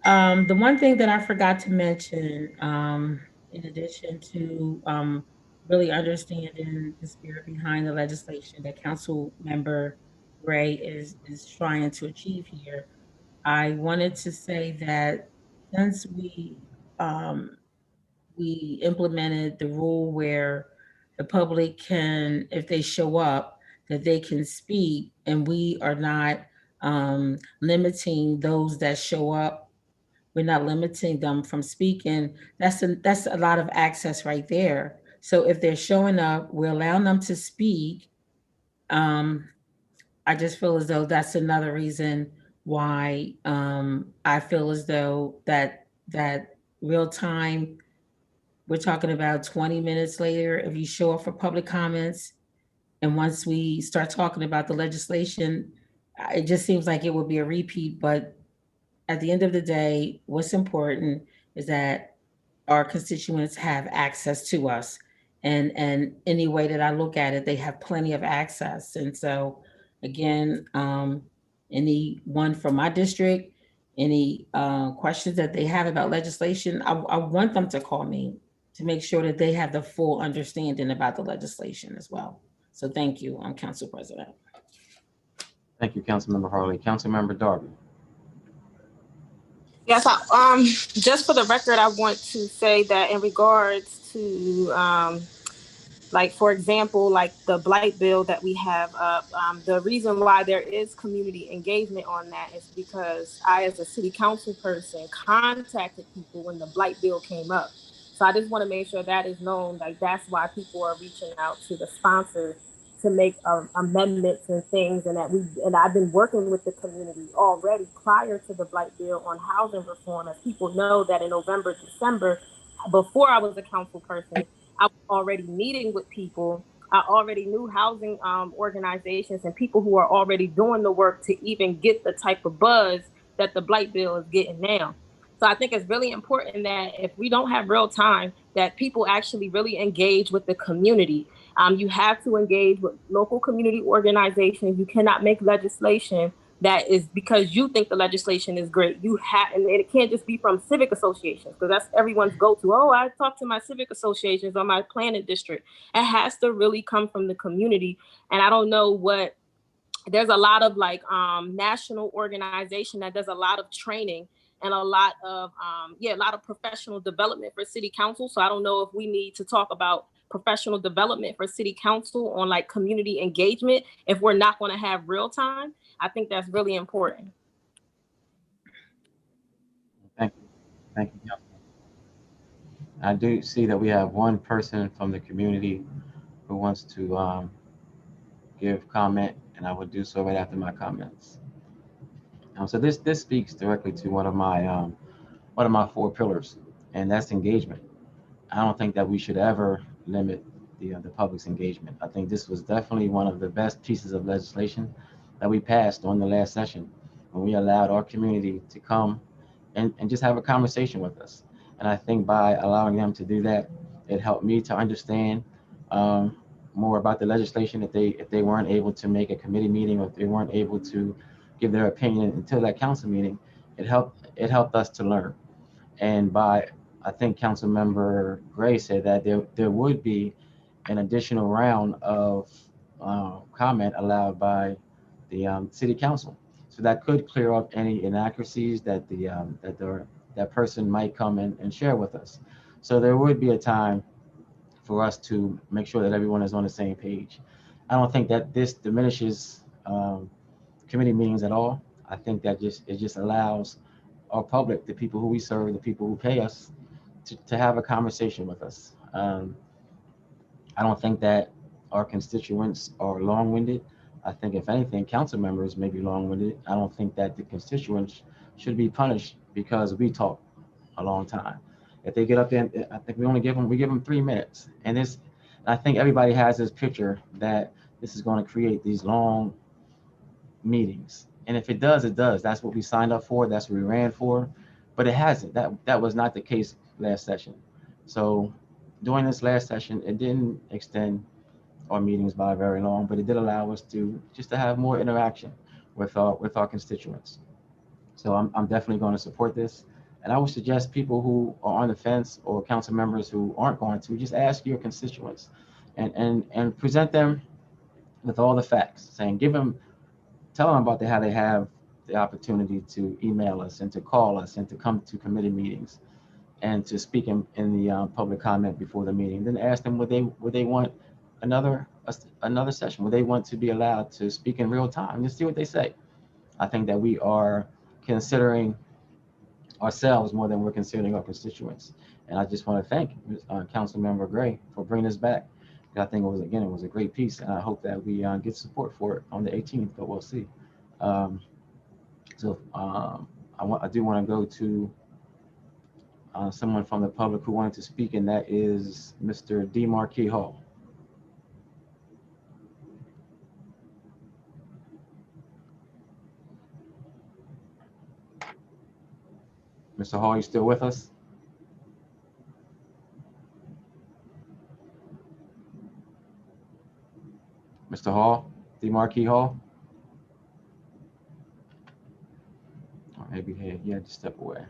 The one thing that I forgot to mention, in addition to really understanding the spirit behind the legislation that Council Member Gray is trying to achieve here, I wanted to say that since we implemented the rule where the public can, if they show up, that they can speak, and we are not limiting those that show up. We're not limiting them from speaking. That's a lot of access right there. So if they're showing up, we're allowing them to speak. I just feel as though that's another reason why I feel as though that real time, we're talking about 20 minutes later, if you show up for public comments, and once we start talking about the legislation, it just seems like it would be a repeat. But at the end of the day, what's important is that our constituents have access to us. And any way that I look at it, they have plenty of access. And so again, anyone from my district, any questions that they have about legislation, I want them to call me to make sure that they have the full understanding about the legislation as well. So thank you, Council President. Thank you, Councilmember Harley. Councilmember Darby. Yes, just for the record, I want to say that in regards to, like, for example, like the blight bill that we have up, the reason why there is community engagement on that is because I, as a city council person, contacted people when the blight bill came up. So I just want to make sure that is known, like that's why people are reaching out to the sponsor to make amendments and things, and I've been working with the community already prior to the blight bill on housing reform, as people know that in November, December, before I was a council person, I was already meeting with people. I already knew housing organizations and people who are already doing the work to even get the type of buzz that the blight bill is getting now. So I think it's really important that if we don't have real time, that people actually really engage with the community. You have to engage with local community organizations. You cannot make legislation that is because you think the legislation is great. You have, and it can't just be from civic associations, because that's everyone's go-to. Oh, I talk to my civic associations or my planning district. It has to really come from the community. And I don't know what, there's a lot of like national organization that does a lot of training and a lot of professional development for city council. So I don't know if we need to talk about professional development for city council on like community engagement if we're not going to have real time. I think that's really important. Thank you. Thank you. I do see that we have one person from the community who wants to give comment, and I will do so right after my comments. So this speaks directly to one of my 4 pillars, and that's engagement. I don't think that we should ever limit the public's engagement. I think this was definitely one of the best pieces of legislation that we passed on the last session, when we allowed our community to come and just have a conversation with us. And I think by allowing them to do that, it helped me to understand more about the legislation. If they weren't able to make a committee meeting, or if they weren't able to give their opinion until that council meeting, it helped us to learn. And I think Councilmember Gray said that there would be an additional round of comment allowed by the city council, so that could clear up any inaccuracies that that person might come and share with us. So there would be a time for us to make sure that everyone is on the same page. I don't think that this diminishes committee meetings at all. I think that it just allows our public, the people who we serve, the people who pay us, to have a conversation with us. I don't think that our constituents are long-winded. I think if anything, council members may be long-winded. I don't think that the constituents should be punished because we talk a long time. If they get up there, I think we give them 3 minutes. And I think everybody has this picture that this is going to create these long meetings. And if it does, it does. That's what we signed up for. That's what we ran for. But it hasn't. That was not the case last session. So during this last session, it didn't extend our meetings by very long, but it did allow us to have more interaction with our constituents. So I'm definitely going to support this. And I would suggest people who are on the fence or council members who aren't going to just ask your constituents and present them with all the facts, saying tell them about how they have the opportunity to email us and to call us and to come to committee meetings and to speak in the public comment before the meeting. Then ask them would they want another session? Would they want to be allowed to speak in real time? Just see what they say. I think that we are considering ourselves more than we're considering our constituents. And I just want to thank Councilmember Gray for bringing this back. I think it was a great piece, and I hope that we get support for it on the 18th, but we'll see. I do want to go to someone from the public who wanted to speak, and that is Mr. D. Marquis Hall. Mr. Hall, you still with us? Mr. Hall, D. Marquis Hall? Or maybe he had to step away.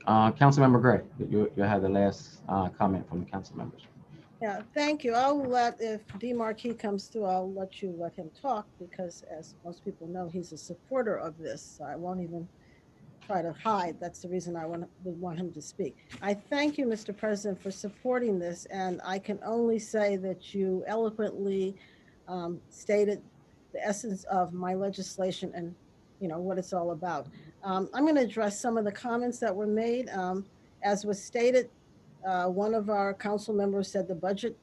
Councilmember Gray, you had the last comment from the council members. Yeah, thank you. If D. Marquis comes through, I'll let him talk because as most people know, he's a supporter of this. So I won't even try to hide. That's the reason I would want him to speak. I thank you, Mr. President, for supporting this. And I can only say that you eloquently stated the essence of my legislation and what it's all about. I'm going to address some of the comments that were made. As was stated, one of our council members said the budget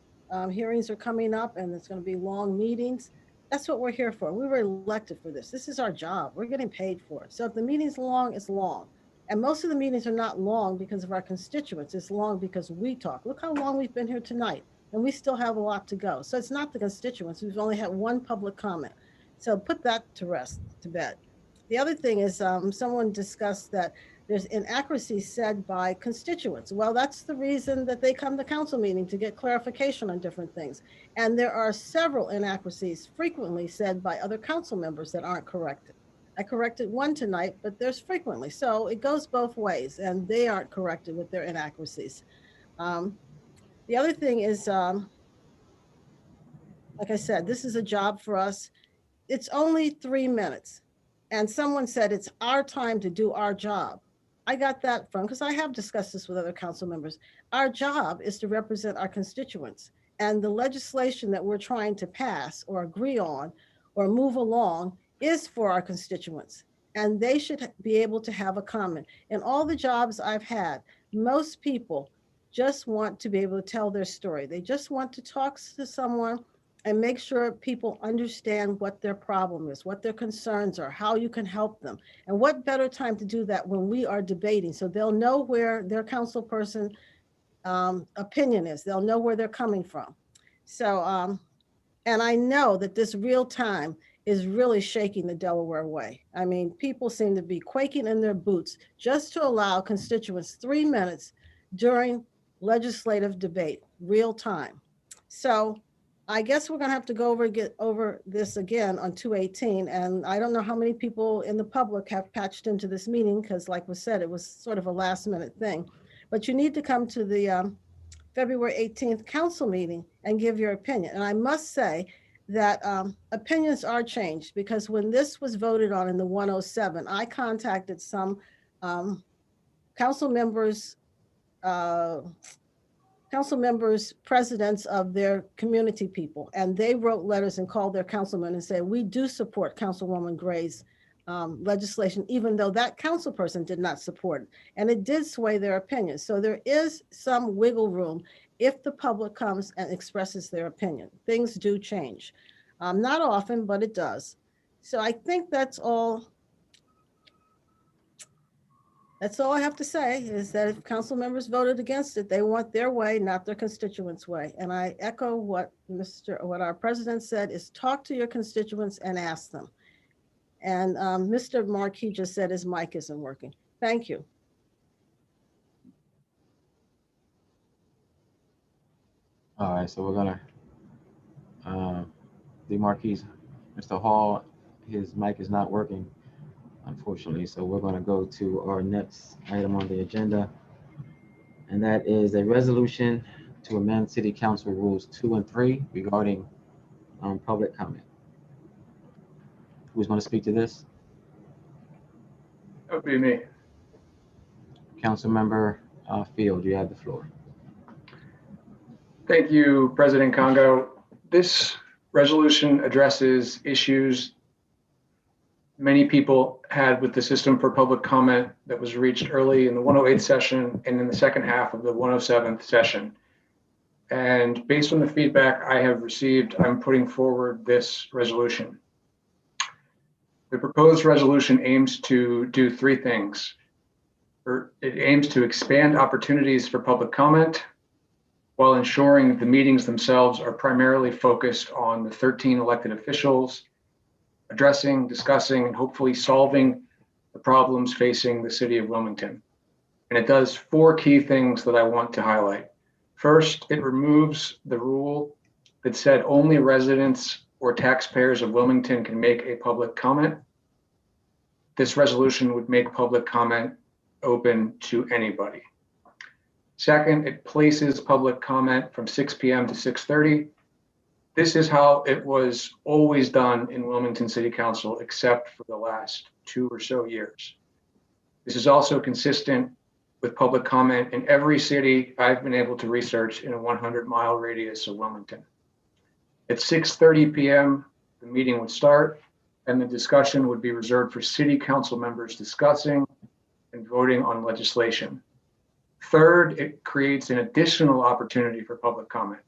hearings are coming up and it's going to be long meetings. That's what we're here for. We were elected for this. This is our job. We're getting paid for it. So if the meeting's long, it's long. And most of the meetings are not long because of our constituents. It's long because we talk. Look how long we've been here tonight. And we still have a lot to go. So it's not the constituents. We've only had one public comment. So put that to bed. The other thing is someone discussed that there's inaccuracies said by constituents. Well, that's the reason that they come to council meeting to get clarification on different things. And there are several inaccuracies frequently said by other council members that aren't corrected. I corrected one tonight, but there's frequently. So it goes both ways and they aren't corrected with their inaccuracies. The other thing is, like I said, this is a job for us. It's only 3 minutes. And someone said it's our time to do our job. I got that from, because I have discussed this with other council members. Our job is to represent our constituents. And the legislation that we're trying to pass or agree on or move along is for our constituents. And they should be able to have a comment. In all the jobs I've had, most people just want to be able to tell their story. They just want to talk to someone and make sure people understand what their problem is, what their concerns are, how you can help them. And what better time to do that when we are debating, so they'll know where their council person opinion is. They'll know where they're coming from. So, and I know that this real time is really shaking the Delaware way. I mean, people seem to be quaking in their boots just to allow constituents 3 minutes during legislative debate, real time. So I guess we're gonna have to get over this again on 2/18. And I don't know how many people in the public have patched into this meeting because like was said, it was sort of a last minute thing. But you need to come to the February 18th council meeting and give your opinion. And I must say that opinions are changed because when this was voted on in the 107, I contacted some council members' council members presidents of their community people, and they wrote letters and called their councilmen and said, we do support Councilwoman Gray's legislation, even though that council person did not support it. And it did sway their opinion. So there is some wiggle room if the public comes and expresses their opinion. Things do change. Not often, but it does. So I think that's all. That's all I have to say, is that if council members voted against it, they want their way, not their constituents' way. And I echo what our president said, is talk to your constituents and ask them. And Mr. Markey just said his mic isn't working. Thank you. All right, so we're gonna, the Marquis, Mr. Hall, his mic is not working, unfortunately. So we're gonna go to our next item on the agenda. And that is a resolution to amend City Council Rules 2 and 3 regarding public comment. Who's gonna speak to this? That would be me. Councilmember Field, you have the floor. Thank you, President Congo. This resolution addresses issues many people had with the system for public comment that was reached early in the 108th session and in the second half of the 107th session. And based on the feedback I have received, I'm putting forward this resolution. The proposed resolution aims to do three things. It aims to expand opportunities for public comment while ensuring the meetings themselves are primarily focused on the 13 elected officials, addressing, discussing, and hopefully solving the problems facing the city of Wilmington. And it does four key things that I want to highlight. First, it removes the rule that said only residents or taxpayers of Wilmington can make a public comment. This resolution would make public comment open to anybody. Second, it places public comment from 6 p.m. to 6:30. This is how it was always done in Wilmington City Council, except for the last 2 or so years. This is also consistent with public comment in every city I've been able to research in a 100-mile radius of Wilmington. At 6:30 p.m., the meeting would start, and the discussion would be reserved for city council members discussing and voting on legislation. Third, it creates an additional opportunity for public comment.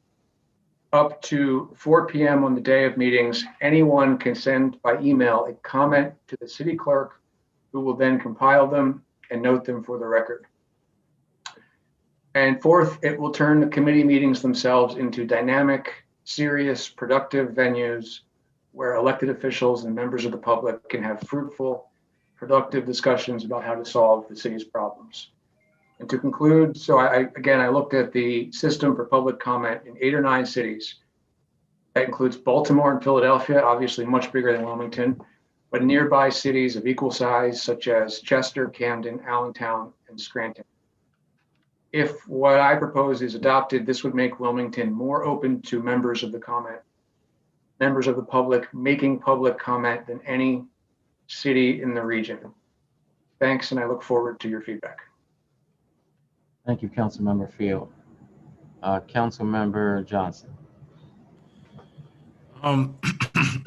Up to 4 p.m. on the day of meetings, anyone can send by email a comment to the city clerk, who will then compile them and note them for the record. And fourth, it will turn the committee meetings themselves into dynamic, serious, productive venues where elected officials and members of the public can have fruitful, productive discussions about how to solve the city's problems. And to conclude, so I looked at the system for public comment in 8 or 9 cities. That includes Baltimore and Philadelphia, obviously much bigger than Wilmington, but nearby cities of equal size, such as Chester, Camden, Allentown, and Scranton. If what I propose is adopted, this would make Wilmington more open to members of the public making public comment than any city in the region. Thanks, and I look forward to your feedback. Thank you, Councilmember Field. Councilmember Johnson.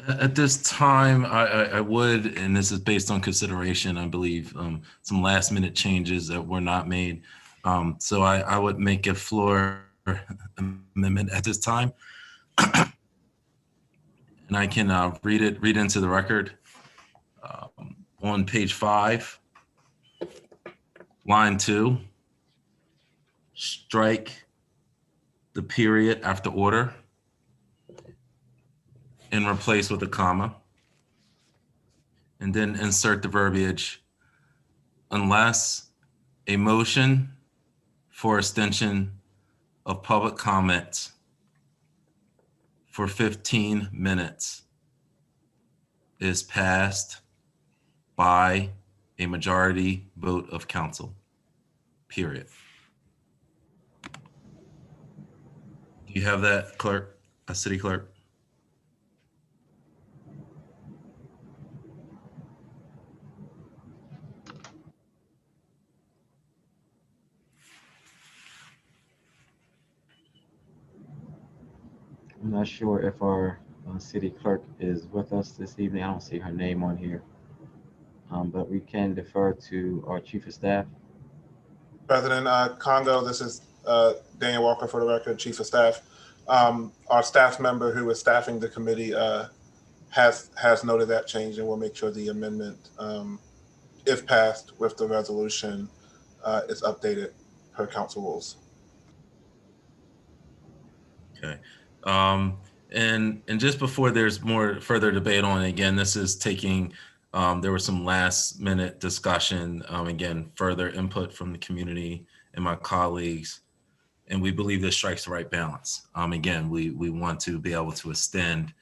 At this time, I would, and this is based on consideration, I believe, some last minute changes that were not made. So I would make a floor amendment at this time. And I can read into the record. On page 5, line 2, strike the period after order and replace with a comma, and then insert the verbiage, unless a motion for extension of public comments for 15 minutes is passed by a majority vote of council, period. Do you have that, clerk, city clerk? I'm not sure if our city clerk is with us this evening. I don't see her name on here. But we can defer to our chief of staff. President Congo, this is Daniel Walker for the record, chief of staff. Our staff member who is staffing the committee has noted that change, and we'll make sure the amendment, if passed with the resolution, is updated per council rules. Okay. And just before there's more further debate on it, again, this is taking, there was some last minute discussion, again, further input from the community and my colleagues, and we believe this strikes the right balance. Again, we want to be able to extend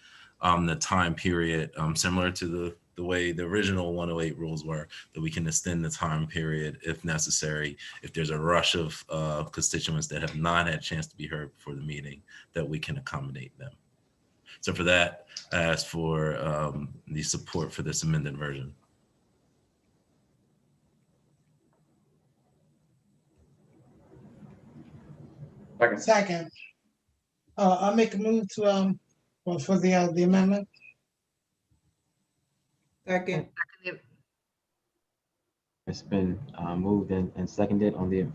the time period, similar to the way the original 108 rules were, that we can extend the time period if necessary, if there's a rush of constituents that have not had a chance to be heard before the meeting, that we can accommodate them. So for that, I ask for the support for this amended version. Second. I'll make a move to well, for the amendment. Second. It's been moved and seconded on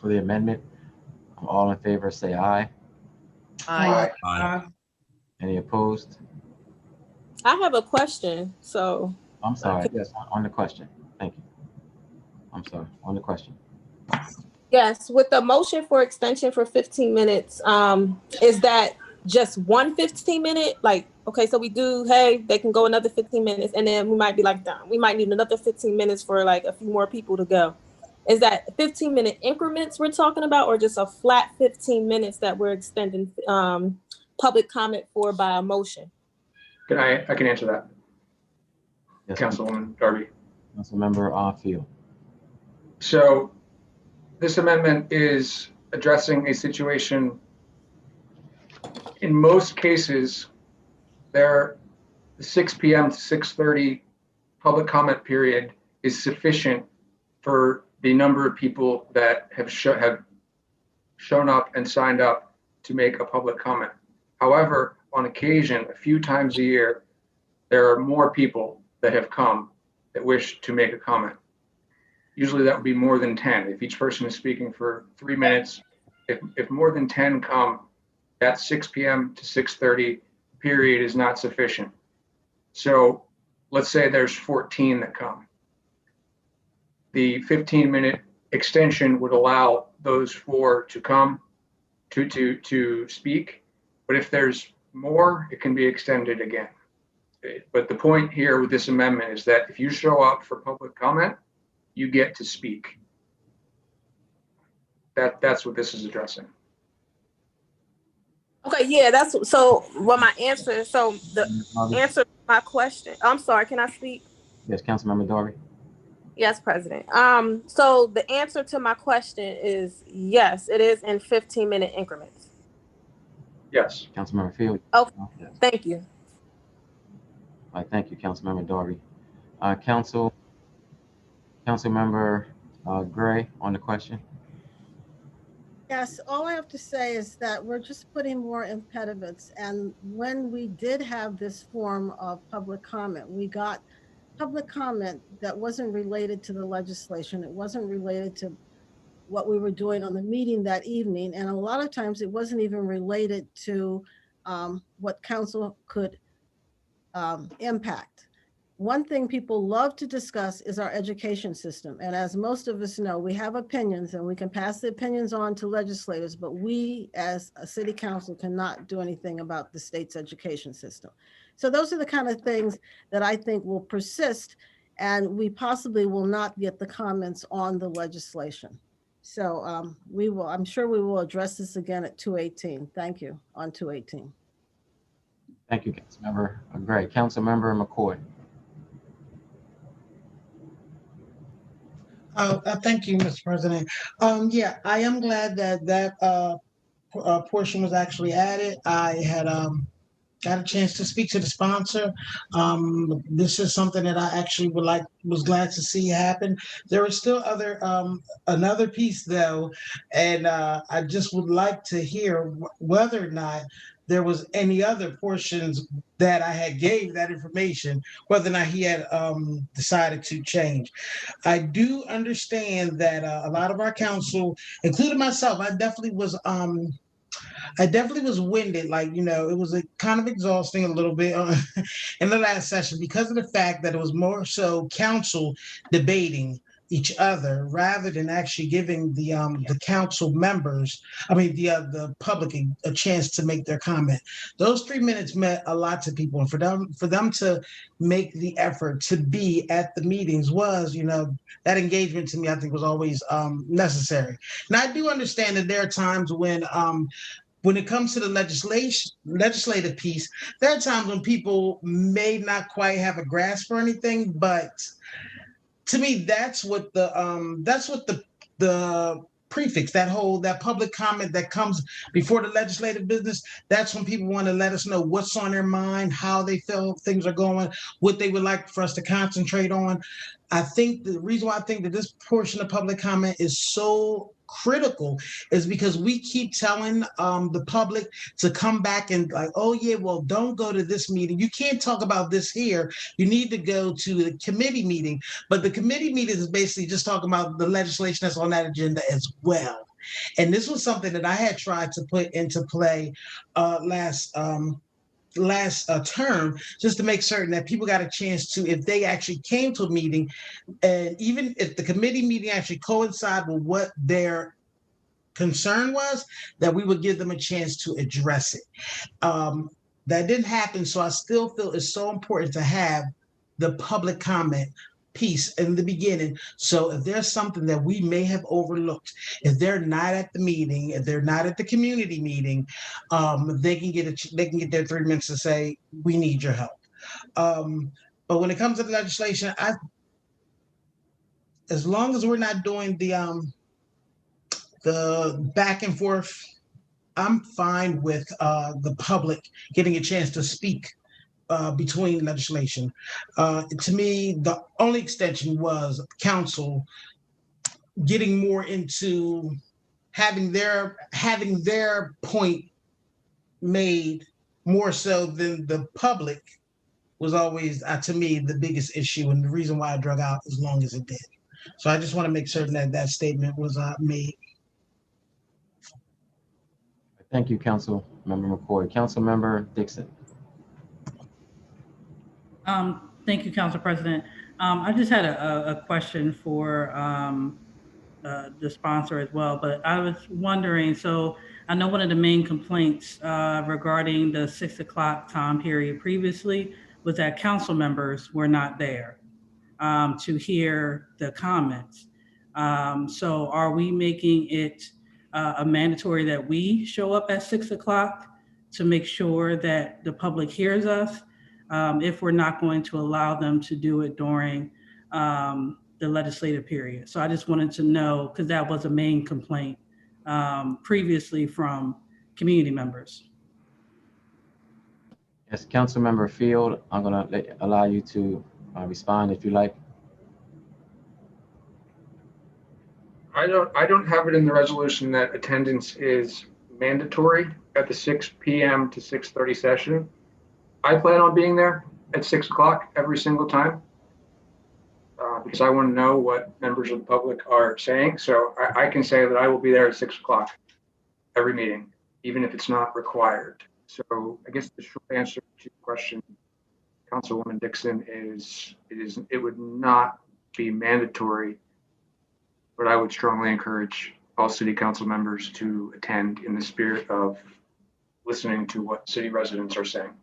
for the amendment. All in favor, say aye. Aye. Aye. Any opposed? I have a question, so. I'm sorry, yes, on the question. Thank you. I'm sorry, on the question. Yes, with the motion for extension for 15 minutes, is that just one 15-minute? Like, okay, so we do, hey, they can go another 15 minutes, and then we might be like, we might need another 15 minutes for like a few more people to go. Is that 15-minute increments we're talking about, or just a flat 15 minutes that we're extending public comment for by a motion? I can answer that. Yes, Councilwoman Darby. Councilmember Field. So this amendment is addressing a situation. In most cases, the 6 p.m. to 6:30 public comment period is sufficient for the number of people that have shown up and signed up to make a public comment. However, on occasion, a few times a year, there are more people that have come that wish to make a comment. Usually that would be more than 10. If each person is speaking for 3 minutes, if more than 10 come, that 6 p.m. to 6:30 period is not sufficient. So let's say there's 14 that come. The 15-minute extension would allow those 4 to come to speak. But if there's more, it can be extended again. But the point here with this amendment is that if you show up for public comment, you get to speak. That's what this is addressing. Okay, yeah, that's so what my answer. So the answer to my question. I'm sorry, can I speak? Yes, Councilmember Darby. Yes, President. So the answer to my question is yes, it is in 15-minute increments. Yes. Councilmember Field. Okay, Yes. thank you. All right, thank you, Councilmember Darby. Councilmember Gray on the question. Yes, all I have to say is that we're just putting more impediments. And when we did have this form of public comment, we got public comment that wasn't related to the legislation. It wasn't related to what we were doing on the meeting that evening. And a lot of times it wasn't even related to what council could impact. One thing people love to discuss is our education system. And as most of us know, we have opinions and we can pass the opinions on to legislators, but we as a city council cannot do anything about the state's education system. So those are the kind of things that I think will persist, and we possibly will not get the comments on the legislation. So I'm sure we will address this again at 218. Thank you, on 218. Thank you, Councilmember Gray. Councilmember McCoy. Thank you, Mr. President. Yeah, I am glad that portion was actually added. I had got a chance to speak to the sponsor. This is something that I actually was glad to see happen. There is still another piece though, and I just would like to hear whether or not there was any other portions that I had gave that information, whether or not he had decided to change. I do understand that a lot of our council, including myself, I definitely was winded. Like, you know, it was kind of exhausting a little bit in the last session because of the fact that it was more so council debating each other rather than actually giving the council members, the public a chance to make their comment. Those 3 minutes meant a lot to people, and for them to make the effort to be at the meetings was, you know, that engagement to me, I think was always necessary. And I do understand that there are times when it comes to the legislative piece, there are times when people may not quite have a grasp for anything, but to me, that's what the prefix, that public comment that comes before the legislative business, that's when people want to let us know what's on their mind, how they feel things are going, what they would like for us to concentrate on. I think the reason why I think that this portion of public comment is so critical is because we keep telling the public to come back and like, oh yeah, well, don't go to this meeting. You can't talk about this here. You need to go to the committee meeting. But the committee meeting is basically just talking about the legislation that's on that agenda as well. And this was something that I had tried to put into play last term, just to make certain that people got a chance to, if they actually came to a meeting, and even if the committee meeting actually coincided with what their concern was, that we would give them a chance to address it. That didn't happen, so I still feel it's so important to have the public comment piece in the beginning. So if there's something that we may have overlooked, if they're not at the meeting, if they're not at the community meeting, they can get their 3 minutes to say, we need your help. But when it comes to the legislation, as long as we're not doing the back and forth, I'm fine with the public getting a chance to speak between legislation. To me, the only extension was council getting more into having their point made more so than the public was always, to me, the biggest issue and the reason why I drug out as long as it did. So I just want to make certain that that statement was made. Thank you, Council Member McCoy. Council Member Dixon. Thank you, Council President. I just had a question for the sponsor as well, but I was wondering, so I know one of the main complaints regarding the 6 o'clock time period previously was that council members were not there to hear the comments. So are we making it a mandatory that we show up at 6 o'clock to make sure that the public hears us if we're not going to allow them to do it during the legislative period? So I just wanted to know, because that was a main complaint previously from community members. Yes, Council Member Field, I'm going to allow you to respond if you like. I don't have it in the resolution that attendance is mandatory at the 6 p.m. to 6:30 session. I plan on being there at 6 o'clock every single time because I want to know what members of the public are saying. So I can say that I will be there at 6 o'clock every meeting, even if it's not required. So I guess the short answer to your question, Councilwoman Dixon, is it would not be mandatory, but I would strongly encourage all city council members to attend in the spirit of listening to what city residents are saying.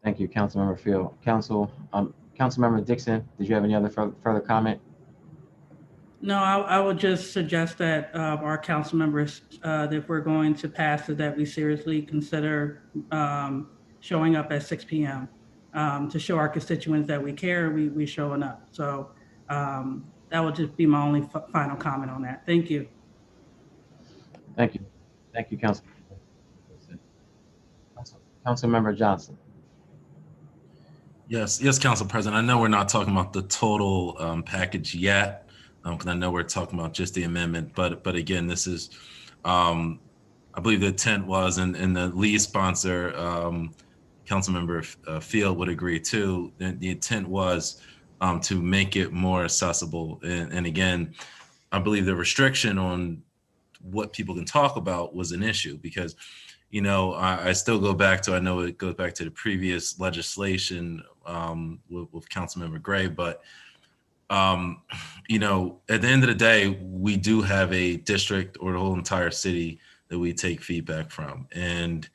Thank you, Councilmember Field. Councilmember Dixon, did you have any other further comment? No, I would just suggest that our council members, that if we're going to pass it, that we seriously consider showing up at 6 p.m. To show our constituents that we care, we showing up. So that would just be my only final comment on that. Thank you. Thank you. Thank you, Councilmember Johnson. Yes, Council President. I know we're not talking about the total package yet, because I know we're talking about just the amendment. But again, this is I believe the intent was, and the lead sponsor, Councilmember Field would agree too, the intent was to make it more accessible. And again, I believe the restriction on what people can talk about was an issue because, you know, I still go back to, I know it goes back to the previous legislation with Councilmember Gray, but you know, at the end of the day, we do have a district or the whole entire city that we take feedback from. And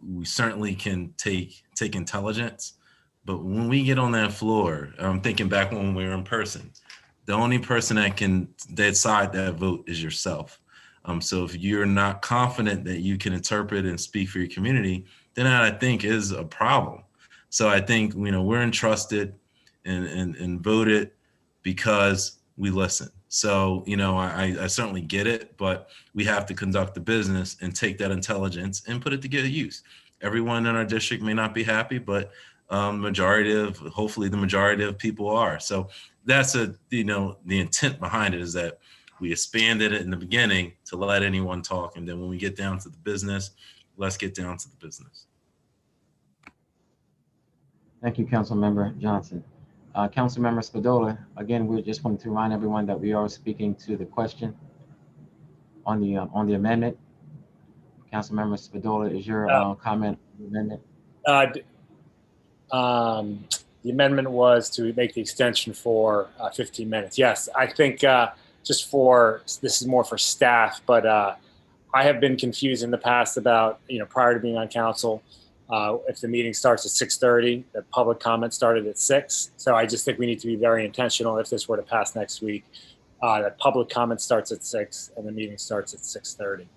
we certainly can take intelligence, but when we get on that floor, I'm thinking back when we were in person, the only person that can decide that vote is yourself. So if you're not confident that you can interpret and speak for your community, then that I think is a problem. So I think, you know, we're entrusted and voted because we listen. So, you know, I certainly get it, but we have to conduct the business and take that intelligence and put it to good use. Everyone in our district may not be happy, but hopefully the majority of people are. So that's you know, the intent behind it is that we expanded it in the beginning to let anyone talk. And then when we get down to the business, let's get down to the business. Thank you, Councilmember Johnson. Councilmember Spadola, again, we just wanted to remind everyone that we are speaking to the question on the amendment. Councilmember Spadola, is your comment on the amendment? The amendment was to make the extension for 15 minutes. Yes, I think this is more for staff, but I have been confused in the past about, you know, prior to being on council, if the meeting starts at 6:30, the public comment started at 6. So I just think we need to be very intentional if this were to pass next week, that public comment starts at 6 and the meeting starts at 6:30.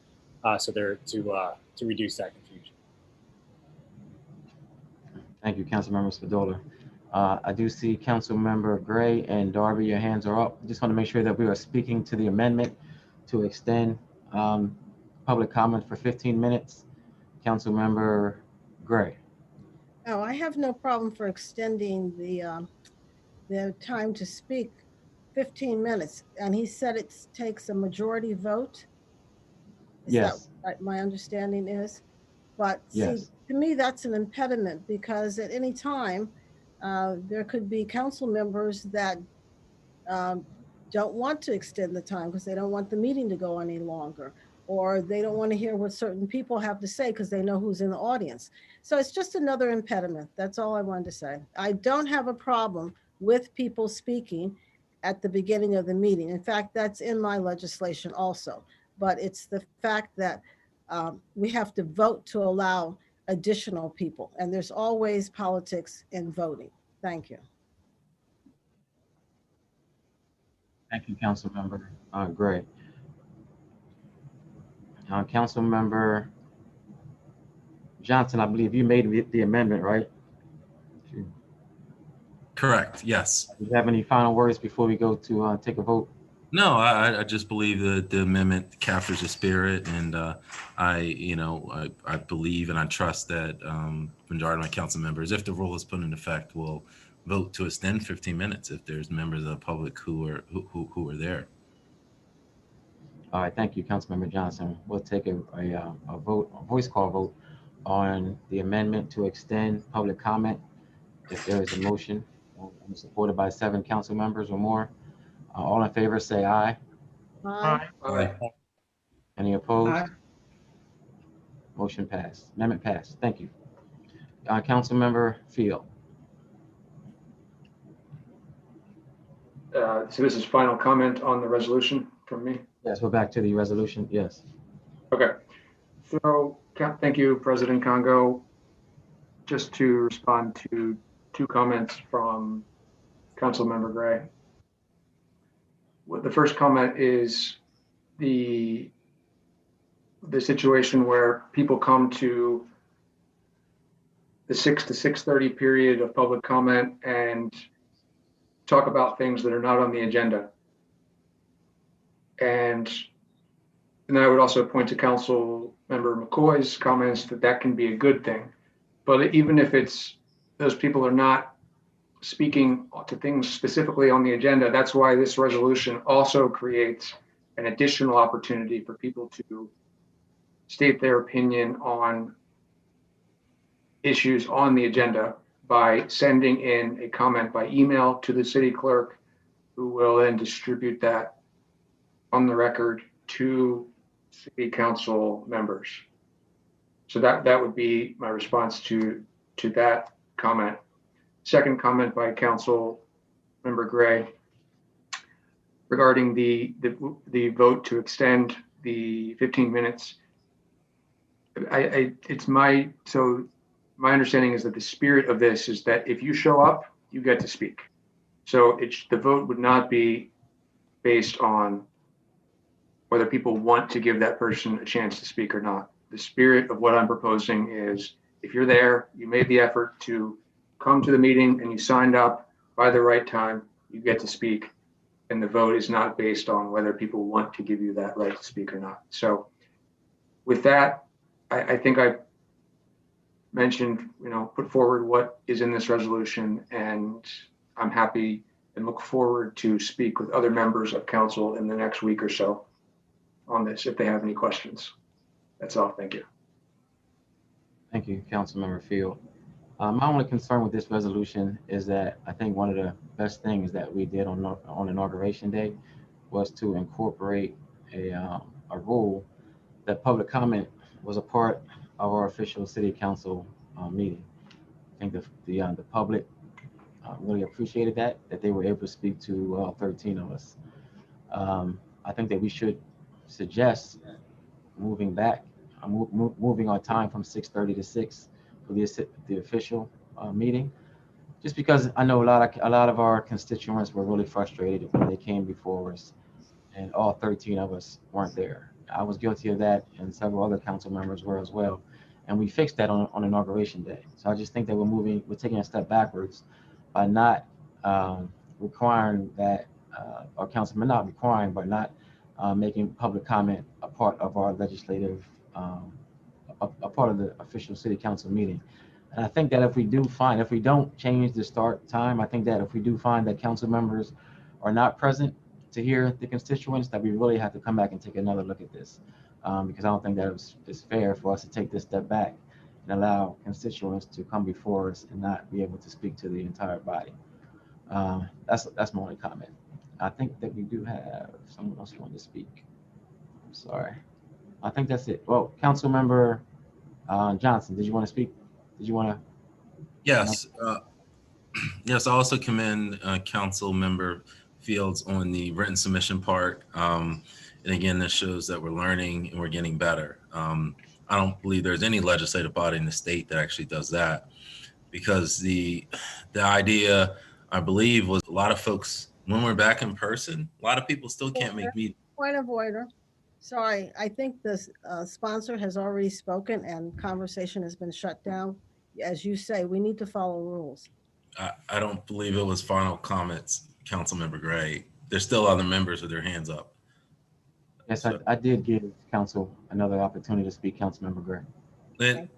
So they're to reduce that confusion. Thank you, Councilmember Spadola. I do see Councilmember Gray and Darby, your hands are up. Just want to make sure that we are speaking to the amendment to extend public comment for 15 minutes. Councilmember Gray. Oh, I have no problem for extending the time to speak 15 minutes. And he said it takes a majority vote. Is Yes. that what my understanding is? But Yes. see, to me, that's an impediment because at any time, there could be council members that don't want to extend the time because they don't want the meeting to go any longer, or they don't want to hear what certain people have to say because they know who's in the audience. So it's just another impediment. That's all I wanted to say. I don't have a problem with people speaking at the beginning of the meeting. In fact, that's in my legislation also. But it's the fact that we have to vote to allow additional people. And there's always politics in voting. Thank you. Thank you, Councilmember Gray. Councilmember Johnson, I believe you made the amendment, right? Correct, yes. Do you have any final words before we go to take a vote? No, I just believe that the amendment captures the spirit, and I believe and I trust that majority of my council members, if the rule is put in effect, will vote to extend 15 minutes if there's members of the public who are there. All right, thank you, Councilmember Johnson. We'll take a voice call vote on the amendment to extend public comment. If there is a motion supported by 7 council members or more, all in favor say aye. Aye. Aye. Any opposed? Aye. Motion passed. Amendment passed. Thank you. Councilmember Field. So this is final comment on the resolution from me. Yes, we're back to the resolution. Yes. Okay. So thank you, President Congo. Just to respond to 2 comments from Councilmember Gray. The first comment is the situation where people come to the 6 to 6:30 period of public comment and talk about things that are not on the agenda. And I would also point to Councilmember McCoy's comments that can be a good thing. But even if it's those people are not speaking to things specifically on the agenda, that's why this resolution also creates an additional opportunity for people to state their opinion on issues on the agenda by sending in a comment by email to the city clerk, who will then distribute that on the record to city council members. So that would be my response to that comment. Second comment by Council Member Gray regarding the vote to extend the 15 minutes. My understanding is that the spirit of this is that if you show up, you get to speak. So the vote would not be based on whether people want to give that person a chance to speak or not. The spirit of what I'm proposing is, if you're there, you made the effort to come to the meeting and you signed up by the right time, you get to speak. And the vote is not based on whether people want to give you that right to speak or not. So with that, I think I mentioned, put forward what is in this resolution, and I'm happy and look forward to speak with other members of council in the next week or so on this, if they have any questions. That's all. Thank you. Thank you, Councilmember Field. My only concern with this resolution is that I think one of the best things that we did on Inauguration Day was to incorporate a rule that public comment was a part of our official city council meeting. I think the public really appreciated that they were able to speak to all 13 of us. I think that we should suggest moving back, moving our time from 6:30 to 6 for the official meeting, just because I know a lot of our constituents were really frustrated when they came before us, and all 13 of us weren't there. I was guilty of that, and several other council members were as well, and we fixed that on Inauguration Day. So I just think that we're taking a step backwards by not requiring that, or councilmen not requiring, but not making public comment a part of our legislative, a part of the official city council meeting. And I think that if we don't change the start time, I think that if we do find that council members are not present to hear the constituents, that we really have to come back and take another look at this, because I don't think that it's fair for us to take this step back and allow constituents to come before us and not be able to speak to the entire body. That's my only comment. I think that we do have someone else wanting to speak. I'm sorry. I think that's it. Well, Council Member Johnson, did you want to speak? Did you want to? Yes. Yes, I also commend Council Member Fields on the written submission part. And again, this shows that we're learning and we're getting better. I don't believe there's any legislative body in the state that actually does that, because the idea, I believe, was a lot of folks, when we're back in person, a lot of people still can't make meetings. Point of order. Sorry, I think the sponsor has already spoken and conversation has been shut down. As you say, we need to follow rules. I don't believe it was final comments, Councilmember Gray. There's still other members with their hands up. Yes, so, I did give council another opportunity to speak, Councilmember Gray.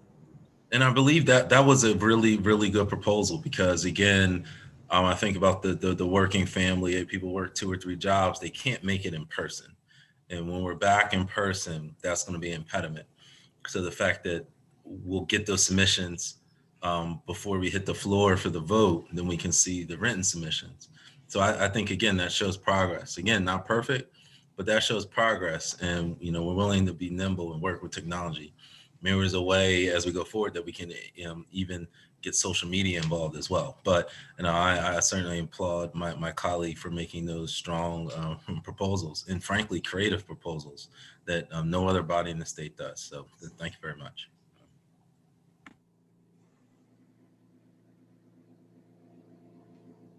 And I believe that was a really, really good proposal, because again, I think about the working family. People work 2 or 3 jobs. They can't make it in person. And when we're back in person, that's going to be an impediment. So the fact that we'll get those submissions before we hit the floor for the vote, then we can see the written submissions. So I think, again, that shows progress. Again, not perfect, but that shows progress. And, we're willing to be nimble and work with technology. Maybe there's a way as we go forward that we can even get social media involved as well. But I certainly applaud my colleague for making those strong proposals, and frankly, creative proposals that no other body in the state does. So thank you very much.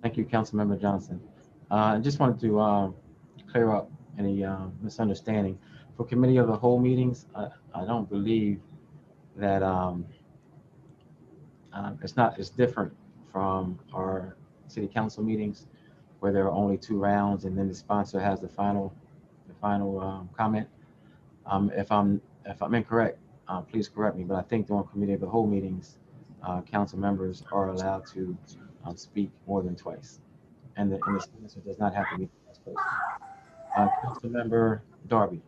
Thank you, Councilmember Johnson. I just wanted to clear up any misunderstanding. For committee of the whole meetings, I don't believe that it's different from our city council meetings, where there are only 2 rounds and then the sponsor has the final comment. If I'm incorrect, please correct me, but I think during committee of the whole meetings, council members are allowed to speak more than twice, and the sponsor does not have to be the first person. Council Member Darby.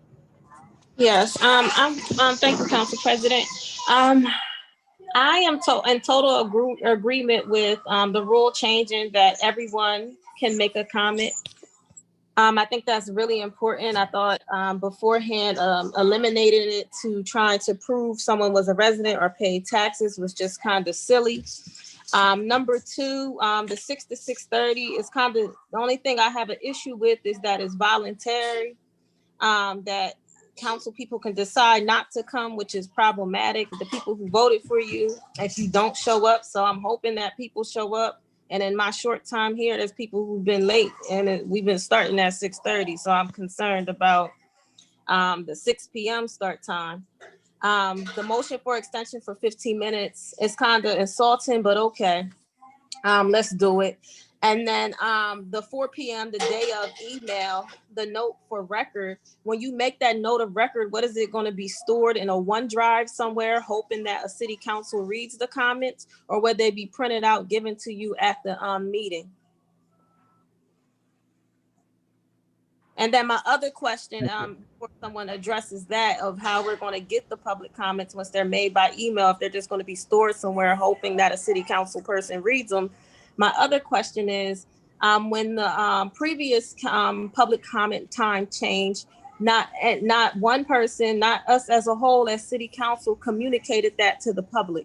Yes, thank you, Council President. I am in total agreement with the rule changing that everyone can make a comment. I think that's really important. I thought beforehand, eliminating it to trying to prove someone was a resident or paid taxes was just kind of silly. Number two, the 6 to 6:30 is kind of the only thing I have an issue with is that it's voluntary, that council people can decide not to come, which is problematic. The people who voted for you, if you don't show up. So I'm hoping that people show up. And in my short time here, there's people who've been late and we've been starting at 6:30. So I'm concerned about the 6 p.m. start time. The motion for extension for 15 minutes is kind of insulting, but okay. Let's do it. And then the 4 p.m., the day of email, the note for record, when you make that note of record, what is it going to be stored in a OneDrive somewhere, hoping that a city council reads the comments, or would they be printed out, given to you at the meeting? And then my other question, before someone addresses that, of how we're going to get the public comments once they're made by email, if they're just going to be stored somewhere, hoping that a city council person reads them. My other question is, when the previous public comment time changed, not one person, not us as a whole as city council communicated that to the public.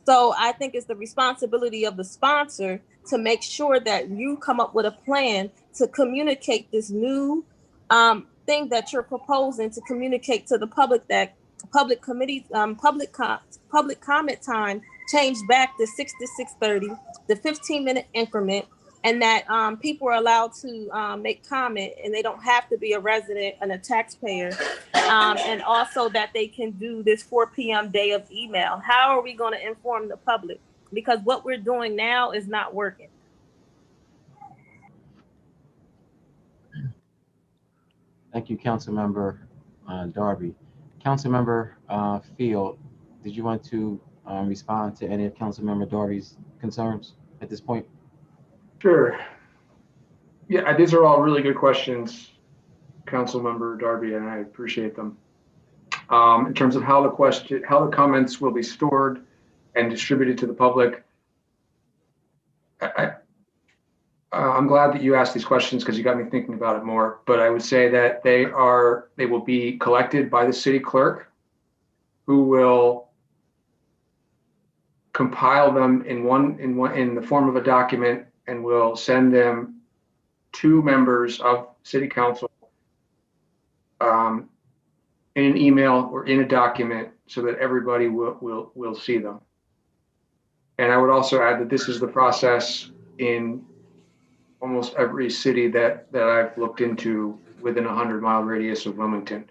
So I think it's the responsibility of the sponsor to make sure that you come up with a plan to communicate this new thing that you're proposing to communicate to the public, that public committees, public comment time changed back to 6 to 6:30, the 15-minute increment, and that people are allowed to make comment and they don't have to be a resident and a taxpayer. And also that they can do this 4 p.m. day of email. How are we going to inform the public? Because what we're doing now is not working. Thank you, Councilmember Darby. Councilmember Field, did you want to respond to any of Councilmember Darby's concerns at this point? Sure. Yeah, these are all really good questions, Councilmember Darby, and I appreciate them. In terms of how the comments will be stored and distributed to the public, I'm glad that you asked these questions because you got me thinking about it more. But I would say that they will be collected by the city clerk, who will compile them in the form of a document and will send them to members of city council in an email or in a document so that everybody will see them. And I would also add that this is the process in almost every city that I've looked into within a 100-mile radius of Wilmington.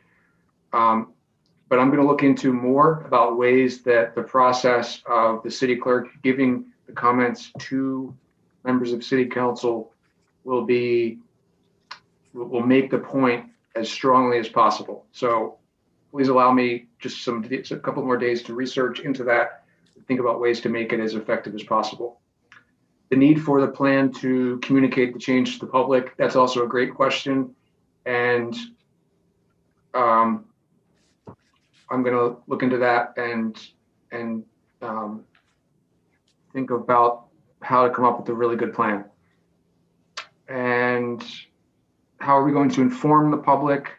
But I'm going to look into more about ways that the process of the city clerk giving the comments to members of city council will make the point as strongly as possible. So please allow me just a couple more days to research into that, think about ways to make it as effective as possible. The need for the plan to communicate the change to the public, that's also a great question. And I'm going to look into that and think about how to come up with a really good plan. And how are we going to inform the public?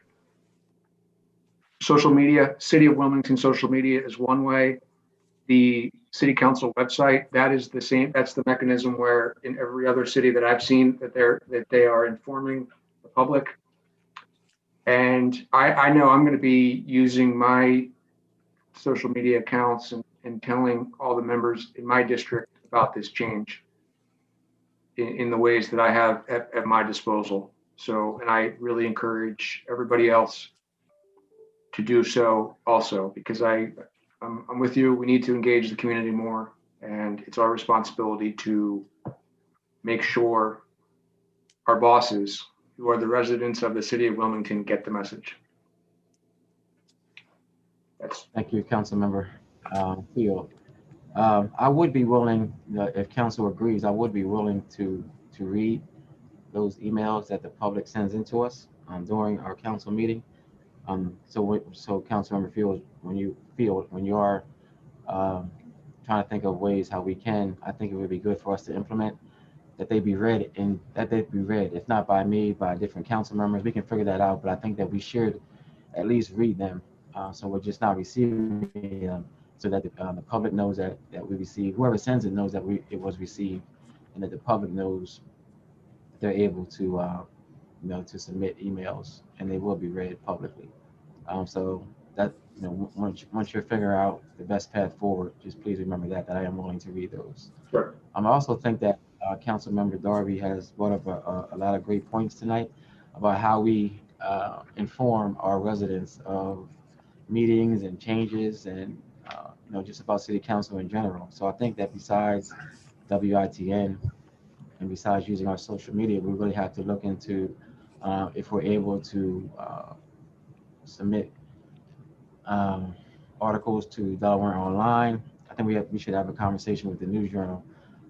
Social media, City of Wilmington social media is one way. The city council website, that is the same. That's the mechanism where in every other city that I've seen that they are informing the public. And I know I'm going to be using my social media accounts and telling all the members in my district about this change in the ways that I have at my disposal. So, and I really encourage everybody else to do so also, because I'm with you. We need to engage the community more, and it's our responsibility to make sure our bosses, who are the residents of the city of Wilmington, get the message. Thank you, Councilmember Field. I would be willing, if council agrees, I would be willing to read those emails that the public sends into us during our council meeting. So Councilmember Fields, when you are trying to think of ways how we can, I think it would be good for us to implement that they be read, and that they be read, if not by me, by different council members. We can figure that out, but I think that we should at least read them, so we're just not receiving them, so that the public knows that we receive. Whoever sends it knows that it was received, and that the public knows they're able to to submit emails, and they will be read publicly. So that, once you figure out the best path forward, just please remember that I am willing to read those. Sure. I also think that Councilmember Darby has brought up a lot of great points tonight about how we inform our residents of meetings and changes, and just about City Council in general. So I think that besides WITN and besides using our social media, we really have to look into if we're able to submit articles to Delaware Online. I think we should have a conversation with the News Journal.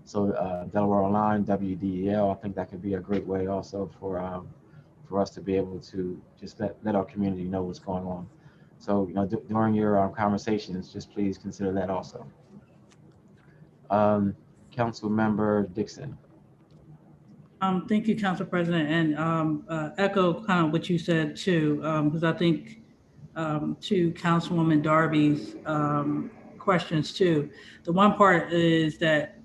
So Delaware Online, WDEL, I think that could be a great way also for us to be able to just let our community know what's going on. So during your conversations, just please consider that also. Council Member Dixon. Thank you, Council President, and echo kind of what you said too, because I think to Councilwoman Darby's questions too. The one part is that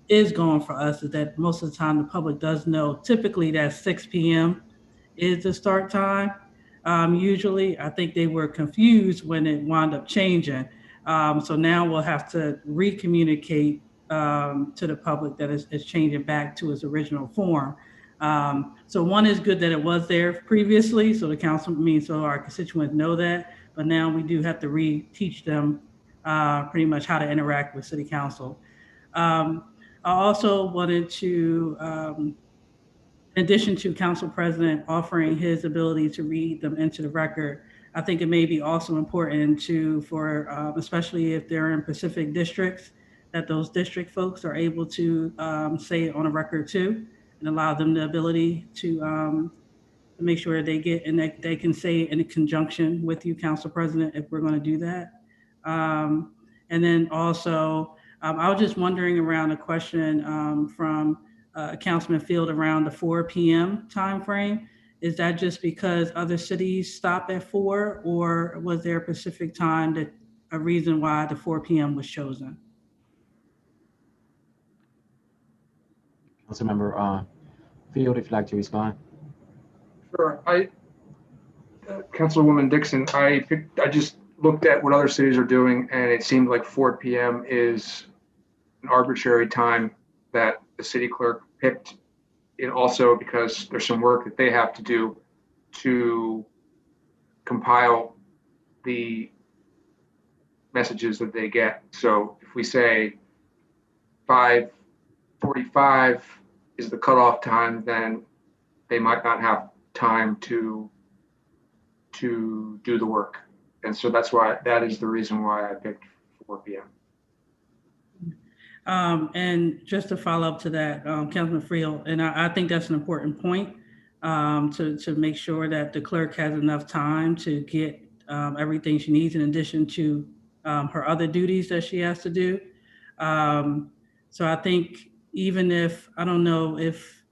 is going for us is that most of the time the public does know typically that 6 p.m. is the start time. Usually, I think they were confused when it wound up changing. So now we'll have to re-communicate to the public that it's changing back to its original form. So one is good that it was there previously, so the council, so our constituents know that, but now we do have to re-teach them pretty much how to interact with City Council. I also wanted to, in addition to Council President offering his ability to read them into the record, I think it may be also important for especially if they're in Pacific districts, that those district folks are able to say it on a record too, and allow them the ability to make sure they get, and that they can say in conjunction with you, Council President, if we're going to do that. And then also, I was just wondering around a question from Councilman Field around the 4 p.m. timeframe. Is that just because other cities stop at 4, or was there a specific time that a reason why the 4 p.m. was chosen? Councilmember Field, if you'd like to respond. Sure. Councilwoman Dixon, I just looked at what other cities are doing, and it seemed like 4 p.m. is an arbitrary time that the city clerk picked. And also because there's some work that they have to do to compile the messages that they get. So if we say 5:45 is the cutoff time, then they might not have time to do the work. And so that is the reason why I picked 4 p.m. And just to follow up to that, Councilman Friel, and I think that's an important point, to make sure that the clerk has enough time to get everything she needs in addition to her other duties that she has to do. So I think even if, I don't know if,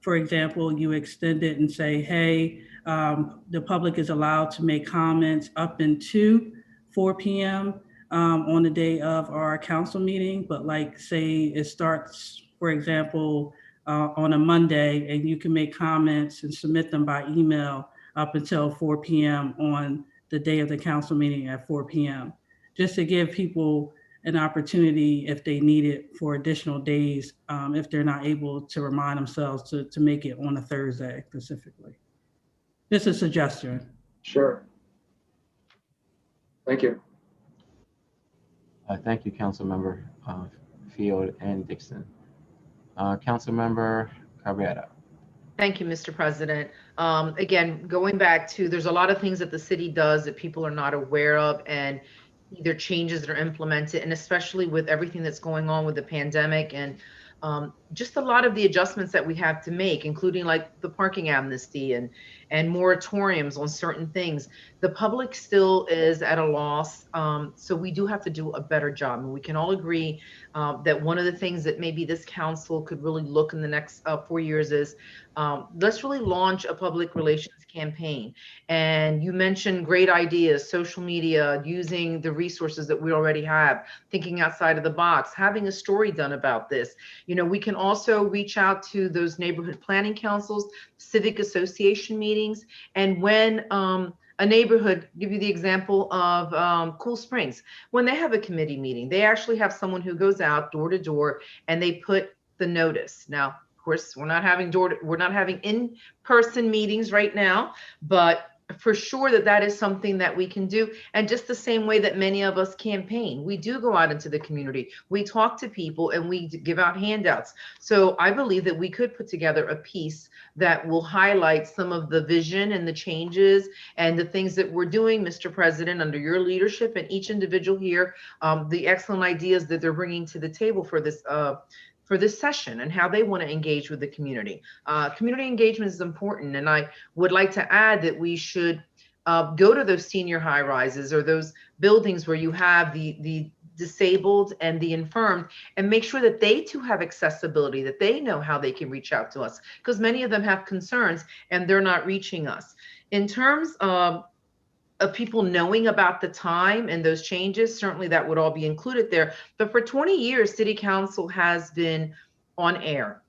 for example, you extend it and say, hey, the public is allowed to make comments up into 4 p.m. On the day of our council meeting, but like say it starts, for example, on a Monday, and you can make comments and submit them by email up until 4 p.m. on the day of the council meeting at 4 p.m. Just to give people an opportunity if they need it for additional days, if they're not able to remind themselves to make it on a Thursday specifically. Just a suggestion. Sure. Thank you. Thank you, Councilmember Field and Dixon. Councilmember Cabrera. Thank you, Mr. President. Again, going back to, there's a lot of things that the city does that people are not aware of, and either changes that are implemented, and especially with everything that's going on with the pandemic and just a lot of the adjustments that we have to make, including like the parking amnesty and moratoriums on certain things. The public still is at a loss. So we do have to do a better job. And we can all agree that one of the things that maybe this council could really look in the next 4 years is let's really launch a public relations campaign. And you mentioned great ideas, social media, using the resources that we already have, thinking outside of the box, having a story done about this. You know, we can also reach out to those neighborhood planning councils, civic association meetings, and when a neighborhood, give you the example of Cool Springs, when they have a committee meeting, they actually have someone who goes out door to door and they put the notice. Now, of course, we're not having in-person meetings right now, but for sure that is something that we can do. And just the same way that many of us campaign, we do go out into the community, we talk to people, and we give out handouts. So I believe that we could put together a piece that will highlight some of the vision and the changes and the things that we're doing, Mr. President, under your leadership, and each individual here, the excellent ideas that they're bringing to the table for this session and how they want to engage with the community. Community engagement is important. And I would like to add that we should go to those senior high rises or those buildings where you have the disabled and the infirmed, and make sure that they too have accessibility, that they know how they can reach out to us, because many of them have concerns and they're not reaching us. In terms of people knowing about the time and those changes, certainly that would all be included there. But for 20 years, City Council has been on air.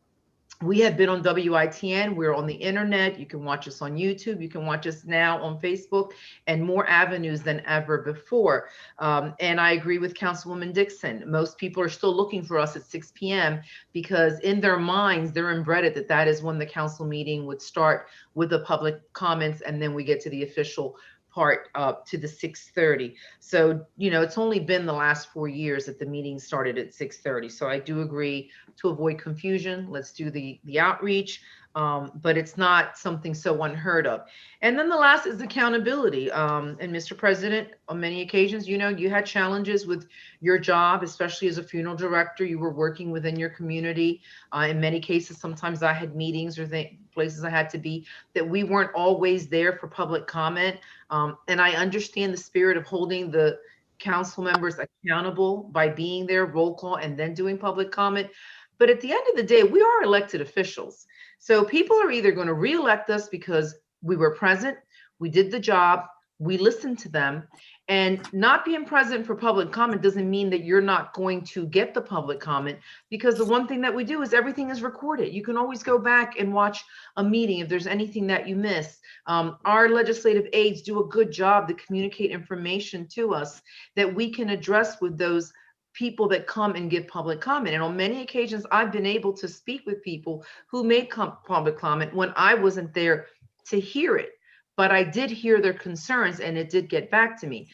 We have been on WITN, we're on the internet, you can watch us on YouTube, you can watch us now on Facebook, and more avenues than ever before. And I agree with Councilwoman Dixon. Most people are still looking for us at 6 p.m. because in their minds, they're embedded that is when the council meeting would start with the public comments, and then we get to the official part to the 6:30. So, you know, it's only been the last 4 years that the meeting started at 6:30. So I do agree, to avoid confusion, let's do the outreach, but it's not something so unheard of. And then the last is accountability. And Mr. President, on many occasions, you know, you had challenges with your job, especially as a funeral director. You were working within your community. In many cases, sometimes I had meetings or places I had to be that we weren't always there for public comment. And I understand the spirit of holding the council members accountable by being there, roll call, and then doing public comment. But at the end of the day, we are elected officials. So people are either going to reelect us because we were present, we did the job, we listened to them, and not being present for public comment doesn't mean that you're not going to get the public comment, because the one thing that we do is everything is recorded. You can always go back and watch a meeting if there's anything that you miss. Our legislative aides do a good job to communicate information to us that we can address with those people that come and give public comment. And on many occasions, I've been able to speak with people who made public comment when I wasn't there to hear it, but I did hear their concerns and it did get back to me.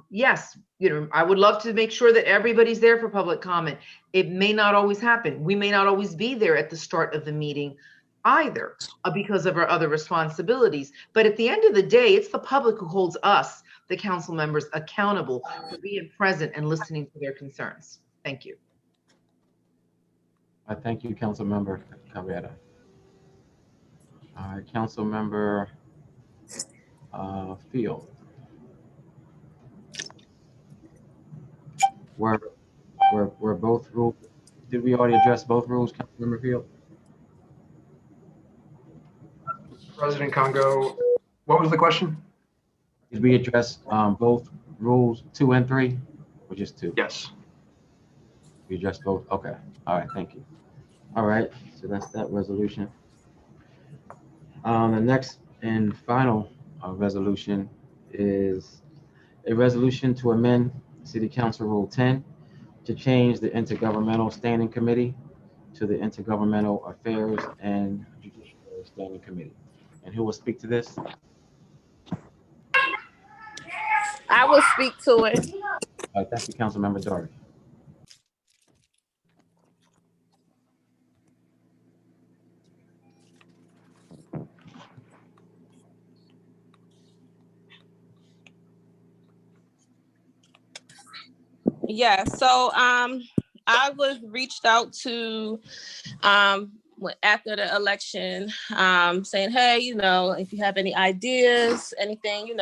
Yes, you know, I would love to make sure that everybody's there for public comment. It may not always happen. We may not always be there at the start of the meeting either because of our other responsibilities. But at the end of the day, it's the public who holds us, the council members, accountable for being present and listening to their concerns. Thank you. I thank you, Council Member Cabrera. Council Member Field. Were both rules? Did we already address both rules, Council Member Field? President Congo, what was the question? Did we address both rules 2 and 3, or just 2? Yes. We addressed both. Okay. All right. Thank you. All right. So that's that resolution. The next and final resolution is a resolution to amend City Council Rule 10 to change the Intergovernmental Standing Committee to the Intergovernmental Affairs and Judiciary Standing Committee. And who will speak to this? I will speak to it. Thank you, Councilmember Doherty. Yeah, so I was reached out to after the election, saying, hey, if you have any ideas, anything,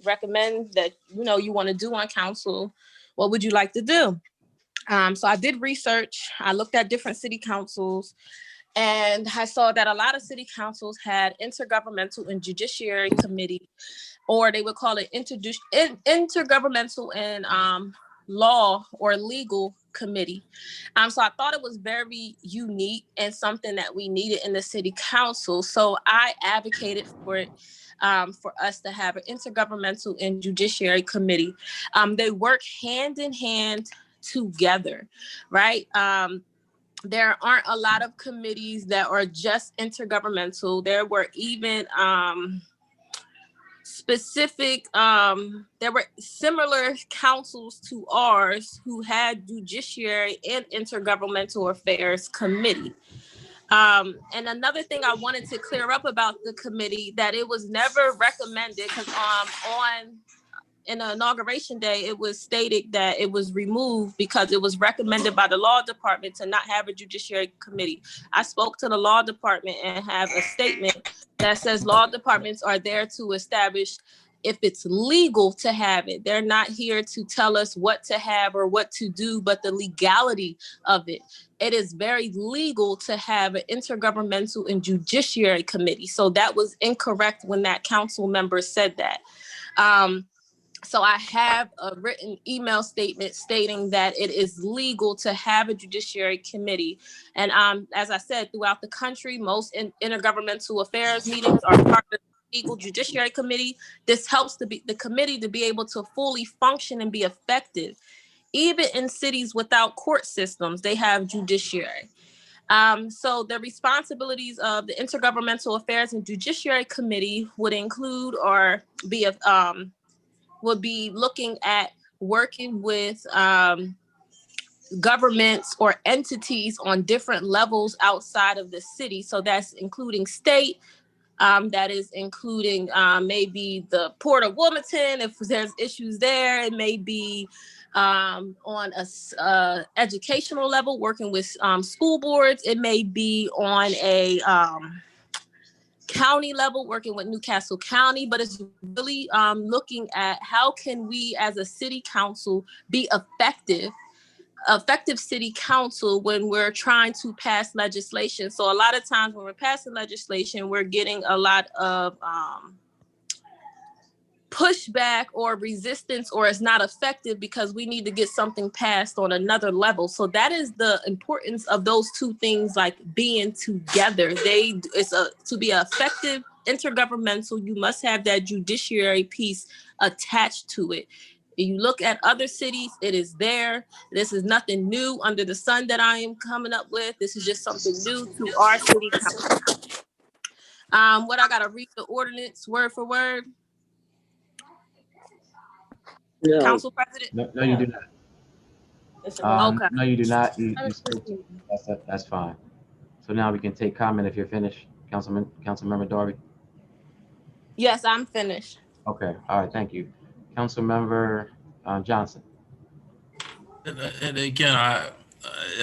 recommend that, you want to do on council, what would you like to do? So I did research. I looked at different city councils, and I saw that a lot of city councils had intergovernmental and judiciary committee, or they would call it intergovernmental and law or legal committee. So I thought it was very unique and something that we needed in the city council. So I advocated for it, for us to have an intergovernmental and judiciary committee. They work hand in hand together, right? There aren't a lot of committees that are just intergovernmental. There were even there were similar councils to ours who had judiciary and intergovernmental affairs committee. And another thing I wanted to clear up about the committee, that it was never recommended, because in the inauguration day, it was stated that it was removed because it was recommended by the law department to not have a judiciary committee. I spoke to the law department and have a statement that says law departments are there to establish if it's legal to have it. They're not here to tell us what to have or what to do, but the legality of it. It is very legal to have an intergovernmental and judiciary committee. So that was incorrect when that council member said that. So I have a written email statement stating that it is legal to have a judiciary committee. And as I said, throughout the country, most intergovernmental affairs meetings are part of the legal judiciary committee. This helps the committee to be able to fully function and be effective. Even in cities without court systems, they have judiciary. So the responsibilities of the Intergovernmental Affairs and Judiciary Committee would include or would be looking at working with governments or entities on different levels outside of the city. So that's including state, that is including maybe the Port of Wilmington, if there's issues there. It may be on a educational level, working with school boards. It may be on a county level, working with Newcastle County, but it's really looking at how can we as a city council be effective city council when we're trying to pass legislation. So a lot of times when we're passing legislation, we're getting a lot of pushback or resistance, or it's not effective because we need to get something passed on another level. So that is the importance of those two things, like being together. To be effective intergovernmental, you must have that judiciary piece attached to it. You look at other cities, it is there. This is nothing new under the sun that I am coming up with. This is just something new to our city council. What I gotta read the ordinance word for word? No. Council President? No, you do not. Okay. No, you do not. You spoke. That's fine. So now we can take comment if you're finished, Councilmember Darby. Yes, I'm finished. Okay. All right. Thank you, Councilmember Johnson. And again, I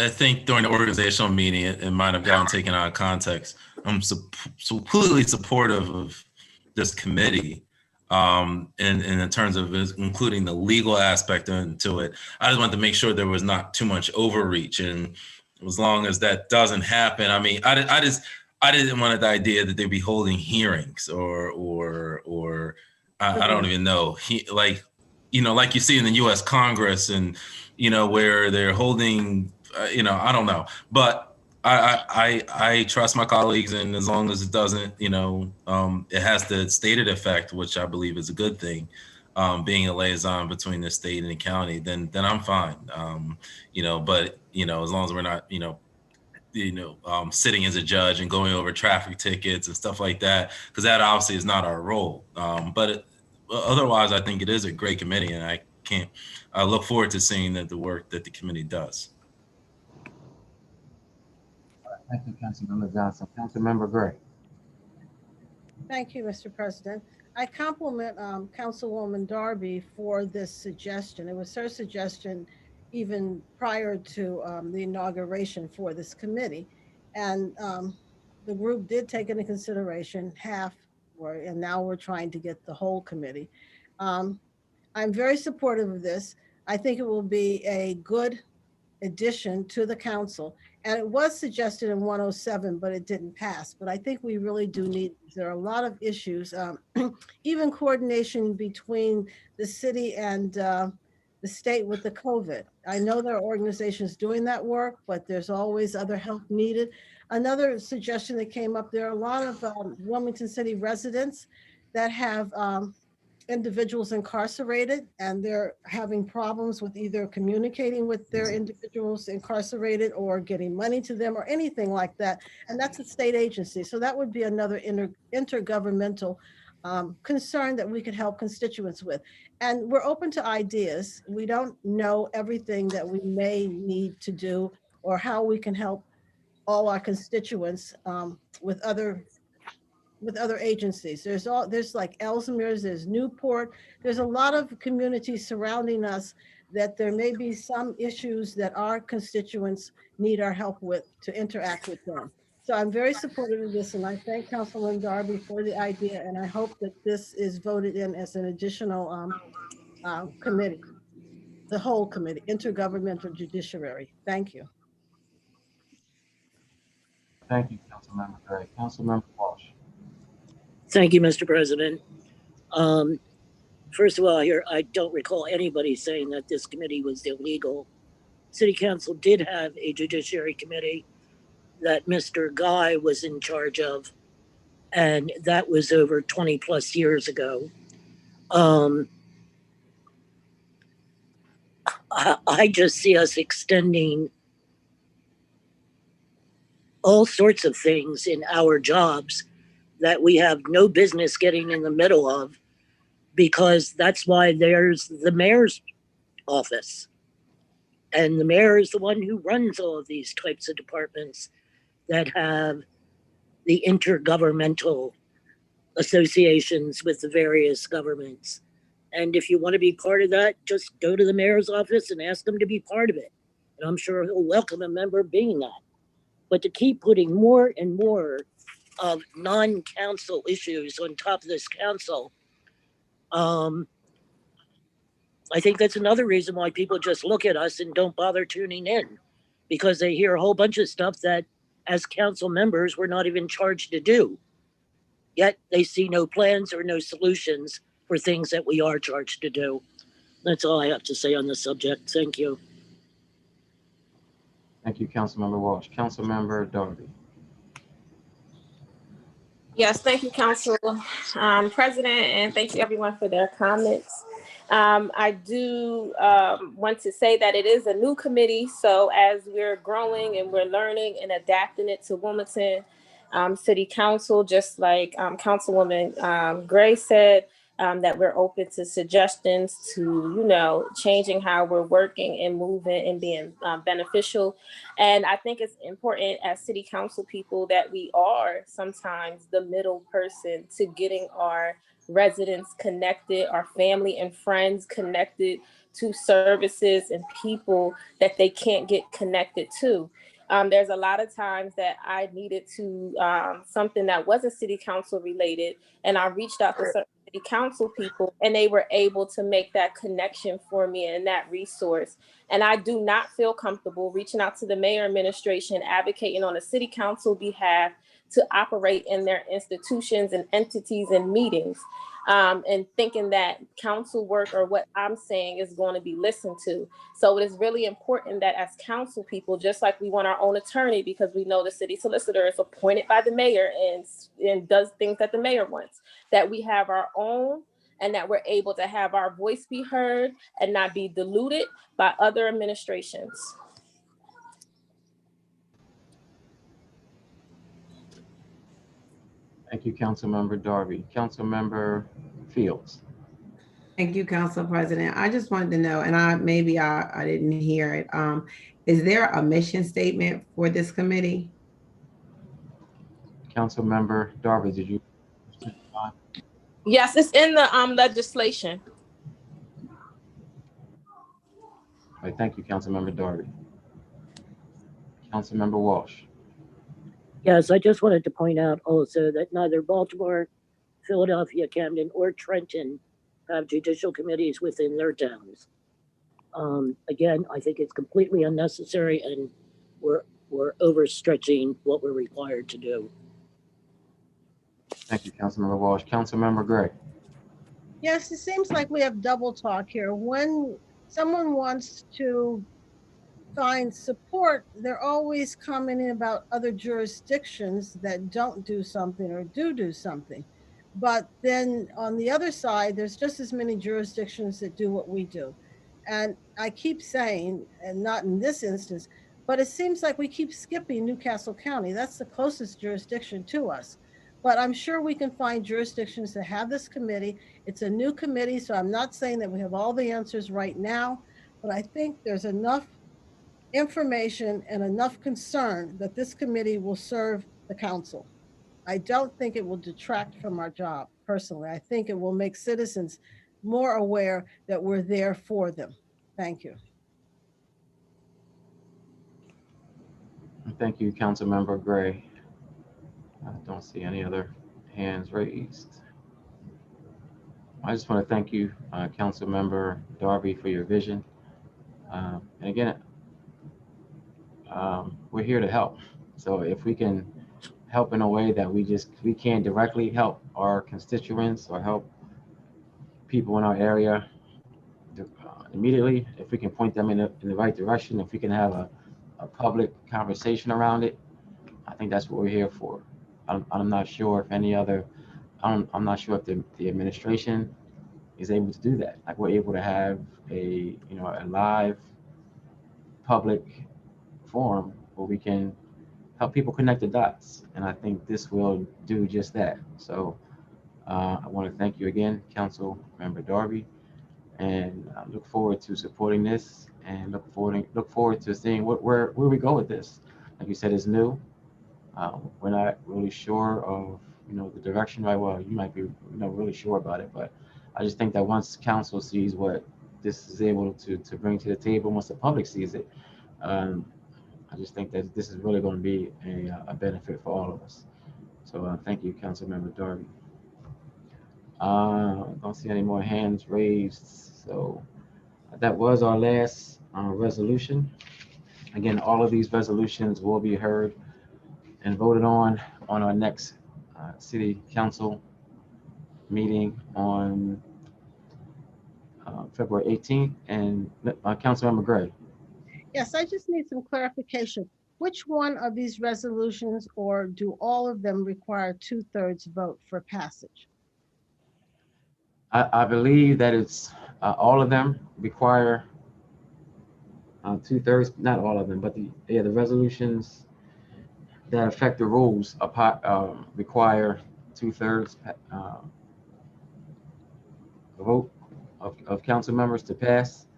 think during the organizational meeting, it might have gotten taken out of context. I'm completely supportive of this committee, and in terms of including the legal aspect into it. I just wanted to make sure there was not too much overreach, and as long as that doesn't happen, I mean, I didn't want the idea that they'd be holding hearings or I don't even know, like you see in the U.S. Congress, and where they're holding, I don't know, but I trust my colleagues, and as long as it doesn't, it has the stated effect, which I believe is a good thing, being a liaison between the state and the county, then I'm fine. But as long as we're not, sitting as a judge and going over traffic tickets and stuff like that, because that obviously is not our role. But otherwise, I think it is a great committee, and I look forward to seeing the work that the committee does. Thank you, Councilmember Johnson. Councilmember Gray. Thank you, Mr. President. I compliment Councilwoman Darby for this suggestion. It was her suggestion even prior to the inauguration for this committee. And the group did take into consideration half, and now we're trying to get the whole committee. I'm very supportive of this. I think it will be a good addition to the council. And it was suggested in 107, but it didn't pass. But I think we really do need, there are a lot of issues, even coordination between the city and the state with the COVID. I know there are organizations doing that work, but there's always other help needed. Another suggestion that came up, there are a lot of Wilmington City residents that have individuals incarcerated, and they're having problems with either communicating with their individuals incarcerated or getting money to them or anything like that. And that's a state agency. So that would be another intergovernmental concern that we could help constituents with. And we're open to ideas. We don't know everything that we may need to do or how we can help all our constituents with other agencies. There's like Ellesmere's, there's Newport, there's a lot of communities surrounding us that there may be some issues that our constituents need our help with to interact with them. So I'm very supportive of this, and I thank Councilman Darby for the idea, and I hope that this is voted in as an additional committee, the whole committee, Intergovernmental Judiciary. Thank you. Thank you, Councilmember Gray. Councilmember Walsh. Thank you, Mr. President. First of all, here, I don't recall anybody saying that this committee was illegal. City Council did have a judiciary committee that Mr. Guy was in charge of, and that was over 20 plus years ago. I just see us extending all sorts of things in our jobs that we have no business getting in the middle of, because that's why there's the mayor's office. And the mayor is the one who runs all of these types of departments that have the intergovernmental associations with the various governments. And if you want to be part of that, just go to the mayor's office and ask them to be part of it. And I'm sure he'll welcome a member being that. But to keep putting more and more of non-council issues on top of this council, I think that's another reason why people just look at us and don't bother tuning in, because they hear a whole bunch of stuff that as council members, we're not even charged to do. Yet they see no plans or no solutions for things that we are charged to do. That's all I have to say on this subject. Thank you. Thank you, Councilmember Walsh. Councilmember Darby. Yes, thank you, Council President, and thank you everyone for their comments. I do want to say that it is a new committee, so as we're growing and we're learning and adapting it to Wilmington City Council, just like Councilwoman Gray said, that we're open to suggestions to, changing how we're working and moving and being beneficial. And I think it's important as city council people that we are sometimes the middle person to getting our residents connected, our family and friends connected to services and people that they can't get connected to. There's a lot of times that I needed to something that wasn't city council related, and I reached out to certain city council people, and they were able to make that connection for me and that resource. And I do not feel comfortable reaching out to the mayor administration, advocating on a city council behalf to operate in their institutions and entities and meetings, and thinking that council work or what I'm saying is going to be listened to. So it is really important that as council people, just like we want our own attorney, because we know the city solicitor is appointed by the mayor and does things that the mayor wants, that we have our own, and that we're able to have our voice be heard and not be diluted by other administrations. Thank you, Councilmember Darby. Councilmember Fields. Thank you, Council President. I just wanted to know, and I didn't hear it. Is there a mission statement for this committee? Councilmember Darby, did you? Yes, it's in the legislation. right, thank you, Councilmember Darby. Councilmember Walsh. Yes, I just wanted to point out also that neither Baltimore, Philadelphia, Camden, or Trenton have judicial committees within their towns. Again, I think it's completely unnecessary, and we're overstretching what we're required to do. Thank you, Councilmember Walsh. Councilmember Gray. Yes, it seems like we have double talk here. When someone wants to find support, they're always commenting about other jurisdictions that don't do something or do something. But then on the other side, there's just as many jurisdictions that do what we do. And I keep saying, and not in this instance, but it seems like we keep skipping Newcastle County. That's the closest jurisdiction to us. But I'm sure we can find jurisdictions that have this committee. It's a new committee, so I'm not saying that we have all the answers right now, but I think there's enough information and enough concern that this committee will serve the council. I don't think it will detract from our job, personally. I think it will make citizens more aware that we're there for them. Thank you. Thank you, Councilmember Gray. I don't see any other hands raised. I just want to thank you, Councilmember Darby, for your vision. And again, we're here to help. So if we can help in a way that we can't directly help our constituents or help people in our area immediately, if we can point them in the right direction, if we can have a public conversation around it, I think that's what we're here for. I'm not sure if any other, I'm not sure if the administration is able to do that. Like, we're able to have a live public forum where we can help people connect the dots. And I think this will do just that. So I want to thank you again, Councilmember Darby, and I look forward to supporting this and look forward to seeing where we go with this. Like you said, it's new. We're not really sure of the direction right. Well, you might be really sure about it, but I just think that once council sees what this is able to bring to the table, once the public sees it, I just think that this is really going to be a benefit for all of us. So thank you, Councilmember Darby. Don't see any more hands raised. So that was our last resolution. Again, all of these resolutions will be heard and voted on our next city council meeting on February 18th. And Councilmember Gray. Yes, I just need some clarification. Which one of these resolutions, or do all of them require 2/3 vote for passage? I believe that it's all of them require 2/3, not all of them, but the resolutions that affect the rules require 2/3 vote of council members to pass.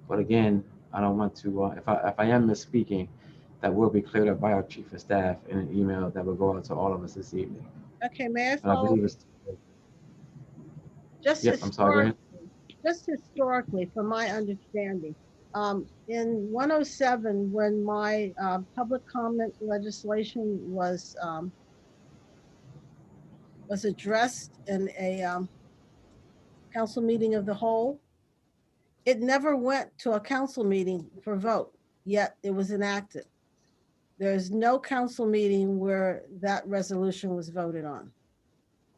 But again, I don't want to, if I am misspeaking, that will be cleared up by our chief of staff in an email that will go out to all of us this evening. Okay, may I But I follow? believe it's, Just yep, I'm sorry, go ahead. Just historically, from my understanding, in 107, when my public comment legislation was addressed in a council meeting of the whole, it never went to a council meeting for vote, yet it was enacted. There's no council meeting where that resolution was voted on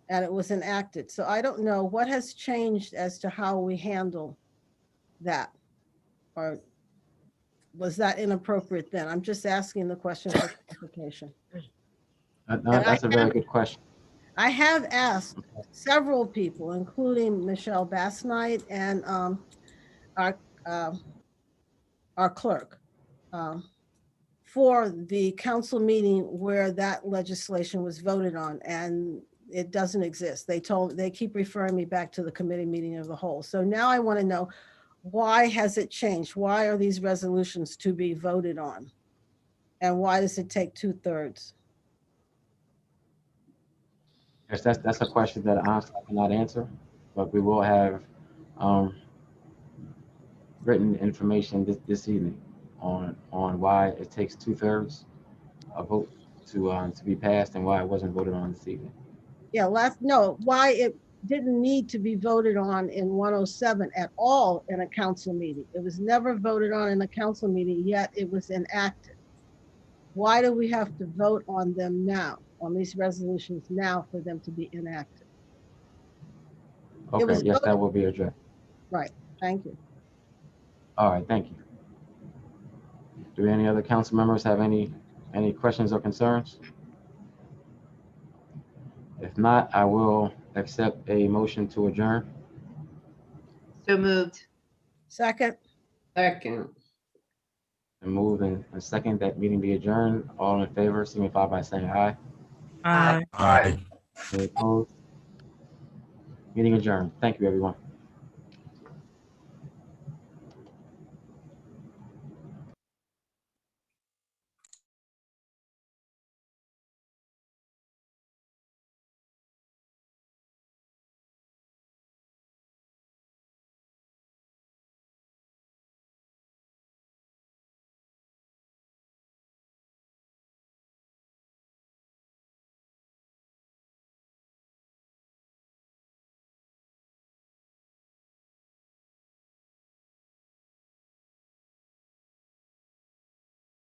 and it was enacted. So I don't know what has changed as to how we handle that, or was that inappropriate then? I'm just asking the question for clarification. No, that's a very good question. I have asked several people, including Michelle Bassnight and our clerk, for the council meeting where that legislation was voted on, and it doesn't exist. They keep referring me back to the committee meeting of the whole. So now I want to know, why has it changed? Why are these resolutions to be voted on? And why does it take 2/3? Yes, that's a question that honestly I cannot answer, but we will have written information this evening on why it takes 2/3 a vote to be passed and why it wasn't voted on this evening. Yeah, why it didn't need to be voted on in 107 at all in a council meeting. It was never voted on in a council meeting, yet it was enacted. Why do we have to vote on them now, on these resolutions now for them to be enacted? Okay, yes, that will be addressed. Right, thank you. All right, thank you. Do any other council members have any questions or concerns? If not, I will accept a motion to adjourn. So moved. Second. Second. And moved and second that meeting be adjourned. All in favor, signify by saying aye. Aye. Aye. Any opposed? Meeting adjourned. Thank you, everyone.